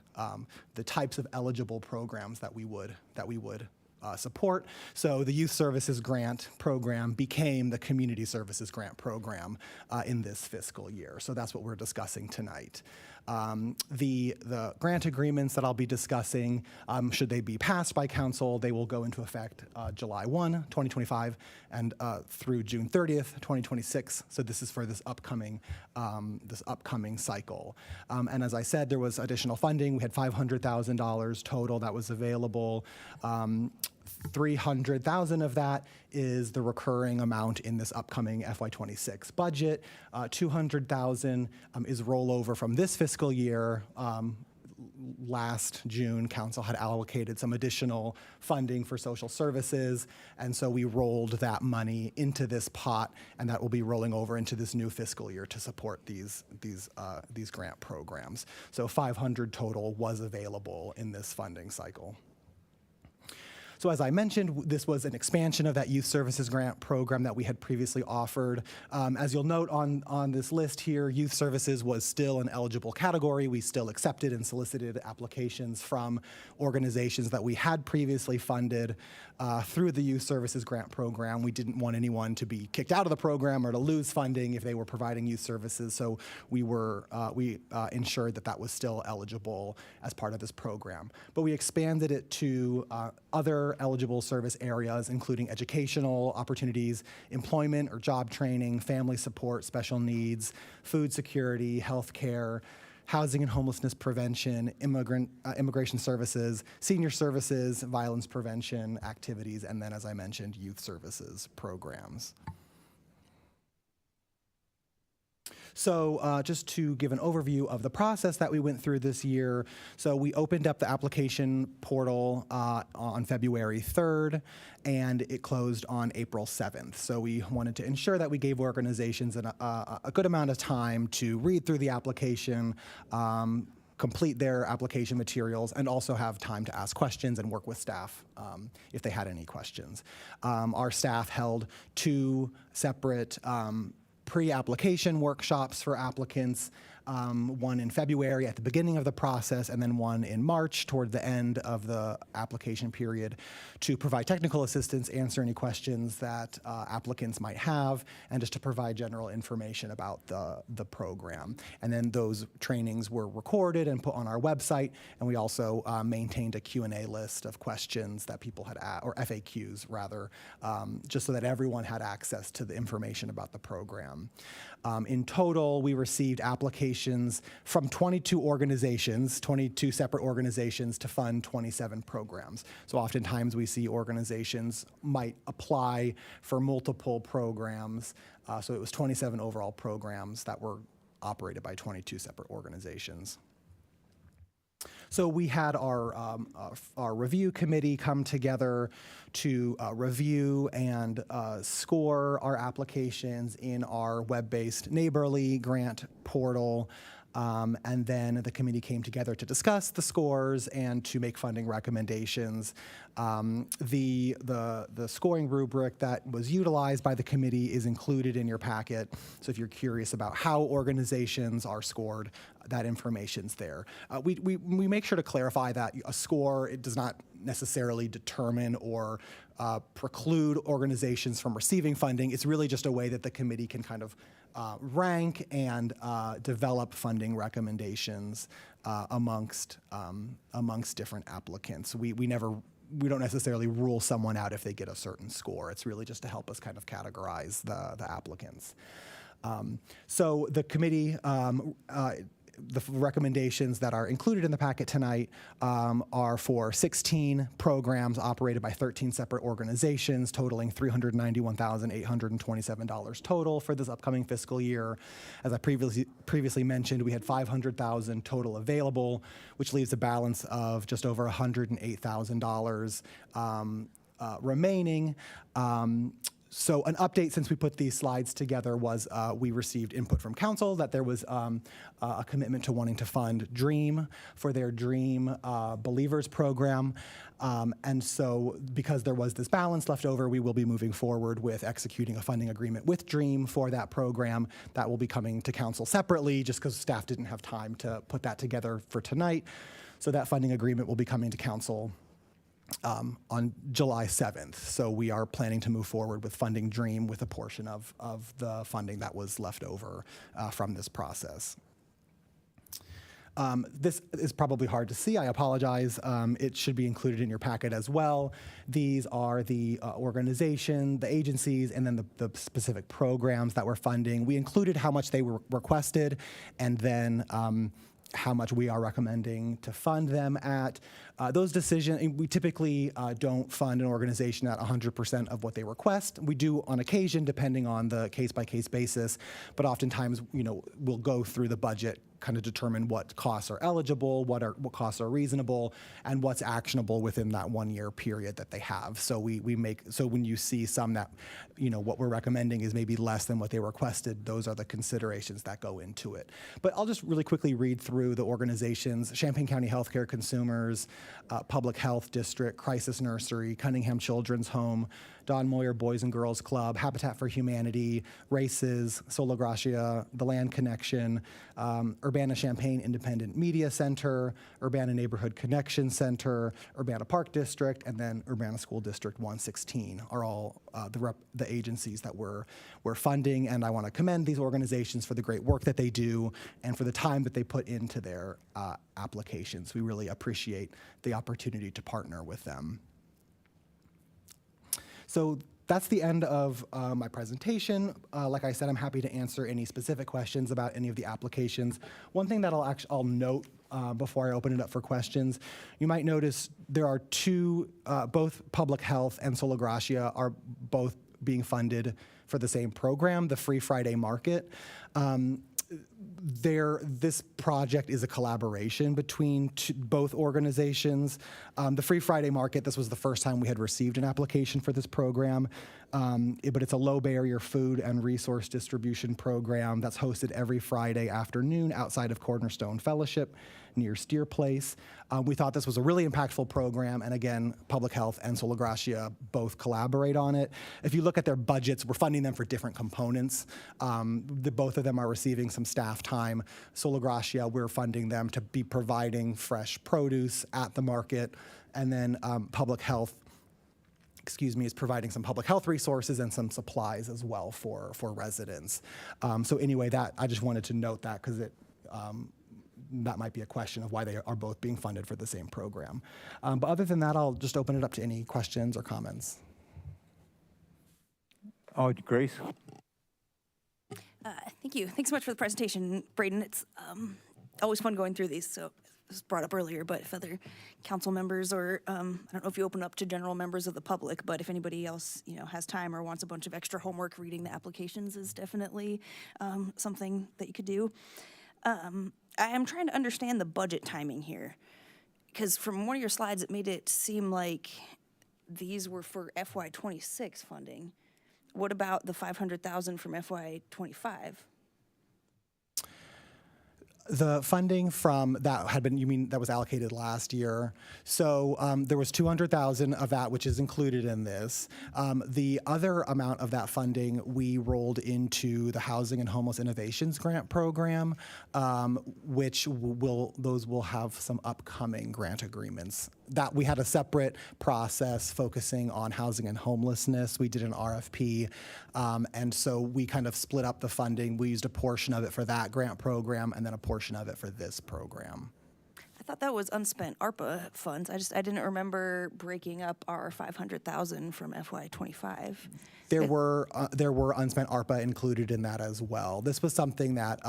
the types of eligible programs that we would support. So the Youth Services Grant Program became the Community Services Grant Program in this fiscal year. So that's what we're discussing tonight. The grant agreements that I'll be discussing, should they be passed by council, they will go into effect July 1, 2025, and through June 30th, 2026. So this is for this upcoming cycle. And as I said, there was additional funding. We had $500,000 total that was available. $300,000 of that is the recurring amount in this upcoming FY26 budget. $200,000 is rollover from this fiscal year. Last June, council had allocated some additional funding for social services, and so we rolled that money into this pot, and that will be rolling over into this new fiscal year to support these grant programs. So 500 total was available in this funding cycle. So as I mentioned, this was an expansion of that Youth Services Grant Program that we had previously offered. As you'll note on this list here, youth services was still an eligible category. We still accepted and solicited applications from organizations that we had previously funded through the Youth Services Grant Program. We didn't want anyone to be kicked out of the program or to lose funding if they were providing youth services, so we ensured that that was still eligible as part of this program. But we expanded it to other eligible service areas, including educational opportunities, employment or job training, family support, special needs, food security, healthcare, housing and homelessness prevention, immigration services, senior services, violence prevention activities, and then, as I mentioned, youth services programs. So just to give an overview of the process that we went through this year, so we opened up the application portal on February 3rd, and it closed on April 7th. So we wanted to ensure that we gave organizations a good amount of time to read through the application, complete their application materials, and also have time to ask questions and work with staff if they had any questions. Our staff held 2 separate pre-application workshops for applicants, one in February at the beginning of the process, and then one in March toward the end of the application period to provide technical assistance, answer any questions that applicants might have, and just to provide general information about the program. And then those trainings were recorded and put on our website, and we also maintained a Q&A list of questions that people had, or FAQs rather, just so that everyone had access to the information about the program. In total, we received applications from 22 organizations, 22 separate organizations to fund 27 programs. So oftentimes we see organizations might apply for multiple programs. So it was 27 overall programs that were operated by 22 separate organizations. So we had our review committee come together to review and score our applications in our web-based Neighborly grant portal. And then the committee came together to discuss the scores and to make funding recommendations. The scoring rubric that was utilized by the committee is included in your packet. So if you're curious about how organizations are scored, that information's there. We make sure to clarify that a score, it does not necessarily determine or preclude organizations from receiving funding. It's really just a way that the committee can kind of rank and develop funding recommendations amongst different applicants. We don't necessarily rule someone out if they get a certain score. It's really just to help us kind of categorize the applicants. So the committee, the recommendations that are included in the packet tonight are for 16 programs operated by 13 separate organizations, totaling $391,827 total for this upcoming fiscal year. As I previously mentioned, we had $500,000 total available, which leaves a balance of just over $108,000 remaining. So an update since we put these slides together was we received input from council that there was a commitment to wanting to fund DREAM for their DREAM Believers program. And so because there was this balance left over, we will be moving forward with executing a funding agreement with DREAM for that program. That will be coming to council separately just because staff didn't have time to put that together for tonight. So that funding agreement will be coming to council on July 7th. So we are planning to move forward with funding DREAM with a portion of the funding that was left over from this process. This is probably hard to see. I apologize. It should be included in your packet as well. These are the organization, the agencies, and then the specific programs that we're funding. We included how much they were requested and then how much we are recommending to fund them at. Those decisions, we typically don't fund an organization at 100% of what they request. We do on occasion, depending on the case-by-case basis, but oftentimes, we'll go through the budget, kind of determine what costs are eligible, what costs are reasonable, and what's actionable within that 1-year period that they have. So so when you see some that, what we're recommending is maybe less than what they requested, those are the considerations that go into it. But I'll just really quickly read through the organizations: Champaign County Healthcare Consumers, Public Health District, Crisis Nursery, Cunningham Children's Home, Don Moyer Boys and Girls Club, Habitat for Humanity, Races, Sola Gracia, The Land Connection, Urbana-Champaign Independent Media Center, Urbana Neighborhood Connection Center, Urbana Park District, and then Urbana School District 116 are all the agencies that we're funding. And I want to commend these organizations for the great work that they do and for the time that they put into their applications. We really appreciate the opportunity to partner with them. So that's the end of my presentation. Like I said, I'm happy to answer any specific questions about any of the applications. One thing that I'll note before I open it up for questions, you might notice there are two, both Public Health and Sola Gracia are both being funded for the same program, the Free Friday Market. this project is a collaboration between both organizations. The Free Friday Market, this was the first time we had received an application for this program, but it's a low barrier food and resource distribution program that's hosted every Friday afternoon outside of Cornerstone Fellowship near Steer Place. We thought this was a really impactful program, and again, Public Health and Sola Gracia both collaborate on it. If you look at their budgets, we're funding them for different components. Both of them are receiving some staff time. Sola Gracia, we're funding them to be providing fresh produce at the market, and then Public Health, is providing some public health resources and some supplies as well for residents. So anyway, I just wanted to note that because that might be a question of why they are both being funded for the same program. But other than that, I'll just open it up to any questions or comments. Oh, Grace? Thank you. Thanks so much for the presentation, Braden. It's always fun going through these, so it was brought up earlier, but if other council members or, I don't know if you open up to general members of the public, but if anybody else, has time or wants a bunch of extra homework, reading the applications is definitely something that you could do. I am trying to understand the budget timing here, because from one of your slides, it made it seem like these were for FY26 funding. What about the $500,000 from FY25? The funding from that had been, you mean that was allocated last year? So there was $200,000 of that, which is included in this. The other amount of that funding we rolled into the Housing and Homeless Innovations Grant Program, which those will have some upcoming grant agreements. That we had a separate process focusing on housing and homelessness. We did an RFP, and so we kind of split up the funding. We used a portion of it for that grant program and then a portion of it for this program. I thought that was unspent ARPA funds. I didn't remember breaking up our $500,000 from FY25. There were unspent ARPA included in that as well. This was something that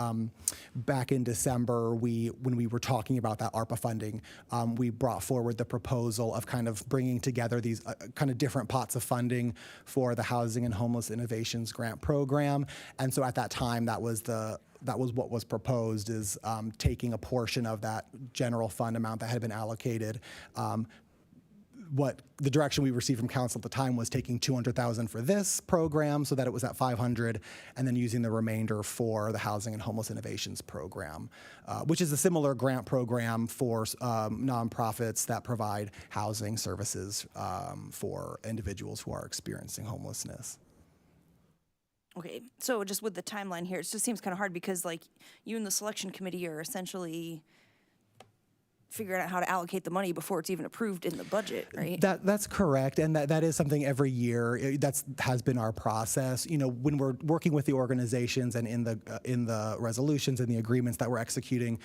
back in December, when we were talking about that ARPA funding, we brought forward the proposal of kind of bringing together these kind of different pots of funding for the Housing and Homeless Innovations Grant Program. And so at that time, that was what was proposed, is taking a portion of that general fund amount that had been allocated. What the direction we received from council at the time was taking $200,000 for this program so that it was at $500,000, and then using the remainder for the Housing and Homeless Innovations Program, which is a similar grant program for nonprofits that provide housing services for individuals who are experiencing homelessness. Okay, so just with the timeline here, it just seems kind of hard because you and the selection committee are essentially figuring out how to allocate the money before it's even approved in the budget, right? That's correct, and that is something every year has been our process. When we're working with the organizations and in the resolutions and the agreements that we're executing,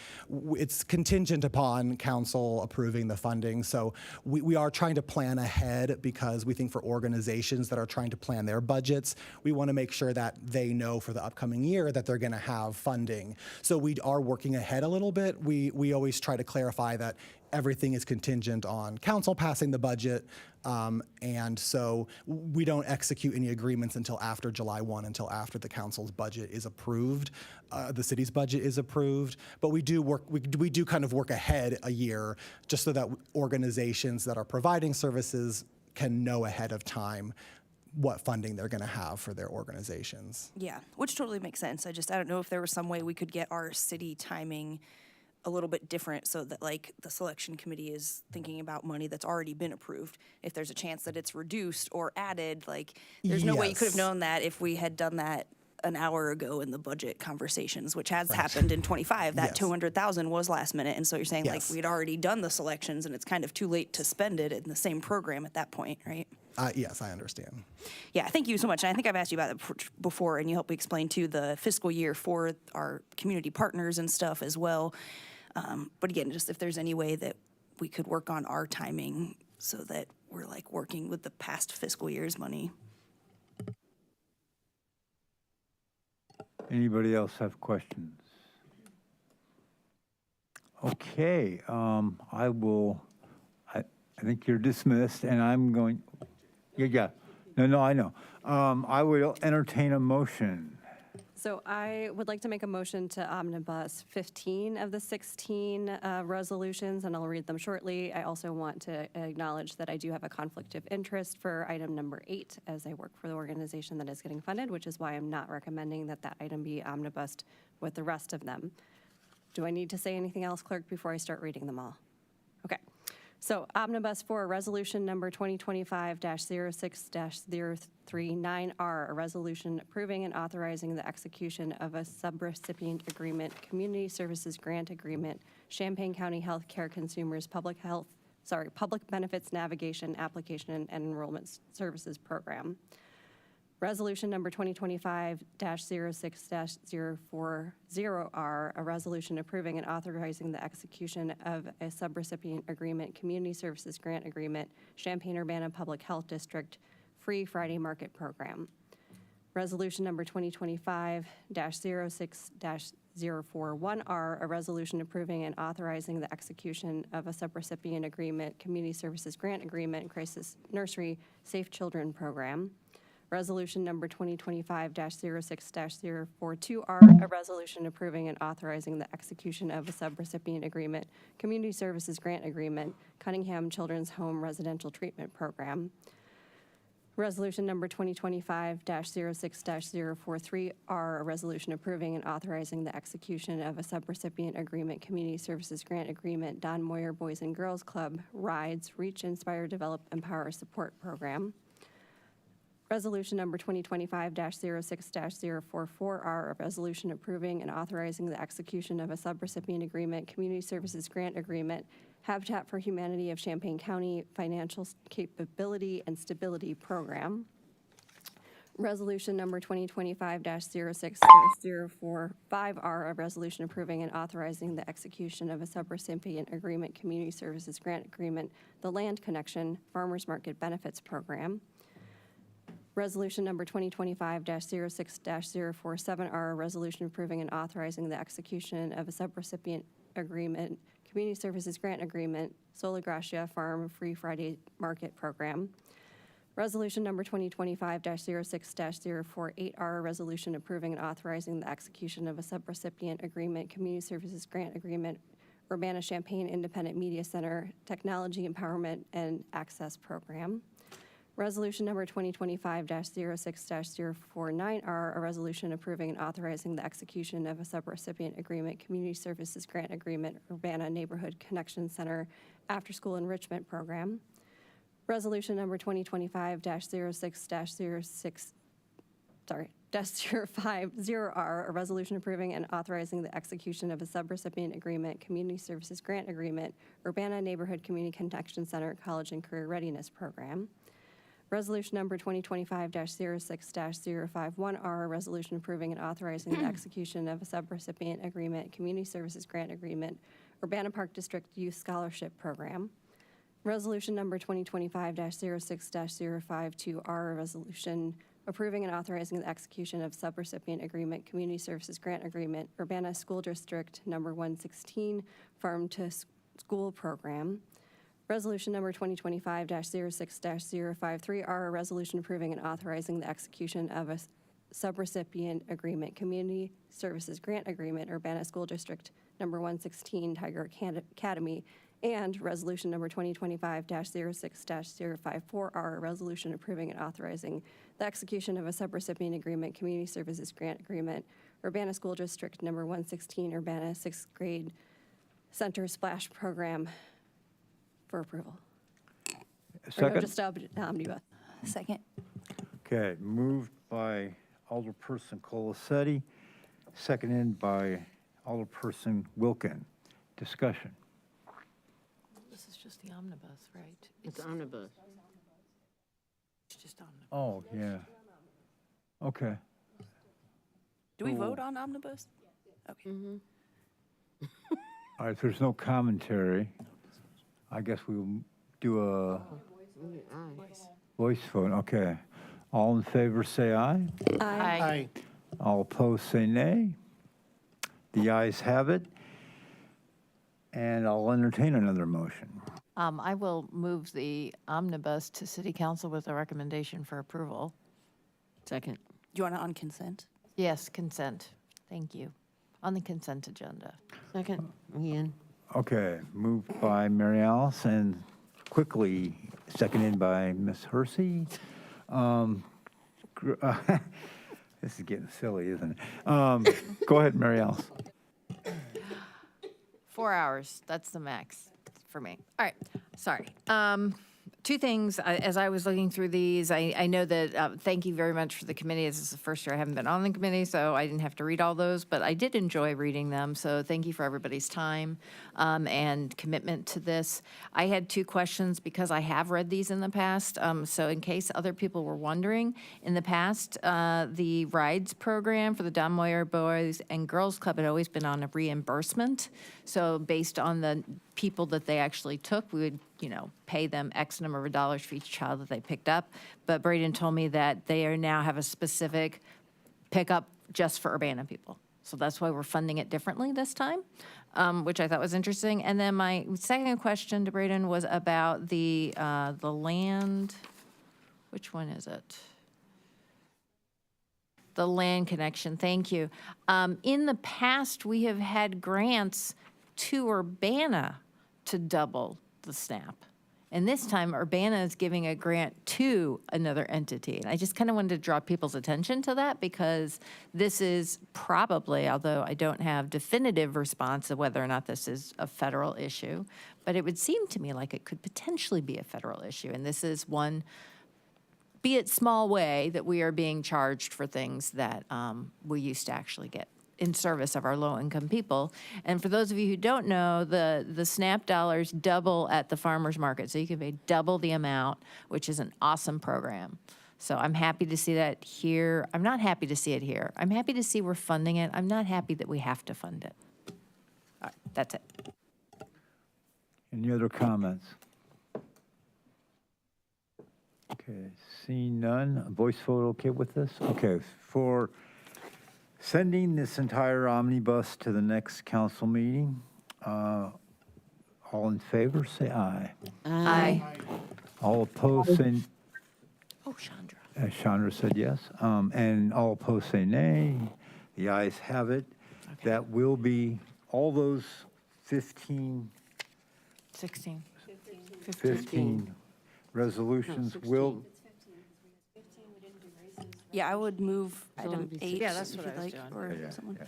it's contingent upon council approving the funding. So we are trying to plan ahead, because we think for organizations that are trying to plan their budgets, we want to make sure that they know for the upcoming year that they're going to have funding. So we are working ahead a little bit. We always try to clarify that everything is contingent on council passing the budget, and so we don't execute any agreements until after July 1, until after the council's budget is approved, the city's budget is approved. But we do kind of work ahead a year, just so that organizations that are providing services can know ahead of time what funding they're going to have for their organizations. Yeah, which totally makes sense. I don't know if there was some way we could get our city timing a little bit different, so that the selection committee is thinking about money that's already been approved. If there's a chance that it's reduced or added, there's no way you could have known that if we had done that an hour ago in the budget conversations, which has happened in 25. That $200,000 was last minute, and so you're saying we'd already done the selections, and it's kind of too late to spend it in the same program at that point, right? Yes, I understand. Yeah, thank you so much. And I think I've asked you about it before, and you helped me explain too the fiscal year for our community partners and stuff as well. But again, just if there's any way that we could work on our timing so that we're working with the past fiscal year's money. Anybody else have questions? Okay, I think you're dismissed, and I'm going, No, I know. I will entertain a motion. So I would like to make a motion to omnibus 15 of the 16 resolutions, and I'll read them shortly. I also want to acknowledge that I do have a conflict of interest for item number 8, as I work for the organization that is getting funded, which is why I'm not recommending that that item be omnibused with the rest of them. Do I need to say anything else, clerk, before I start reading them all? Okay. So omnibus for resolution number 2025-06-039R, a resolution approving and authorizing the execution of a subrecipient agreement, community services grant agreement, Champaign County Healthcare Consumers Public Benefits Navigation Application and Enrollment Services Program. Resolution number 2025-06-040R, a resolution approving and authorizing the execution of a subrecipient agreement, community services grant agreement, Champaign-Urbana Public Health District Free Friday Market Program. Resolution number 2025-06-041R, a resolution approving and authorizing the execution of a subrecipient agreement, community services grant agreement, Crisis Nursery Safe Children Program. Resolution number 2025-06-042R, a resolution approving and authorizing the execution of a subrecipient agreement, community services grant agreement, Cunningham Children's Home Residential Treatment Program. Resolution number 2025-06-043R, a resolution approving and authorizing the execution of a subrecipient agreement, community services grant agreement, Don Moyer Boys and Girls Club, RIDES, Reach, Inspire, Develop, Empower Support Program. Resolution number 2025-06-044R, a resolution approving and authorizing the execution of a subrecipient agreement, community services grant agreement, Habitat for Humanity of Champaign County Financial Capability and Stability Program. Resolution number 2025-06-045R, a resolution approving and authorizing the execution of a subrecipient agreement, community services grant agreement, the Land Connection Farmers Market Benefits Program. Resolution number 2025-06-047R, a resolution approving and authorizing the execution of a subrecipient agreement, community services grant agreement, Sola Gracia Farm Free Friday Market Program. Resolution number 2025-06-048R, a resolution approving and authorizing the execution of a subrecipient agreement, community services grant agreement, Urbana-Champaign Independent Media Center Technology Empowerment and Access Program. Resolution number 2025-06-049R, a resolution approving and authorizing the execution of a subrecipient agreement, community services grant agreement, Urbana Neighborhood Connection Center After School Enrichment Program. Resolution number 2025-050R, a resolution approving and authorizing the execution of a subrecipient agreement, community services grant agreement, Urbana Neighborhood Community Connection Center College and Career Readiness Program. Resolution number 2025-06-051R, a resolution approving and authorizing the execution of a subrecipient agreement, community services grant agreement, Urbana Park District Youth Scholarship Program. Resolution number 2025-06-052R, a resolution approving and authorizing the execution of subrecipient agreement, community services grant agreement, Urbana School District number 116, Farm to School Program. Resolution number 2025-06-053R, a resolution approving and authorizing the execution of a subrecipient agreement, community services grant agreement, Urbana School District number 116, Tiger Academy, and resolution number 2025-06-054R, a resolution approving and authorizing the execution of a subrecipient agreement, community services grant agreement, Urbana School District number 116, Urbana 6th Grade Center Splash Program for approval. Second? Or no, just omnibus. Second. Okay, moved by Alderperson Colacetti, seconded by Alderperson Wilkin. Discussion. This is just the omnibus, right? It's omnibus. It's just omnibus. Oh, yeah. Okay. Do we vote on omnibus? Okay. All right, if there's no commentary, I guess we'll do a voice vote. Okay. All in favor, say aye. Aye. All opposed, say nay. The ayes have it. And I'll entertain another motion. I will move the omnibus to City Council with a recommendation for approval. Second. Do you want it on consent? Yes, consent. Thank you. On the consent agenda. Second, Ian. Okay, moved by Mary Alice and quickly seconded by Ms. Hersey. This is getting silly, isn't it? Go ahead, Mary Alice. 4 hours, that's the max for me. All right, sorry. Two things, as I was looking through these, I know that, thank you very much for the committee. This is the first year I haven't been on the committee, so I didn't have to read all those, but I did enjoy reading them, so thank you for everybody's time and commitment to this. I had 2 questions because I have read these in the past, so in case other people were wondering, in the past, the rides program for the Don Moyer Boys and Girls Club had always been on a reimbursement, so based on the people that they actually took, we would, pay them X number of dollars for each child that they picked up. But Braden told me that they are now have a specific pickup just for Urbana people. So that's why we're funding it differently this time, which I thought was interesting. And then my second question to Braden was about the land, which one is it? The land connection, thank you. In the past, we have had grants to Urbana to double the SNAP. And this time, Urbana is giving a grant to another entity. And I just kind of wanted to draw people's attention to that because this is probably, although I don't have definitive response of whether or not this is a federal issue, but it would seem to me like it could potentially be a federal issue. And this is one, be it small way, that we are being charged for things that we used to actually get in service of our low-income people. And for those of you who don't know, the SNAP dollars double at the farmer's market. So you can pay double the amount, which is an awesome program. So I'm happy to see that here. I'm not happy to see it here. I'm happy to see we're funding it. I'm not happy that we have to fund it. All right, that's it. Any other comments? Okay, seeing none. Voice vote okay with this? Okay, for sending this entire omnibus to the next council meeting, all in favor, say aye. Aye. All opposed, say, Oh, Chandra. Chandra said yes. And all opposed, say nay. The ayes have it. That will be, all those 16 resolutions will, Yeah, I would move item 8 Yeah, that's if what you'd I was like, doing. or someone.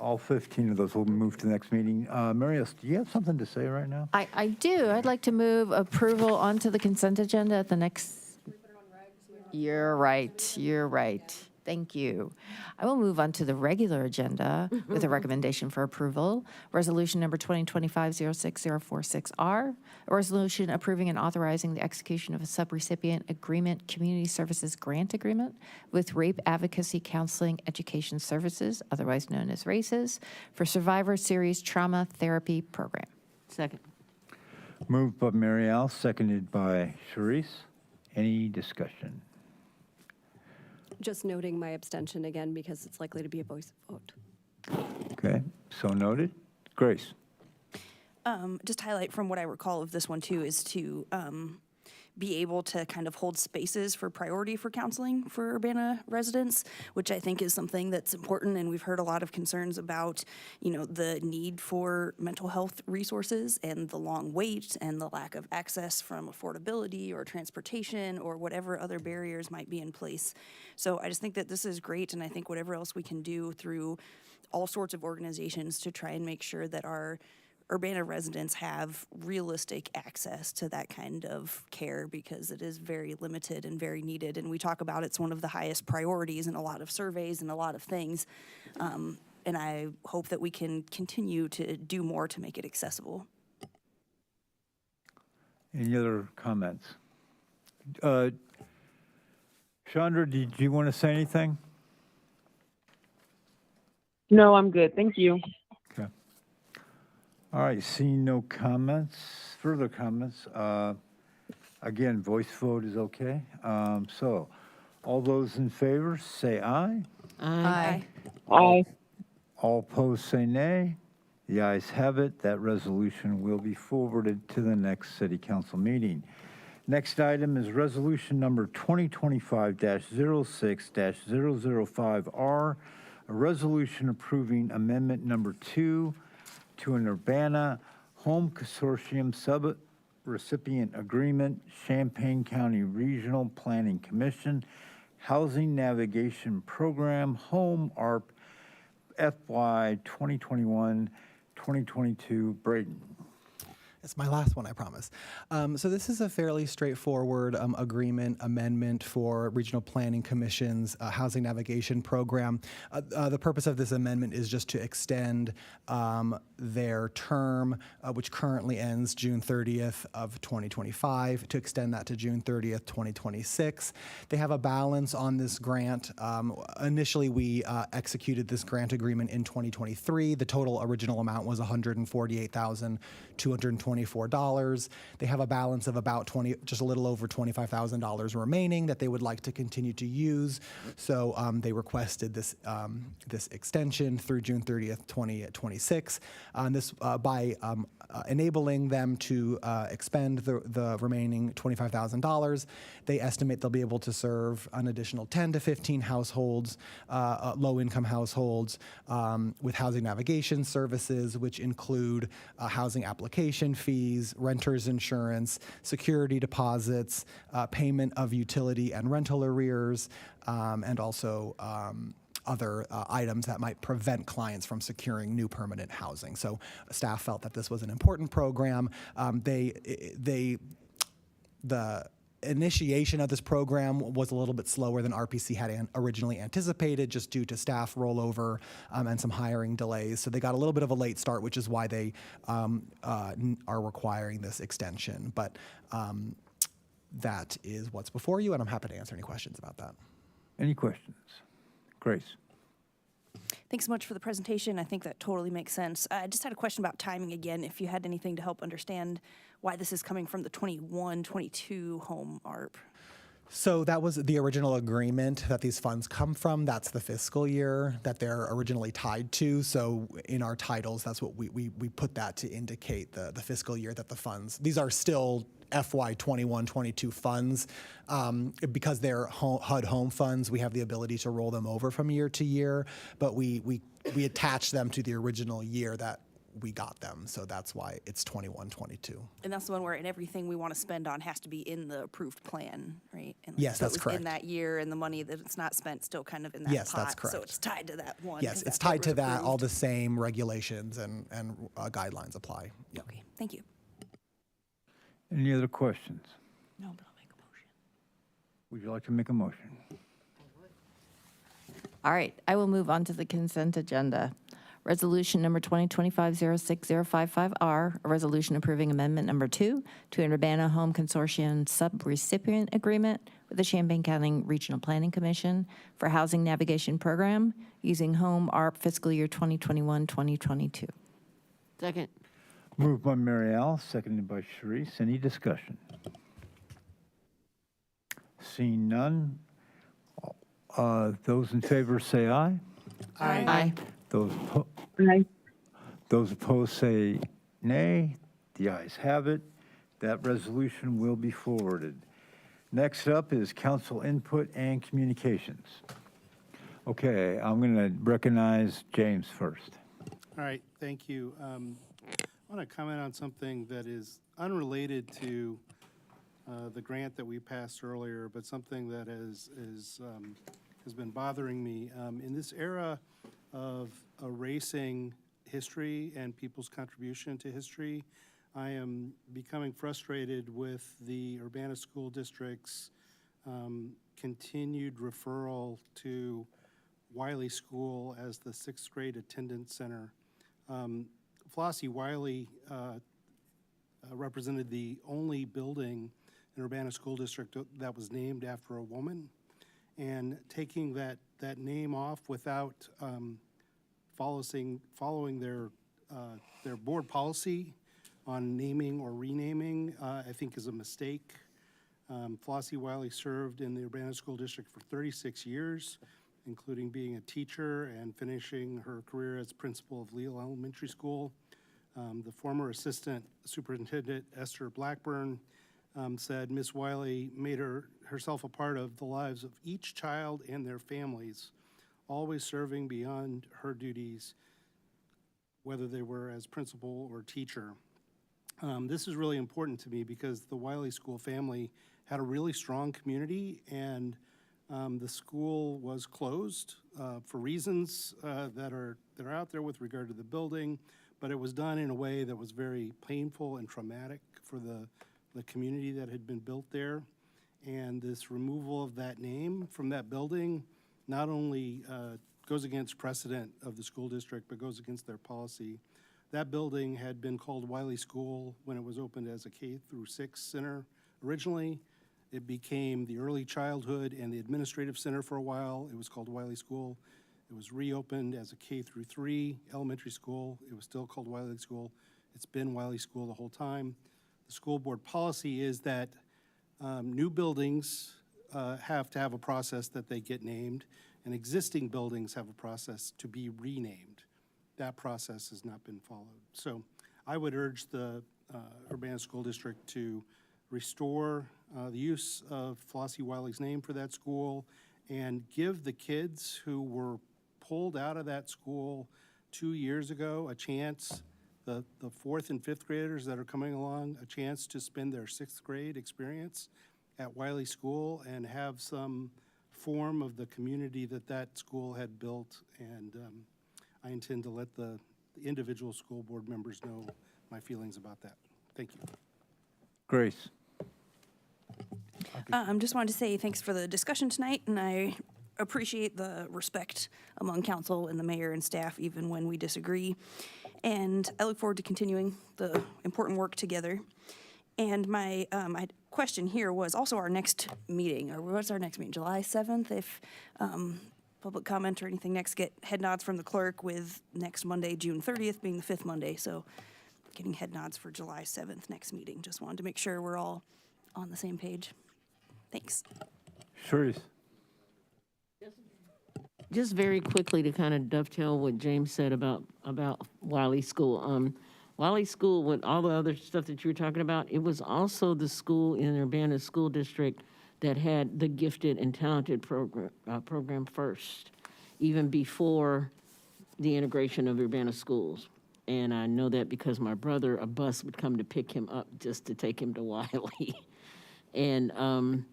all 15 of those will move to the next meeting. Marius, do you have something to say right now? I do. I'd like to move approval onto the consent agenda at the next. You're right. You're right. Thank you. I will move on to the regular agenda with a recommendation for approval. Resolution number 2025-06046R, a resolution approving and authorizing the execution of a subrecipient agreement, community services grant agreement with Rape Advocacy Counseling Education Services, otherwise known as RACES, for Survivor Series Trauma Therapy Program. Second. Moved by Mary Alice, seconded by Sharice. Any discussion? Just noting my abstention again because it's likely to be a voice vote. Okay, so noted. Grace? Just highlight from what I recall of this one too is to be able to kind of hold spaces for priority for counseling for Urbana residents, which I think is something that's important. And we've heard a lot of concerns about, the need for mental health resources and the long wait and the lack of access from affordability or transportation or whatever other barriers might be in place. So I just think that this is great. And I think whatever else we can do through all sorts of organizations to try and make sure that our Urbana residents have realistic access to that kind of care because it is very limited and very needed. And we talk about it's one of the highest priorities in a lot of surveys and a lot of things. And I hope that we can continue to do more to make it accessible. Any other comments? Chandra, did you want to say anything? No, I'm good. Thank you. Okay. All right, seeing no comments, further comments. Again, voice vote is okay. So all those in favor, say aye. Aye. Aye. All opposed, say nay. The ayes have it. That resolution will be forwarded to the next city council meeting. Next item is resolution number 2025-06-005R, a resolution approving amendment number 2 to an Urbana Home Consortium Sub-Recipient Agreement, Champaign County Regional Planning Commission, Housing Navigation Program, Home ARP, FY 2021-2022, Braden. It's my last one, I promise. So this is a fairly straightforward agreement amendment for Regional Planning Commission's Housing Navigation Program. The purpose of this amendment is just to extend their term, which currently ends June 30th of 2025, to extend that to June 30th, 2026. They have a balance on this grant. Initially, we executed this grant agreement in 2023. The total original amount was $148,224. They have a balance of about just a little over $25,000 remaining that they would like to continue to use. So they requested this this extension through June 30th, 2026. This by enabling them to expend the remaining $25,000, they estimate they'll be able to serve an additional 10 to 15 households, low-income households, with housing navigation services, which include housing application fees, renter's insurance, security deposits, payment of utility and rental arrears, and also other items that might prevent clients from securing new permanent housing. So staff felt that this was an important program. The initiation of this program was a little bit slower than RPC had originally anticipated, just due to staff rollover and some hiring delays. So they got a little bit of a late start, which is why they are requiring this extension. But that is what's before you, and I'm happy to answer any questions about that. Any questions? Grace. Thanks so much for the presentation. I think that totally makes sense. I just had a question about timing again, if you had anything to help understand why this is coming from the 21-22 home ARP. So that was the original agreement that these funds come from. That's the fiscal year that they're originally tied to. So in our titles, that's what we put that to indicate the fiscal year that the funds, these are still FY 21-22 funds. Because they're HUD home funds, we have the ability to roll them over from year to year, but we attach them to the original year that we got them. So that's why it's 21-22. And that's the one where everything we want to spend on has to be in the approved plan, right? And Yes, so that's it was correct. in that year, and the money that it's not spent still kind of in that Yes, pot. that's correct. So it's tied to that one. Yes, 'cause it's that's what tied to was that. All approved. the same regulations and guidelines apply. Yep. Okay, thank you. Any other questions? No, but I'll make a motion. Would you like to make a motion? All right, I will move on to the consent agenda. Resolution number 2025-06-055R, a resolution approving amendment number 2 to an Urbana Home Consortium Sub-Recipient Agreement with the Champaign County Regional Planning Commission for Housing Navigation Program using Home ARP fiscal year 2021-2022. Second. Moved by Mary Al, seconded by Sharice. Any discussion? Seeing none, those in favor say aye. Aye. Those opposed say nay. The ayes have it. That resolution will be forwarded. Next up is council input and communications. Okay, I'm going to recognize James first. All right, thank you. I want to comment on something that is unrelated to the grant that we passed earlier, but something that has been bothering me. In this era of erasing history and people's contribution to history, I am becoming frustrated with the Urbana School District's continued referral to Wiley School as the 6th grade attendance center. Flossie Wiley represented the only building in Urbana School District that was named after a woman, and taking that name off without following their board policy on naming or renaming, I think is a mistake. Flossie Wiley served in the Urbana School District for 36 years, including being a teacher and finishing her career as principal of Leal Elementary School. The former assistant superintendent, Esther Blackburn, said Miss Wiley made herself a part of the lives of each child and their families, always serving beyond her duties, whether they were as principal or teacher. This is really important to me because the Wiley School family had a really strong community, and the school was closed for reasons that are out there with regard to the building, but it was done in a way that was very painful and traumatic for the community that had been built there. And this removal of that name from that building not only goes against precedent of the school district, but goes against their policy. That building had been called Wiley School when it was opened as a K-6 center originally. It became the early childhood and the administrative center for a while. It was called Wiley School. It was reopened as a K-3 elementary school. It was still called Wiley School. It's been Wiley School the whole time. The school board policy is that new buildings have to have a process that they get named, and existing buildings have a process to be renamed. That process has not been followed. So I would urge the Urbana School District to restore the use of Flossie Wiley's name for that school and give the kids who were pulled out of that school 2 years ago a chance, the 4th and 5th graders that are coming along, a chance to spend their 6th grade experience at Wiley School and have some form of the community that school had built. And I intend to let the individual school board members know my feelings about that. Thank you. Grace. Just wanted to say thanks for the discussion tonight, and I appreciate the respect among council and the mayor and staff, even when we disagree. And I look forward to continuing the important work together. And my question here was also our next meeting, or what's our next meeting, July 7th? If public comment or anything next, get head nods from the clerk, with next Monday, June 30th being the 5th Monday. So getting head nods for July 7th next meeting. Just wanted to make sure we're all on the same page. Thanks. Sharice. Just very quickly to kind of dovetail what James said about Wiley School. Wiley School, with all the other stuff that you were talking about, it was also the school in Urbana School District that had the gifted and talented program first, even before the integration of Urbana schools. And I know that because my brother, a bus would come to pick him up just to take him to Wiley. And I'm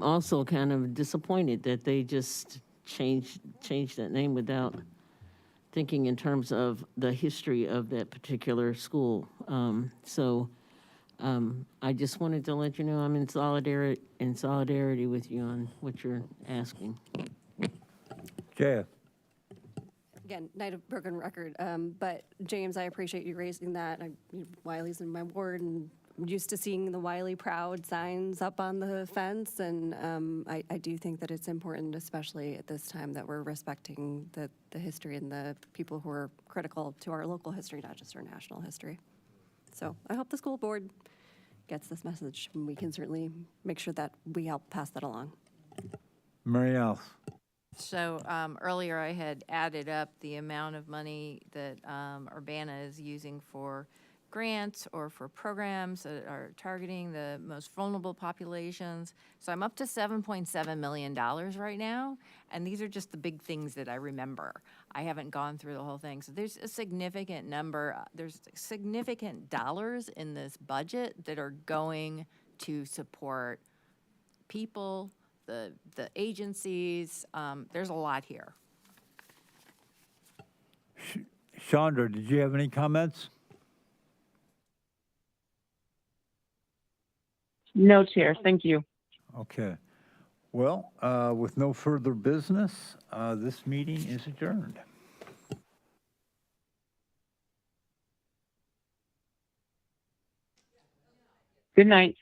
also kind of disappointed that they just changed that name without thinking in terms of the history of that particular school. I just wanted to let you know I'm in solidarity with you on what you're asking. Jaya. Again, night of broken record, but James, I appreciate you raising that. Wiley's in my ward, and I'm used to seeing the Wiley Proud signs up on the fence, and I do think that it's important, especially at this time, that we're respecting the history and the people who are critical to our local history, not just our national history. So I hope the school board gets this message, and we can certainly make sure that we help pass that along. Mary Alice. So earlier I had added up the amount of money that Urbana is using for grants or for programs that are targeting the most vulnerable populations. So I'm up to $7.7 million right now, and these are just the big things that I remember. I haven't gone through the whole thing. So there's a significant number, there's significant dollars in this budget that are going to support people, the agencies. There's a lot here. Chandra, did you have any comments? No, Chair. Thank you. Okay. Well, with no further business, this meeting is adjourned. Good night.